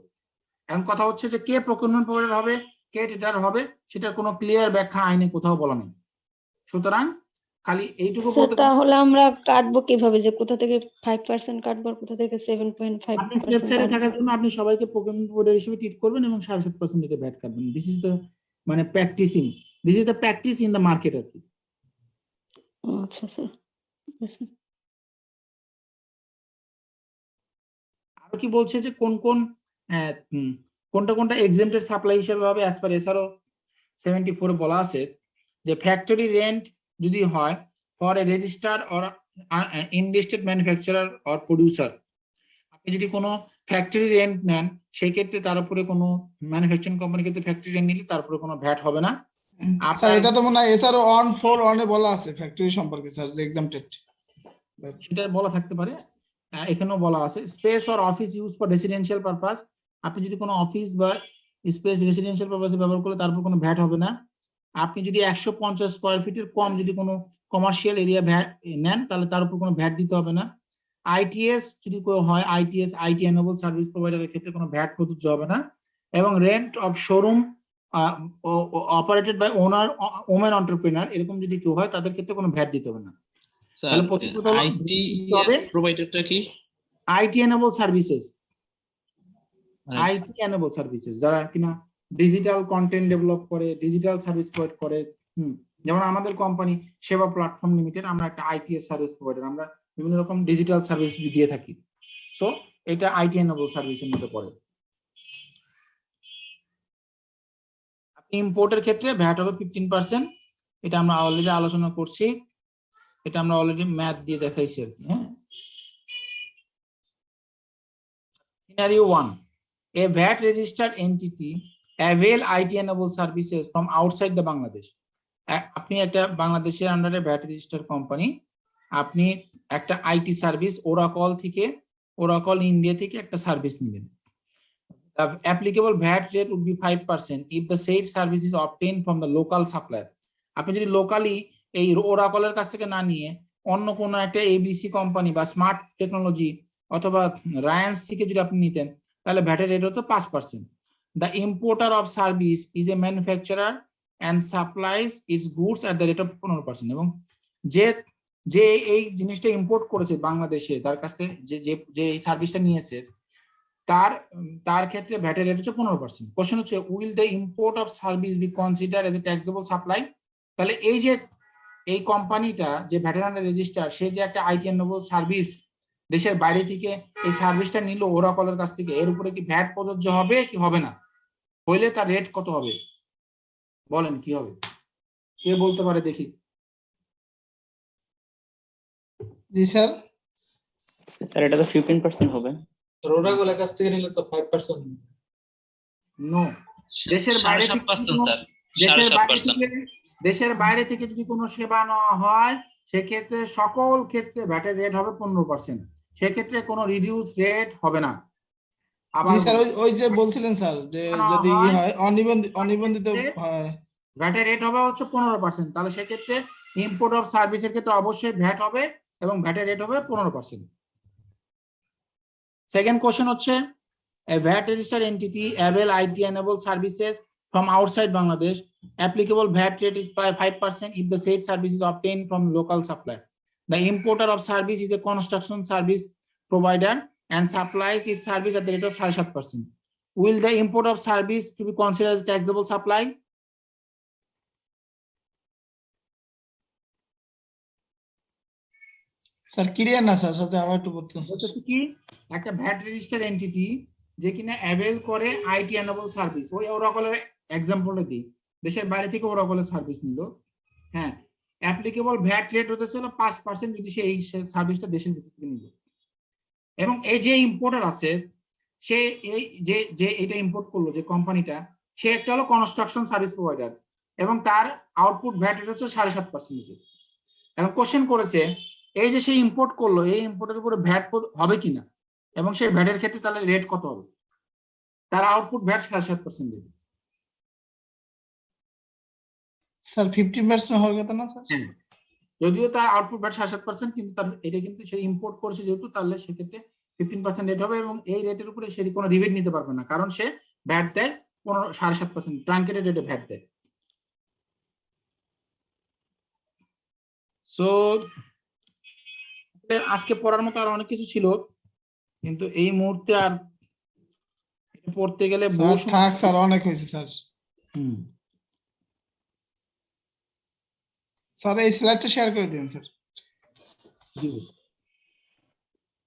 এখন কথা হচ্ছে যে কে প্রকিউরমেন্ট প্রোভাইডার হবে, কে ট্রেডার হবে, সেটার কোনো ক্লিয়ার ব্যাখ্যা আইনে কোথাও বলা নেই। সুতরাং খালি এইটুকু বলতে, তাহলে আমরা কাটবো কিভাবে, যে কোথা থেকে 5% কাটবো আর কোথা থেকে 7.5% আপনি সেফ সাইডে থাকার জন্য আপনি সবাইকে প্রকিউরমেন্ট প্রোভাইডার হিসেবে ট্রিট করবেন এবং 7.5% থেকে ভ্যাট কাটবেন। দিস ইজ দ্য মানে practicing, this is the practice in the market আর কি। আচ্ছা স্যার। আরো কি বলছে যে কোনটা এক্সাম্পটেড সাপ্লাই হিসেবে হবে অ্যাজ পার এসআরও 74 বলা আছে যে ফ্যাক্টরি রেন্ট যদি হয় for a registered or enlisted manufacturer or producer. আপনি যদি কোনো ফ্যাক্টরি রেন্ট নেন সেই ক্ষেত্রে তার উপরে কোনো ম্যানুফ্যাকচারিং কোম্পানির ক্ষেত্রে ফ্যাক্টরি রেন্ট নিলে তার উপরে কোনো ভ্যাট হবে না। স্যার এটা তো মনে হয় এসআরও 141 এ বলা আছে ফ্যাক্টরি সম্পর্কে স্যার, যে এক্সাম্পটেড সেটা বলা থাকতে পারে, এখানেও বলা আছে space or office use for residential purpose. আপনি যদি কোনো অফিস বা স্পেস রেসিডেন্সিয়াল পারপাসে ব্যবহার করলে তার উপর কোনো ভ্যাট হবে না। আপনি যদি 150 স্কয়ার ফিটের কম যদি কোনো কমার্শিয়াল এরিয়া নেন তাহলে তার উপর কোনো ভ্যাট দিতে হবে না। আইটিএস যদি হয়, আইটিএস আইটি এনেবল সার্ভিস প্রোভাইডারের ক্ষেত্রে কোনো ভ্যাট প্রযোজ্য হবে না। এবং rent of showroom operated by owner women entrepreneur এরকম যদি কেউ হয় তাদের ক্ষেত্রে কোনো ভ্যাট দিতে হবে না। আইটি প্রোভাইডারটা কি? IT enable services, IT enable services যারা কিনা ডিজিটাল কন্টেন্ট ডেভেলপ করে, ডিজিটাল সার্ভিস প্রোভাইড করে। যেমন আমাদের কোম্পানি সেবা প্ল্যাটফর্ম লিমিটেড, আমরা একটা আইটিএস সার্ভিস প্রোভাইডার, আমরা বিভিন্ন রকম ডিজিটাল সার্ভিস দিয়ে থাকি। সো এটা আইটি এনেবল সার্ভিসের মধ্যে পড়ে। ইম্পোর্টের ক্ষেত্রে ভ্যাট হবে 15%, এটা আমরা অলরেডি আলোচনা করছি, এটা আমরা অলরেডি ম্যাথ দিয়ে দেখাইছি আর কি। হ্যাঁ, scenario 1, a VAT registered entity avail IT enabled services from outside the Bangladesh. আপনি একটা বাংলাদেশের আন্ডারে ভ্যাট রেজিস্টার কোম্পানি, আপনি একটা আইটি সার্ভিস ওরাকল ইন্ডিয়া থেকে একটা সার্ভিস নেবেন। The applicable VAT rate would be 5% if the said service is obtained from the local supplier. আপনি যদি লোকালি এই ওরাকলের কাছ থেকে না নিয়ে অন্য কোনো একটা এবিসি কোম্পানি বা স্মার্ট টেকনোলজি অথবা রায়ান্স থেকে যদি আপনি নিতেন তাহলে ভ্যাটের রেট হতো 5%। The importer of service is a manufacturer and supplies its goods at the rate of 15%. এবং যে এই জিনিসটা ইম্পোর্ট করেছে বাংলাদেশে, তার কাছে যে এই সার্ভিসটা নিয়েছে তার ক্ষেত্রে ভ্যাটের রেট হচ্ছে 15%। কোশ্চেন হচ্ছে will the import of service be consider as a taxable supply. তাহলে এই যে এই কোম্পানিটা যে ভ্যাটেরান রেজিস্টার, সে যে একটা আইটি এনেবল সার্ভিস দেশের বাইরে থেকে এই সার্ভিসটা নিল ওরাকলের কাছ থেকে, এর উপরে কি ভ্যাট প্রযোজ্য হবে কি হবে না? হইলে তার রেট কত হবে? বলেন কি হবে? কে বলতে পারে দেখি? জি স্যার। স্যার এটা তো 15% হবে। ওরাকলের কাছ থেকে নিলে তো 5%। নো, দেশের বাইরে থেকে 7.5%, স্যার। দেশের বাইরে থেকে যদি কোনো সেবা নেওয়া হয় সেক্ষেত্রে সকল ক্ষেত্রে ভ্যাটের রেট হবে 15%। সেক্ষেত্রে কোনো রিডিউস রেট হবে না। জি স্যার, ওই যে বলছিলেন স্যার যে যদি হয় অনিবন্ধিত হয় ভ্যাটের রেট হবে হচ্ছে 15%। তাহলে সেক্ষেত্রে ইম্পোর্ট অফ সার্ভিসের ক্ষেত্রে অবশ্যই ভ্যাট হবে এবং ভ্যাটের রেট হবে 15%। সেকেন্ড কোশ্চেন হচ্ছে a VAT registered entity avail IT enabled services from outside Bangladesh. Applicable VAT rate is by 5% if the said service is obtained from local supplier. The importer of service is a construction service provider and supplies its service at the rate of 7.5%. Will the import of service to be considered as taxable supply? Sir clear না স্যার, সাথে আবার একটু বলতেন। হচ্ছে কি একটা ভ্যাট রেজিস্টার্ড এন্টিটি যে কিনা অ্যাভেল করে আইটি এনেবল সার্ভিস, ওই ওরাকলের এক্সাম্পলটা দিই, দেশের বাইরে থেকে ওরাকলের সার্ভিস নিল, হ্যাঁ, অ্যাপ্লিকেবল ভ্যাট রেট হতে ছিল 5% যদি সে এই সার্ভিসটা দেশের ভিতর থেকে নিল। এবং এই যে ইম্পোর্টার আছে সে এই যে এটা ইম্পোর্ট করলো যে কোম্পানিটা, সে একটা হলো কনস্ট্রাকশন সার্ভিস প্রোভাইডার এবং তার আউটপুট ভ্যাট রেট হচ্ছে 7.5%। এখন কোশ্চেন করেছে এই যে সে ইম্পোর্ট করলো, এই ইম্পোর্টের উপরে ভ্যাট হবে কিনা এবং সেই ভ্যাটের ক্ষেত্রে তাহলে রেট কত হবে? তার আউটপুট ভ্যাট 7.5% দেবে। স্যার 15% হওয়ার কথা না স্যার? হ্যাঁ, যদিও তার আউটপুট ভ্যাট 7.5%, কিন্তু তার এটা কিন্তু সে ইম্পোর্ট করেছে যেহেতু, তাহলে সেক্ষেত্রে 15% রেট হবে এবং এই রেটের উপরে সে কোনো রিবেট নিতে পারবে না, কারণ সে ভ্যাট দেয় 7.5% ট্রাঙ্কেটেড রেটে ভ্যাট দেয়। সো আজকে পড়ার মতো আর অনেক কিছু ছিল, কিন্তু এই মুহূর্তে আর পড়তে গেলে থাক স্যার, অনেক হয়েছে স্যার। স্যার এই স্লাইডটা শেয়ার করে দিন স্যার।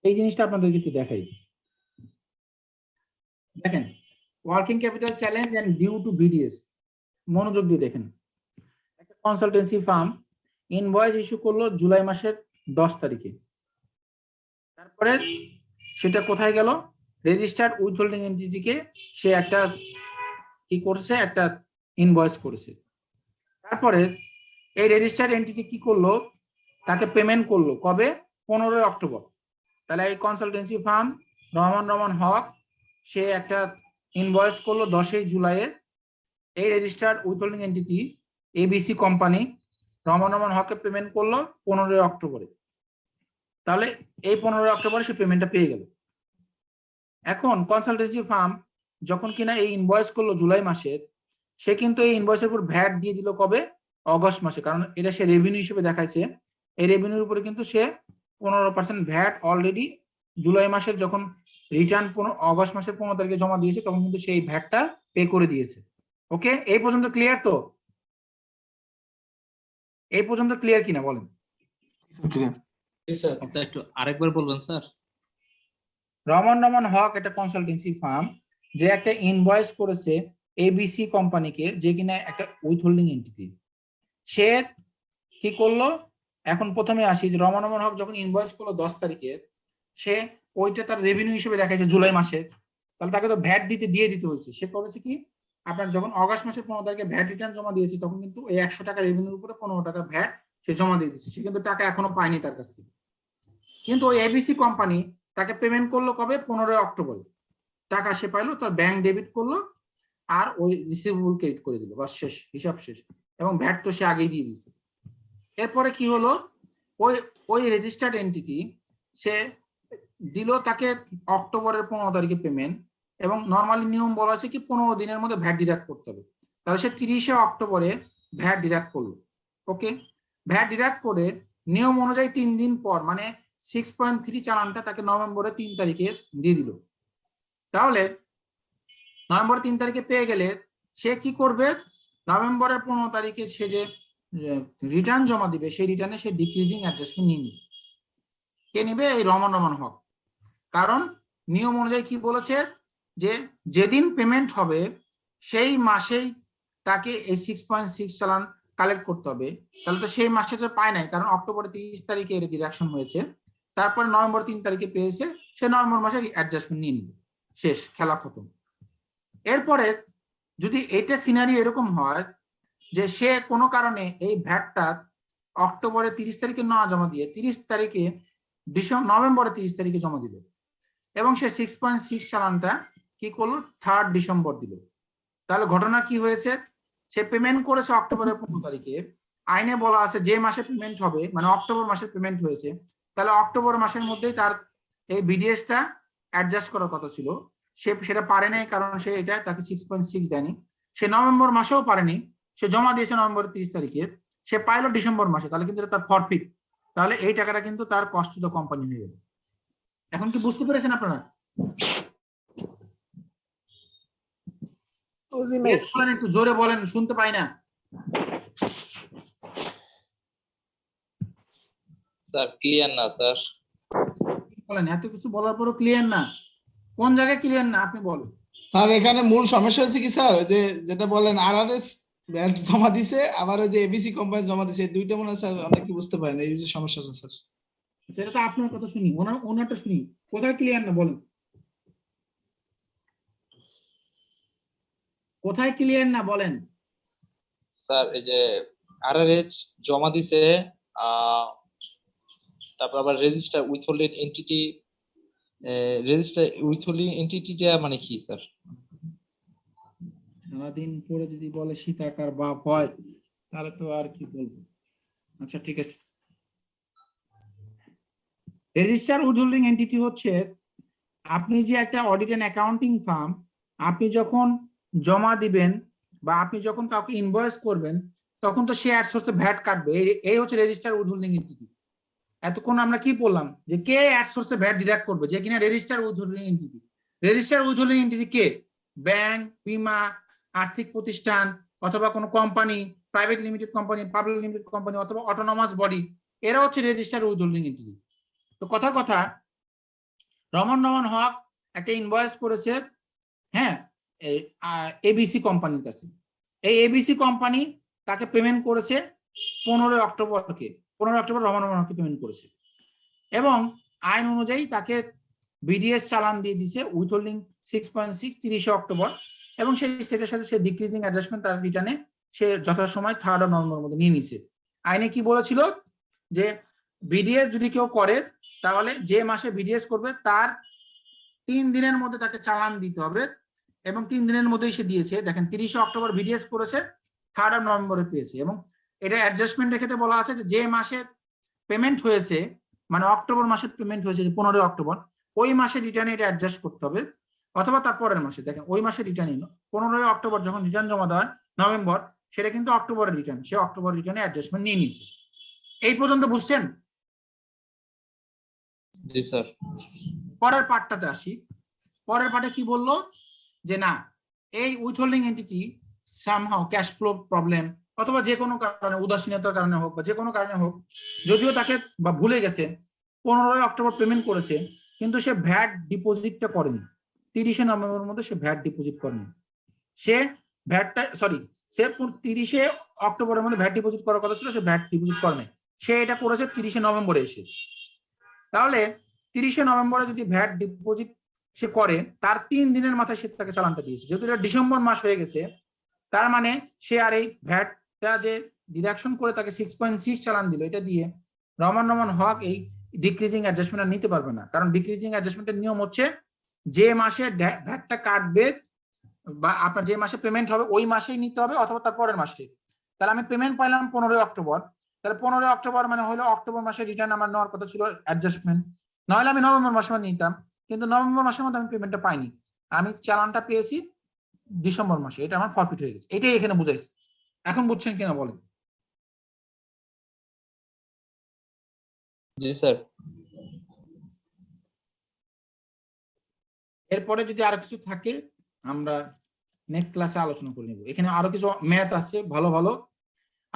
এই জিনিসটা আপনাদেরকে একটু দেখাই। দেখেন, working capital challenge and due to BDS, মনোযোগ দিয়ে দেখেন। একটা কনসালটেন্সি ফার্ম ইনভয়েস ইস্যু করলো জুলাই মাসের 10 তারিখে, তারপরে সেটা কোথায় গেল? রেজিস্টার্ড উইথহোল্ডিং এন্টিটিকে সে একটা কি করছে, একটা ইনভয়েস করেছে। তারপরে এই রেজিস্টার্ড এন্টিটি কি করলো, তাকে পেমেন্ট করলো কবে? 15 অক্টোবর। তাহলে এই কনসালটেন্সি ফার্ম রহমান হক সে একটা ইনভয়েস করলো 10 জুলাইয়ে। এই registered withholding entity ABC company Rahman হককে পেমেন্ট করলো 15 অক্টোবরে। তাহলে এই 15 অক্টোবরে সে পেমেন্টটা পেয়ে গেল। এখন কনসালটেন্সি ফার্ম যখন কিনা এই ইনভয়েস করলো জুলাই মাসের, সে কিন্তু এই ইনভয়েসের উপর ভ্যাট দিয়ে দিল কবে? অগস্ট মাসে, কারণ এটা সে রেভিনিউ হিসেবে দেখাইছে। এই রেভিনিউর উপরে কিন্তু সে 15% ভ্যাট অলরেডি জুলাই মাসের যখন রিটার্ন অগস্ট মাসের 15 তারিখে জমা দিয়েছে, তখন কিন্তু সেই ভ্যাটটা পে করে দিয়েছে। ওকে, এই পর্যন্ত ক্লিয়ার তো? এই পর্যন্ত ক্লিয়ার কিনা বলেন? একটু আরেকবার বলবেন স্যার। রহমান হক একটা কনসালটেন্সি ফার্ম যে একটা ইনভয়েস করেছে এবিসি কোম্পানিকে, যে কিনা একটা উইথহোল্ডিং এন্টিটি। সে কি করলো? এখন প্রথমে আসি যে রহমান হক যখন ইনভয়েস করলো 10 তারিখে, সে ওইটা তার রেভিনিউ হিসেবে দেখাইছে জুলাই মাসে, তাহলে তাকে তো ভ্যাট দিয়ে দিতে হয়েছে। সে করেছে কি, আপনার যখন অগস্ট মাসের 15 তারিখে ভ্যাট রিটার্ন জমা দিয়েছে, তখন কিন্তু এই 100 টাকা রেভিনিউর উপরে 15 টাকা ভ্যাট সে জমা দিয়ে দিচ্ছে। সে কিন্তু টাকা এখনো পায়নি তার কাছ থেকে, কিন্তু ওই এবিসি কোম্পানি তাকে পেমেন্ট করলো কবে? 15 অক্টোবরে। টাকা সে পাইলো, তার ব্যাংক ডেবিট করলো আর ওই রিসিভেবল ক্রেডিট করে দিল, বাস শেষ, হিসাব শেষ। এবং ভ্যাট তো সে আগেই দিয়ে দিয়েছে। এরপরে কি হলো, ওই রেজিস্টার্ড এন্টিটি সে দিল তাকে অক্টোবরের 15 তারিখে পেমেন্ট, এবং নর্মালি নিয়ম বলা আছে কি 15 দিনের মধ্যে ভ্যাট ডিডাক্ট করতে হবে। তাহলে সে 30 অক্টোবরে ভ্যাট ডিডাক্ট করলো। ওকে, ভ্যাট ডিডাক্ট করে নিয়ম অনুযায়ী 3 দিন পর, মানে 6.3 চালানটা তাকে নভেম্বরের 3 তারিখে দিয়ে দিল। তাহলে নভেম্বরের 3 তারিখে পেয়ে গেলে সে কি করবে? নভেম্বরের 15 তারিখে সে যে রিটার্ন জমা দিবে সেই রিটার্নে সে ডিক্রিজিং অ্যাডজাস্টমেন্ট নিয়ে নিবে। কে নিবে? এই রমন হক। কারণ নিয়ম অনুযায়ী কি বলেছে যে যেদিন পেমেন্ট হবে সেই মাসেই তাকে এই 6.6 চালান কালেক্ট করতে হবে। তাহলে তো সেই মাসে তো পায় নাই, কারণ অক্টোবরের 30 তারিখে এর ডিডাকশন হয়েছে, তারপরে নভেম্বর 3 তারিখে পেয়েছে, সে নভেম্বর মাসে অ্যাডজাস্টমেন্ট নিয়ে নিবে, শেষ, খেলা খতম। এরপরে যদি এটা সিনারি এরকম হয় যে সে কোনো কারণে এই ভ্যাটটা অক্টোবরের 30 তারিখে না জমা দিয়ে 30 তারিখে নভেম্বরের 30 তারিখে জমা দিল, এবং সে 6.6 চালানটা কি করলো 3 ডিসেম্বর দিল, তাহলে ঘটনা কি হয়েছে? সে পেমেন্ট করেছে অক্টোবরের 15 তারিখে, আইনে বলা আছে যে মাসে পেমেন্ট হবে, মানে অক্টোবর মাসে পেমেন্ট হয়েছে, তাহলে অক্টোবর মাসের মধ্যেই তার এই বিডিএসটা অ্যাডজাস্ট করার কথা ছিল, সে সেটা পারে নাই, কারণ সে এটা তাকে 6.6 দেয়নি। সে নভেম্বর মাসেও পারেনি, সে জমা দিয়েছে নভেম্বর 30 তারিখে, সে পাইলো ডিসেম্বর মাসে, তাহলে কিন্তু তার ফরফিট, তাহলে এই টাকাটা কিন্তু তার কস্ট টু দ্য কোম্পানি হয়ে যাবে। এখন কি বুঝতে পেরেছেন আপনারা? একটু জোরে বলেন, শুনতে পাই না। স্যার ক্লিয়ার না স্যার। বলেন, এত কিছু বলার পরও ক্লিয়ার না? কোন জায়গায় ক্লিয়ার না আপনি বলেন। স্যার এখানে মূল সমস্যা হচ্ছে কি স্যার, যে যেটা বলেন আরআরএস ভ্যাট জমা দিছে, আবার ওই যে এবিসি কোম্পানি জমা দিছে, এই দুইটা মনে হয় স্যার অনেক কি বুঝতে পারেন, এই যে সমস্যাটা স্যার। সেটা তো আপনার কথা শুনি, ওনারটা শুনি, কোথায় ক্লিয়ার না বলেন, কোথায় ক্লিয়ার না বলেন। স্যার এই যে আরআরএস জমা দিছে, তারপর আবার রেজিস্টার উইথহোল্ডেড এন্টিটি, রেজিস্টার উইথহোল্ডিং এন্টিটিটা মানে কি স্যার? সারাদিন পরে যদি বলে সীতাকার বাপ হয়, তাহলে তো আর কি বলবো। আচ্ছা ঠিক আছে, রেজিস্টার উইথহোল্ডিং এন্টিটি হচ্ছে আপনি যে একটা অডিট এন্ড অ্যাকাউন্টিং ফার্ম, আপনি যখন জমা দিবেন বা আপনি যখন কাউকে ইনভয়েস করবেন, তখন তো সে অ্যাডসোর্সে ভ্যাট কাটবে, এই হচ্ছে রেজিস্টার উইথহোল্ডিং এন্টিটি। এতক্ষণ আমরা কি বললাম যে কে অ্যাডসোর্সে ভ্যাট ডিডাক্ট করবে, যে কিনা register withholding entity. Register withholding entity কে? ব্যাংক, বীমা, আর্থিক প্রতিষ্ঠান, অথবা কোনো company, private limited company, public limited company, অথবা অটোনমাস বডি, এরা হচ্ছে রেজিস্টার উইথহোল্ডিং এন্টিটি। তো কথা রমন হক একটা ইনভয়েস করেছে, হ্যাঁ, এবিসি কোম্পানির কাছে। এই এবিসি কোম্পানি তাকে পেমেন্ট করেছে 15 অক্টোবরকে, 15 অক্টোবর রমন হককে পেমেন্ট করেছে, এবং আইন অনুযায়ী তাকে বিডিএস চালান দিয়ে দিছে উইথহোল্ডিং 6.6 30 অক্টোবর, এবং সেটার সাথে সে ডিক্রিজিং অ্যাডজাস্টমেন্ট তার রিটার্নে সে যথাসময় 3 নভেম্বর মধ্যে নিয়ে নিছে। আইনে কি বলেছিল যে বিডিএস যদি কেউ করে, তাহলে যে মাসে বিডিএস করবে তার 3 দিনের মধ্যে তাকে চালান দিতে হবে, এবং 3 দিনের মধ্যেই সে দিয়েছে। দেখেন 30 অক্টোবর বিডিএস করেছে, 3 নভেম্বরে পেয়েছে, এবং এটা অ্যাডজাস্টমেন্টের ক্ষেত্রে বলা আছে যে মাসে পেমেন্ট হয়েছে, মানে অক্টোবর মাসে পেমেন্ট হয়েছে 15 অক্টোবর, ওই মাসে রিটার্নে এটা অ্যাডজাস্ট করতে হবে, অথবা তার পরের মাসে। দেখেন ওই মাসে রিটার্ন 15 অক্টোবর যখন রিটার্ন জমা দেওয়া হয় নভেম্বর, সেটা কিন্তু অক্টোবরের রিটার্ন, সে অক্টোবর রিটার্নে অ্যাডজাস্টমেন্ট নিয়ে নিয়েছে। এই পর্যন্ত বুঝছেন? জি স্যার। পরের পার্টটাতে আসি। পরের পার্টে কি বললো যে না, এই withholding entity somehow cash flow problem, অথবা যে কোনো কারণে, উদাসীনতার কারণে হোক বা যে কোনো কারণে হোক, যদিও তাকে বা ভুলে গেছে 15 অক্টোবর পেমেন্ট করেছে, কিন্তু সে ভ্যাট ডিপোজিটটা করেনি, 30 নভেম্বরের মধ্যে সে ভ্যাট ডিপোজিট করেনি, সে ভ্যাটটা সে 30 অক্টোবরের মধ্যে ভ্যাট ডিপোজিট করার কথা ছিল, সে ভ্যাট ডিপোজিট করে নাই, সে এটা করেছে 30 নভেম্বরে এসে। তাহলে 30 নভেম্বরে যদি ভ্যাট ডিপোজিট সে করে, তার 3 দিনের মাথায় সে তাকে চালানটা দিয়েছে, যেহেতু এটা ডিসেম্বর মাস হয়ে গেছে, তার মানে সে আর এই ভ্যাটটা যে ডিডাকশন করে তাকে 6.6 চালান দিল, এটা দিয়ে রমন হক এই ডিক্রিজিং অ্যাডজাস্টমেন্ট নিতে পারবে না, কারণ ডিক্রিজিং অ্যাডজাস্টমেন্টের নিয়ম হচ্ছে যে মাসে ভ্যাটটা কাটবে বা আপনার যে মাসে পেমেন্ট হবে ওই মাসেই নিতে হবে, অথবা তার পরের মাসে। তাহলে আমি পেমেন্ট পাইলাম 15 অক্টোবর, তাহলে 15 অক্টোবর মানে হলো অক্টোবর মাসে রিটার্ন আমার নেওয়ার কথা ছিল অ্যাডজাস্টমেন্ট, নাহলে আমি নভেম্বর মাসে নিতাম, কিন্তু নভেম্বর মাসের মধ্যে আমি পেমেন্টটা পাইনি, আমি চালানটা পেয়েছি ডিসেম্বর মাসে, এটা আমার প্রফিট হয়ে গেছে। এটাই এখানে বুঝাইছি। এখন বুঝছেন কিনা বলেন? জি স্যার। এরপরে যদি আরো কিছু থাকে আমরা নেক্সট ক্লাসে আলোচনা করে নেব। এখানে আরো কিছু ম্যাথ আছে ভালো ভালো,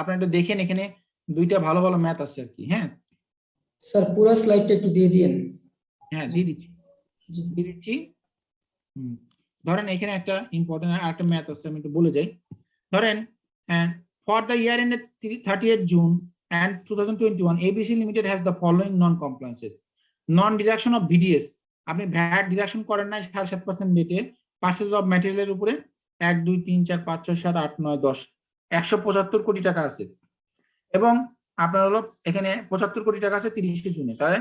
আপনারা একটু দেখেন, এখানে দুইটা ভালো ভালো ম্যাথ আছে আর কি। হ্যাঁ স্যার পুরো স্লাইডটা একটু দিয়ে দিয়েন। হ্যাঁ দিয়ে দিচ্ছি, দিয়ে দিচ্ছি। ধরেন এখানে একটা ইম্পর্টেন্ট একটা ম্যাথ আছে, আমি একটু বলে যাই। ধরেন for the year and 30th June and 2021 ABC Limited has the following non-compliances. Non-deduction of VDS, আপনি ভ্যাট ডিডাকশন করেন নাই 7.5% রেটে পারচেজ অফ ম্যাটেরিয়ালের উপরে 1 2 3 4 5 6 7 8 9 10 175 কোটি টাকা আছে, এবং আপনার হলো এখানে 75 কোটি টাকা আছে 30শে জুনে, তাহলে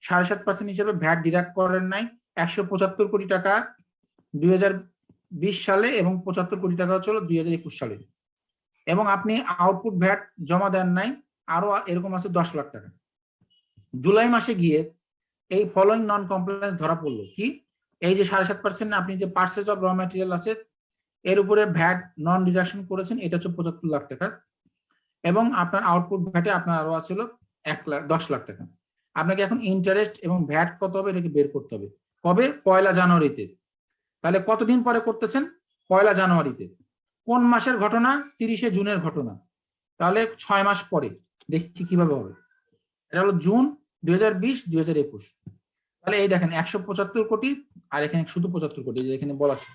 7.5% হিসেবে ভ্যাট ডিডাক্ট করেন নাই 175 কোটি টাকা 2020 সালে এবং 75 কোটি টাকা হচ্ছে 2021 সালে, এবং আপনি আউটপুট ভ্যাট জমা দেন নাই আরো এরকম আছে 10 লাখ টাকা। জুলাই মাসে গিয়ে এই ফলোইং নন কমপ্লায়েন্স ধরা পড়লো কি, এই যে 7.5% আপনি যে পারচেজ অফ র ম্যাটেরিয়াল আছে এর উপরে ভ্যাট নন ডিডাকশন করেছেন, এটা হচ্ছে 75 লাখ টাকা, এবং আপনার আউটপুট ভ্যাটে আপনার আরো আছে 10 লাখ টাকা। আপনাকে এখন ইন্টারেস্ট এবং ভ্যাট কত হবে এটাকে বের করতে হবে। কবে? 1 জানুয়ারিতে। তাহলে কতদিন পরে করতেছেন? 1 জানুয়ারিতে। কোন মাসের ঘটনা? 30শে জুনের ঘটনা, তাহলে 6 মাস পরে। দেখি কিভাবে হবে। এটা হলো জুন 2020 2021। তাহলে এই দেখেন 175 কোটি আর এখানে শুধু 75 কোটি, যে এখানে বলা ছিল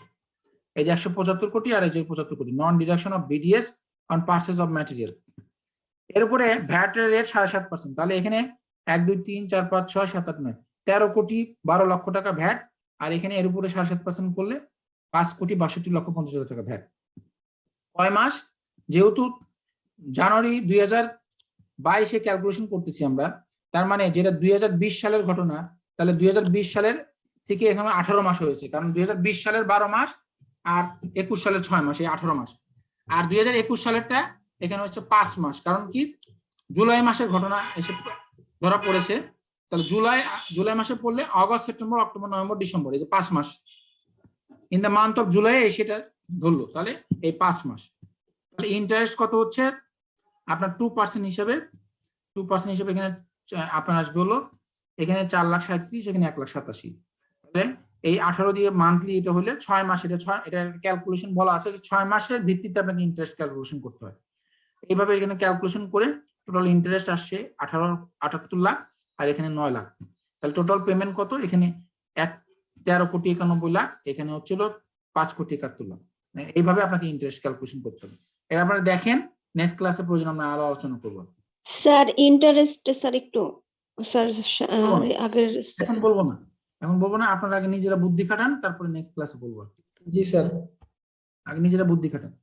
এই যে 175 কোটি আর এই যে 75 কোটি non deduction of BDS on purchase of material. এর উপরে ভ্যাট রেট 7.5%, তাহলে এখানে 1 2 3 4 5 6 7 8 9 13 কোটি 12 লক্ষ টাকা ভ্যাট, আর এখানে এর উপরে 7.5% করলে 5 কোটি 62 লক্ষ 50 হাজার টাকা ভ্যাট। কয় মাস? যেহেতু জানুয়ারি 2022 এ ক্যালকুলেশন করতেছি আমরা, তার মানে যেটা 2020 সালের ঘটনা, তাহলে 2020 সালের থেকে এখানে 18 মাস হয়েছে, কারণ 2020 সালের 12 মাস আর 21 সালের 6 মাস, এই 18 মাস। আর 2021 সালেরটা এখানে হচ্ছে 5 মাস, কারণ কি জুলাই মাসের ঘটনা এসে ধরা পড়েছে, তাহলে জুলাই মাসে পড়লে August September October November December, এই যে 5 মাস। In the month of July সেটা ধরলো, তাহলে এই 5 মাস। তাহলে ইন্টারেস্ট কত হচ্ছে আপনার 2% হিসেবে, 2% হিসেবে এখানে আপনার আসবে হলো এখানে 4,37,000, এখানে 1,87,000। তাহলে এই 18 দিয়ে মান্থলি এটা হলে 6 মাস, এটা ক্যালকুলেশন বলা আছে 6 মাসের ভিত্তিতে আপনাকে ইন্টারেস্ট ক্যালকুলেশন করতে হয়। এইভাবে এখানে ক্যালকুলেশন করে টোটাল ইন্টারেস্ট আসছে 78 লাখ আর এখানে 9 লাখ। তাহলে টোটাল পেমেন্ট কত? এখানে 13 কোটি 91 লাখ, এখানে হচ্ছিল 5 কোটি 71 লাখ। এইভাবে আপনাকে ইন্টারেস্ট ক্যালকুলেশন করতে হবে। এটা আপনারা দেখেন, নেক্সট ক্লাসে প্রয়োজন আমরা আরো আলোচনা করব। স্যার ইন্টারেস্ট স্যার একটু স্যার আগের এখন বলবো না, আপনারা আগে নিজেরা বুদ্ধি খাটান, তারপরে নেক্সট ক্লাসে বলবো। জি স্যার। আগে নিজেরা বুদ্ধি খাটান।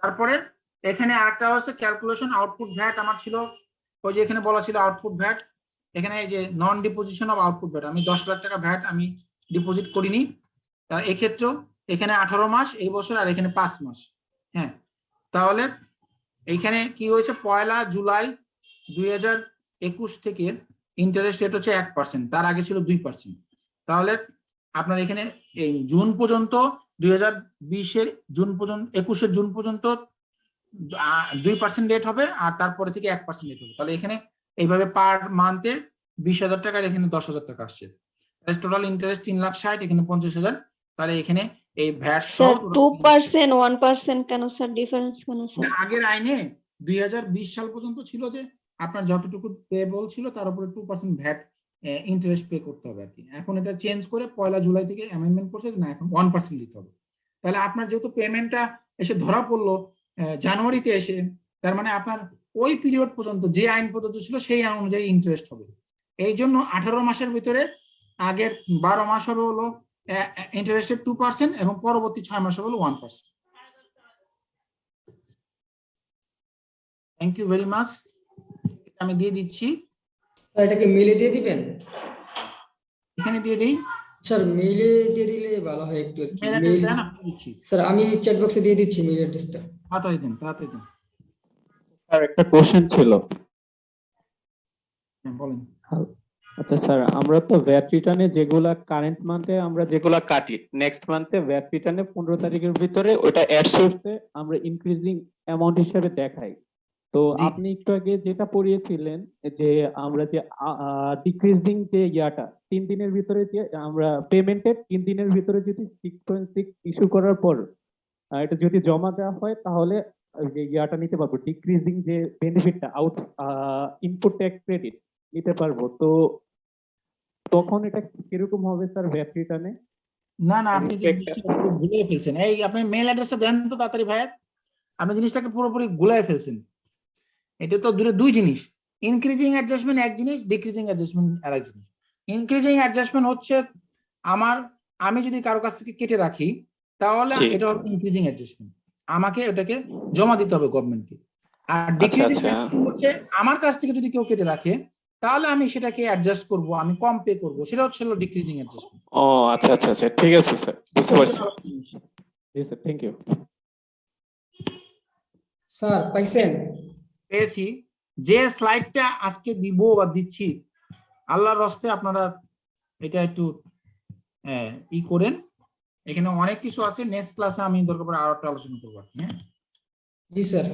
তারপরে এখানে আরেকটা হচ্ছে ক্যালকুলেশন আউটপুট ভ্যাট। আমার ছিল ওই যে এখানে বলা ছিল আউটপুট ভ্যাট, এখানে এই যে নন ডিপোজিশন অফ আউটপুট ভ্যাট, আমি 10 লাখ টাকা ভ্যাট আমি ডিপোজিট করিনি, এক্ষেত্রেও এখানে 18 মাস এই বছর আর এখানে 5 মাস। হ্যাঁ, তাহলে এইখানে কি হয়েছে 1 জুলাই 2021 থেকে ইন্টারেস্ট রেট হচ্ছে 1%, তার আগে ছিল 2%। তাহলে আপনার এখানে এই জুন পর্যন্ত 2020-এর জুন পর্যন্ত 21-এর জুন পর্যন্ত 2% রেট হবে, আর তারপরে থেকে 1% রেট হবে। তাহলে এখানে এইভাবে পার মান্থে 20,000 টাকা, এখানে 10,000 টাকা আসছে। টোটাল ইন্টারেস্ট 3,60,000, এখানে 50,000। তাহলে এখানে এই ভ্যাট স্যার 2% 1% কেন স্যার, ডিফারেন্স কেন স্যার? আগের আইনে 2020 সাল পর্যন্ত ছিল যে আপনার যতটুকু পেয়েবল ছিল তার উপরে 2% ভ্যাট ইন্টারেস্ট পে করতে হবে আর কি। এখন এটা চেঞ্জ করে 1 জুলাই থেকে অ্যামেন্ডমেন্ট করছে না, এখন 1% দিতে হবে। তাহলে আপনার যেহেতু পেমেন্টটা এসে ধরা পড়লো জানুয়ারিতে এসে, তার মানে আপনার ওই পিরিয়ড পর্যন্ত যে আইন প্রযোজ্য ছিল সেই আইন অনুযায়ী ইন্টারেস্ট হবে। এই জন্য 18 মাসের ভিতরে আগের 12 মাস হবে হলো ইন্টারেস্টের 2% এবং পরবর্তী 6 মাস হবে 1%। Thank you very much. আমি দিয়ে দিচ্ছি। স্যার এটাকে মেলে দিয়ে দিবেন? এখানে দিয়ে দিই স্যার, মেলে দিয়ে দিলে ভালো হয় একটু। স্যার আমি চ্যাট বক্সে দিয়ে দিচ্ছি মেল অ্যাড্রেসটা। তাড়াতাড়ি দিন। স্যার একটা কোশ্চেন ছিল। হ্যাঁ বলেন। আচ্ছা স্যার, আমরা তো ভ্যাট রিটার্নে যেগুলা কারেন্ট মান্থে আমরা যেগুলা কাটি, নেক্সট মান্থে ভ্যাট রিটার্নে 15 তারিখের ভিতরে ওটা অ্যাড সোর্সে আমরা ইনক্রিজিং অ্যামাউন্ট হিসেবে দেখাই। তো আপনি একটু আগে যেটা পড়িয়েছিলেন যে আমরা যে ডিক্রিজিং যে ইয়াটা 3 দিনের ভিতরে যে আমরা পেমেন্টের 3 দিনের ভিতরে যদি 6.6 ইস্যু করার পর এটা যদি জমা দেওয়া হয় তাহলে যে ইয়াটা নিতে পারবো, ডিক্রিজিং যে বেনিফিটটা আউট ইনপুট ট্যাক্স ক্রেডিট নিতে পারবো, তো তখন এটা কিরকম হবে স্যার ভ্যাট রিটার্নে? না না, আপনি জিনিসটাকে পুরো গুলিয়ে ফেলছেন। এই আপনি মেল অ্যাড্রেসটা দেন তো তাড়াতাড়ি ভাইয়া। আপনি জিনিসটাকে পুরোপুরি গুলিয়ে ফেলছেন। এটা তো দুই জিনিস। ইনক্রিজিং অ্যাডজাস্টমেন্ট এক জিনিস, ডিক্রিজিং অ্যাডজাস্টমেন্ট আরেক জিনিস। ইনক্রিজিং অ্যাডজাস্টমেন্ট হচ্ছে আমি যদি কারো কাছ থেকে কেটে রাখি তাহলে এটা হচ্ছে ইনক্রিজিং অ্যাডজাস্টমেন্ট, আমাকে ওটাকে জমা দিতে হবে গভর্নমেন্টকে। আর ডিক্রিজিং হচ্ছে আমার কাছ থেকে যদি কেউ কেটে রাখে তাহলে আমি সেটাকে অ্যাডজাস্ট করব, আমি কম পে করব, সেটা হচ্ছে ডিক্রিজিং অ্যাডজাস্টমেন্ট। ও আচ্ছা আচ্ছা আচ্ছা, ঠিক আছে স্যার, বুঝতে পারছি। জি স্যার, থ্যাংক ইউ। স্যার পাইছেন? পেয়েছি। যে স্লাইডটা আজকে দিব বা দিচ্ছি, আল্লাহর হস্তে আপনারা এটা একটু ই করেন। এখানে অনেক কিছু আছে, নেক্সট ক্লাসে আমি দরকার পড়ে আরো একটা আলোচনা করবো। হ্যাঁ জি স্যার।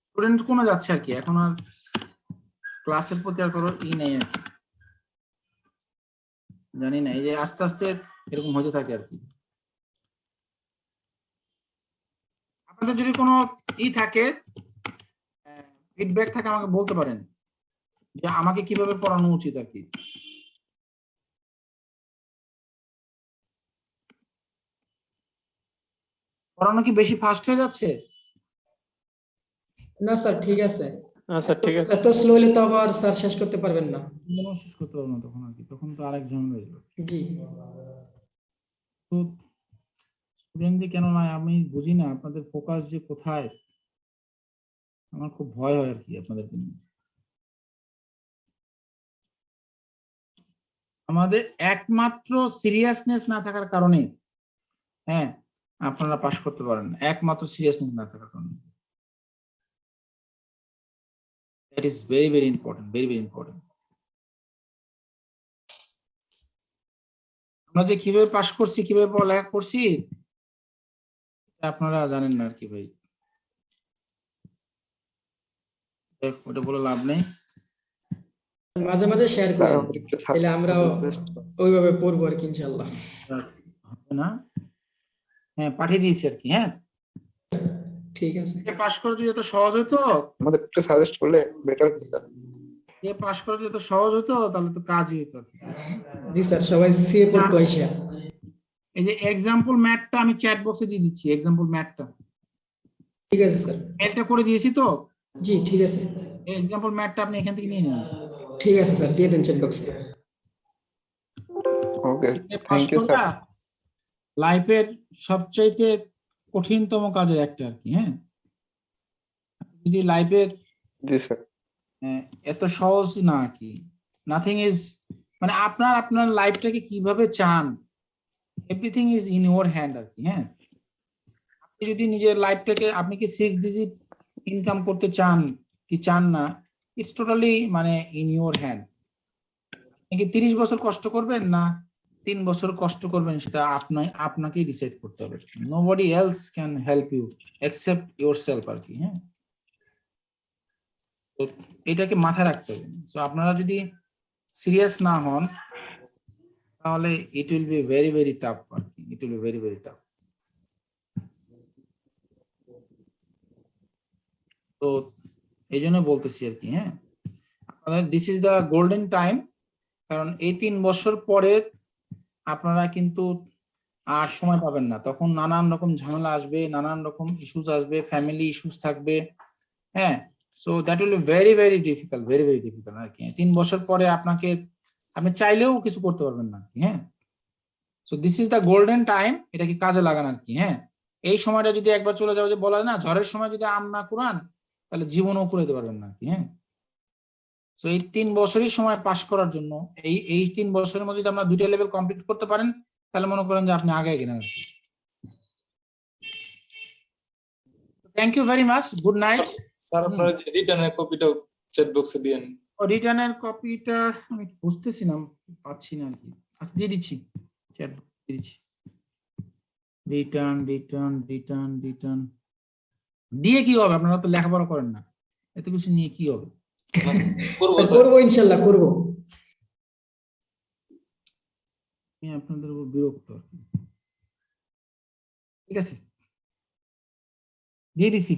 স্টুডেন্ট কোনো যাচ্ছে আর কি, এখন আর ক্লাসের প্রতি আর কোনো ই নেই আর কি, জানি না, এই যে আস্তে আস্তে এরকম হতে থাকে আর কি। আপনাদের যদি কোনো ই থাকে, ফিডব্যাক থাকে, আমাকে বলতে পারেন যে আমাকে কিভাবে পড়ানো উচিত আর কি। পড়ানো কি বেশি ফাস্ট হয়ে যাচ্ছে? না স্যার ঠিক আছে। আচ্ছা ঠিক আছে। এত স্লো হলে তো আবার স্যার শেষ করতে পারবেন না। শেষ করতে পারবো না তখন আর কি, তখন তো আরেক ঝামেলা হয়ে যাবে। জি। তো স্টুডেন্ট যে কেন নয় আমি বুঝি না, আপনাদের ফোকাস যে কোথায়, আমার খুব ভয় হয় আর কি আপনাদেরকে নিয়ে। আমাদের একমাত্র সিরিয়াসনেস না থাকার কারণে হ্যাঁ আপনারা পাস করতে পারেন, একমাত্র সিরিয়াসনেস না থাকার কারণে। That is very very important, very very important. আমরা যে কিভাবে পাস করছি, কিভাবে পড়ালেখা করছি আপনারা জানেন না আর কি ভাই, ওটা বলে লাভ নেই। মাঝে মাঝে শেয়ার করেন, তাহলে আমরাও ওইভাবে পড়বো আর কি ইনশাআল্লাহ। হবে না? হ্যাঁ পাঠিয়ে দিয়েছি আর কি। হ্যাঁ ঠিক আছে। পাস করে যদি এত সহজ হতো, আমাদের একটু সাজেস্ট করলে বেটার হতো স্যার। যে পাস করে যদি এত সহজ হতো তাহলে তো কাজই হতো। জি স্যার, সবাই সিএ পড়তো আইসা। এই যে এক্সাম্পল ম্যাথটা আমি চ্যাট বক্সে দিয়ে দিচ্ছি, এক্সাম্পল ম্যাথটা। ঠিক আছে স্যার। এটা করে দিয়েছি তো? জি ঠিক আছে। এই এক্সাম্পল ম্যাথটা আপনি এখান থেকে নিয়ে নিন। ঠিক আছে স্যার, দিয়ে দেন চ্যাট বক্সে। ওকে, থ্যাংক ইউ স্যার। লাইফের সবচাইতে কঠিনতম কাজের একটা আর কি। হ্যাঁ যদি লাইফের জি স্যার এত সহজ না আর কি, নাথিং ইজ, মানে আপনার লাইফটাকে কিভাবে চান, everything is in your hand আর কি। হ্যাঁ আপনি যদি নিজের লাইফটাকে, আপনি কি 6 ডিজিট ইনকাম করতে চান কি চান না, ইটস টোটালি মানে ইন ইউর হ্যান্ড। আপনি কি 30 বছর কষ্ট করবেন না 3 বছর কষ্ট করবেন, সেটা আপনাকেই ডিসাইড করতে হবে। Nobody else can help you except yourself আর কি। হ্যাঁ তো এটাকে মাথায় রাখতে হবে। তো আপনারা যদি সিরিয়াস না হন তাহলে it will be very very tough আর কি, it will be very very tough. তো এই জন্য বলতেছি আর কি। হ্যাঁ আপনাদের this is the golden time, কারণ এই 3 বছর পরে আপনারা কিন্তু আর সময় পাবেন না, তখন নানান রকম ঝামেলা আসবে, নানান রকম ইস্যুস আসবে, ফ্যামিলি ইস্যুস থাকবে। হ্যাঁ so that will be very very difficult, very very difficult আর কি। 3 বছর পরে আপনি চাইলেও কিছু করতে পারবেন না আর কি। হ্যাঁ so this is the golden time, এটাকে কাজে লাগান আর কি। হ্যাঁ এই সময়টা যদি একবার চলে যাও, যে বলা হয় না ঝড়ের সময় যদি আম না কুড়ান তাহলে জীবনও কুড়াইতে পারবেন না আর কি। হ্যাঁ সো এই 3 বছরই সময় পাস করার জন্য, এই 3 বছরের মধ্যে যদি আপনারা 2টা লেভেল কমপ্লিট করতে পারেন তাহলে মনে করেন যে আপনি আগে গেলেন আর কি। Thank you very much, good night sir. আপনারা যে রিটার্নের কপিটাও চ্যাট বক্সে দিয়েন। রিটার্নের কপিটা আমি বুঝতেছি না, পাচ্ছি না আর কি। আচ্ছা দিয়ে দিচ্ছি, চ্যাট দিয়ে দিচ্ছি। রিটার্ন রিটার্ন রিটার্ন রিটার্ন দিয়ে কি হবে? আপনারা তো লেখাপড়া করেন না, এত কিছু নিয়ে কি হবে? করবো ইনশাআল্লাহ, করবো। আমি আপনাদের উপর বিরক্ত আর কি। ঠিক আছে, দিয়ে দিছি।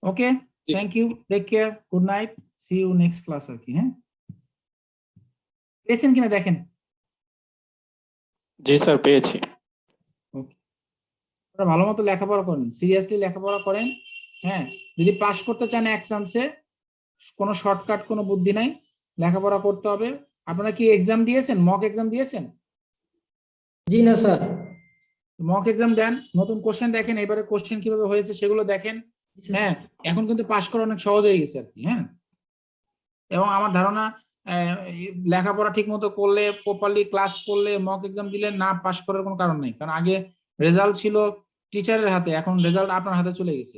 ওকে, জি, thank you, take care, good night, see you next class আর কি। হ্যাঁ, পেয়েছেন কিনা দেখেন। জি স্যার, পেয়েছি। ওকে, আপনারা ভালো মতো লেখাপড়া করেন, সিরিয়াসলি লেখাপড়া করেন। হ্যাঁ, যদি পাস করতে চান এক চান্সে, কোনো শর্টকাট কোনো বুদ্ধি নাই, লেখাপড়া করতে হবে। আপনারা কি এক্সাম দিয়েছেন, মক এক্সাম দিয়েছেন? জি না স্যার। মক এক্সাম দেন, নতুন কোশ্চেন দেখেন, এবারে কোশ্চেন কিভাবে হয়েছে সেগুলো দেখেন। হ্যাঁ, এখন কিন্তু পাস করা অনেক সহজ হয়ে গেছে আর কি। হ্যাঁ, এবং আমার ধারণা লেখাপড়া ঠিক মতো করলে, প্রপারলি ক্লাস করলে, মক এক্সাম দিলে না পাস করার কোনো কারণ নেই। কারণ আগে রেজাল্ট ছিল টিচারের হাতে, এখন রেজাল্ট আপনার হাতে চলে গেছে।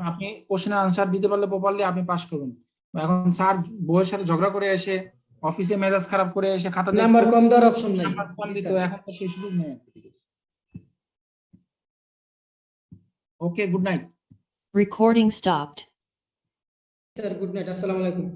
আপনি কোশ্চেনের আনসার দিতে পারলে প্রপারলি আপনি পাস করবেন। এখন স্যার বইয়ের সাথে ঝগড়া করে এসে, অফিসে মেজাজ খারাপ করে এসে খাতা নাম্বার কম দেওয়ার অপশন নাই। নাম্বার কম দিত, এখন তো সেই সুযোগ নেই। Okay, good night. Recording stopped. Sir good night, আসসালামু আলাইকুম।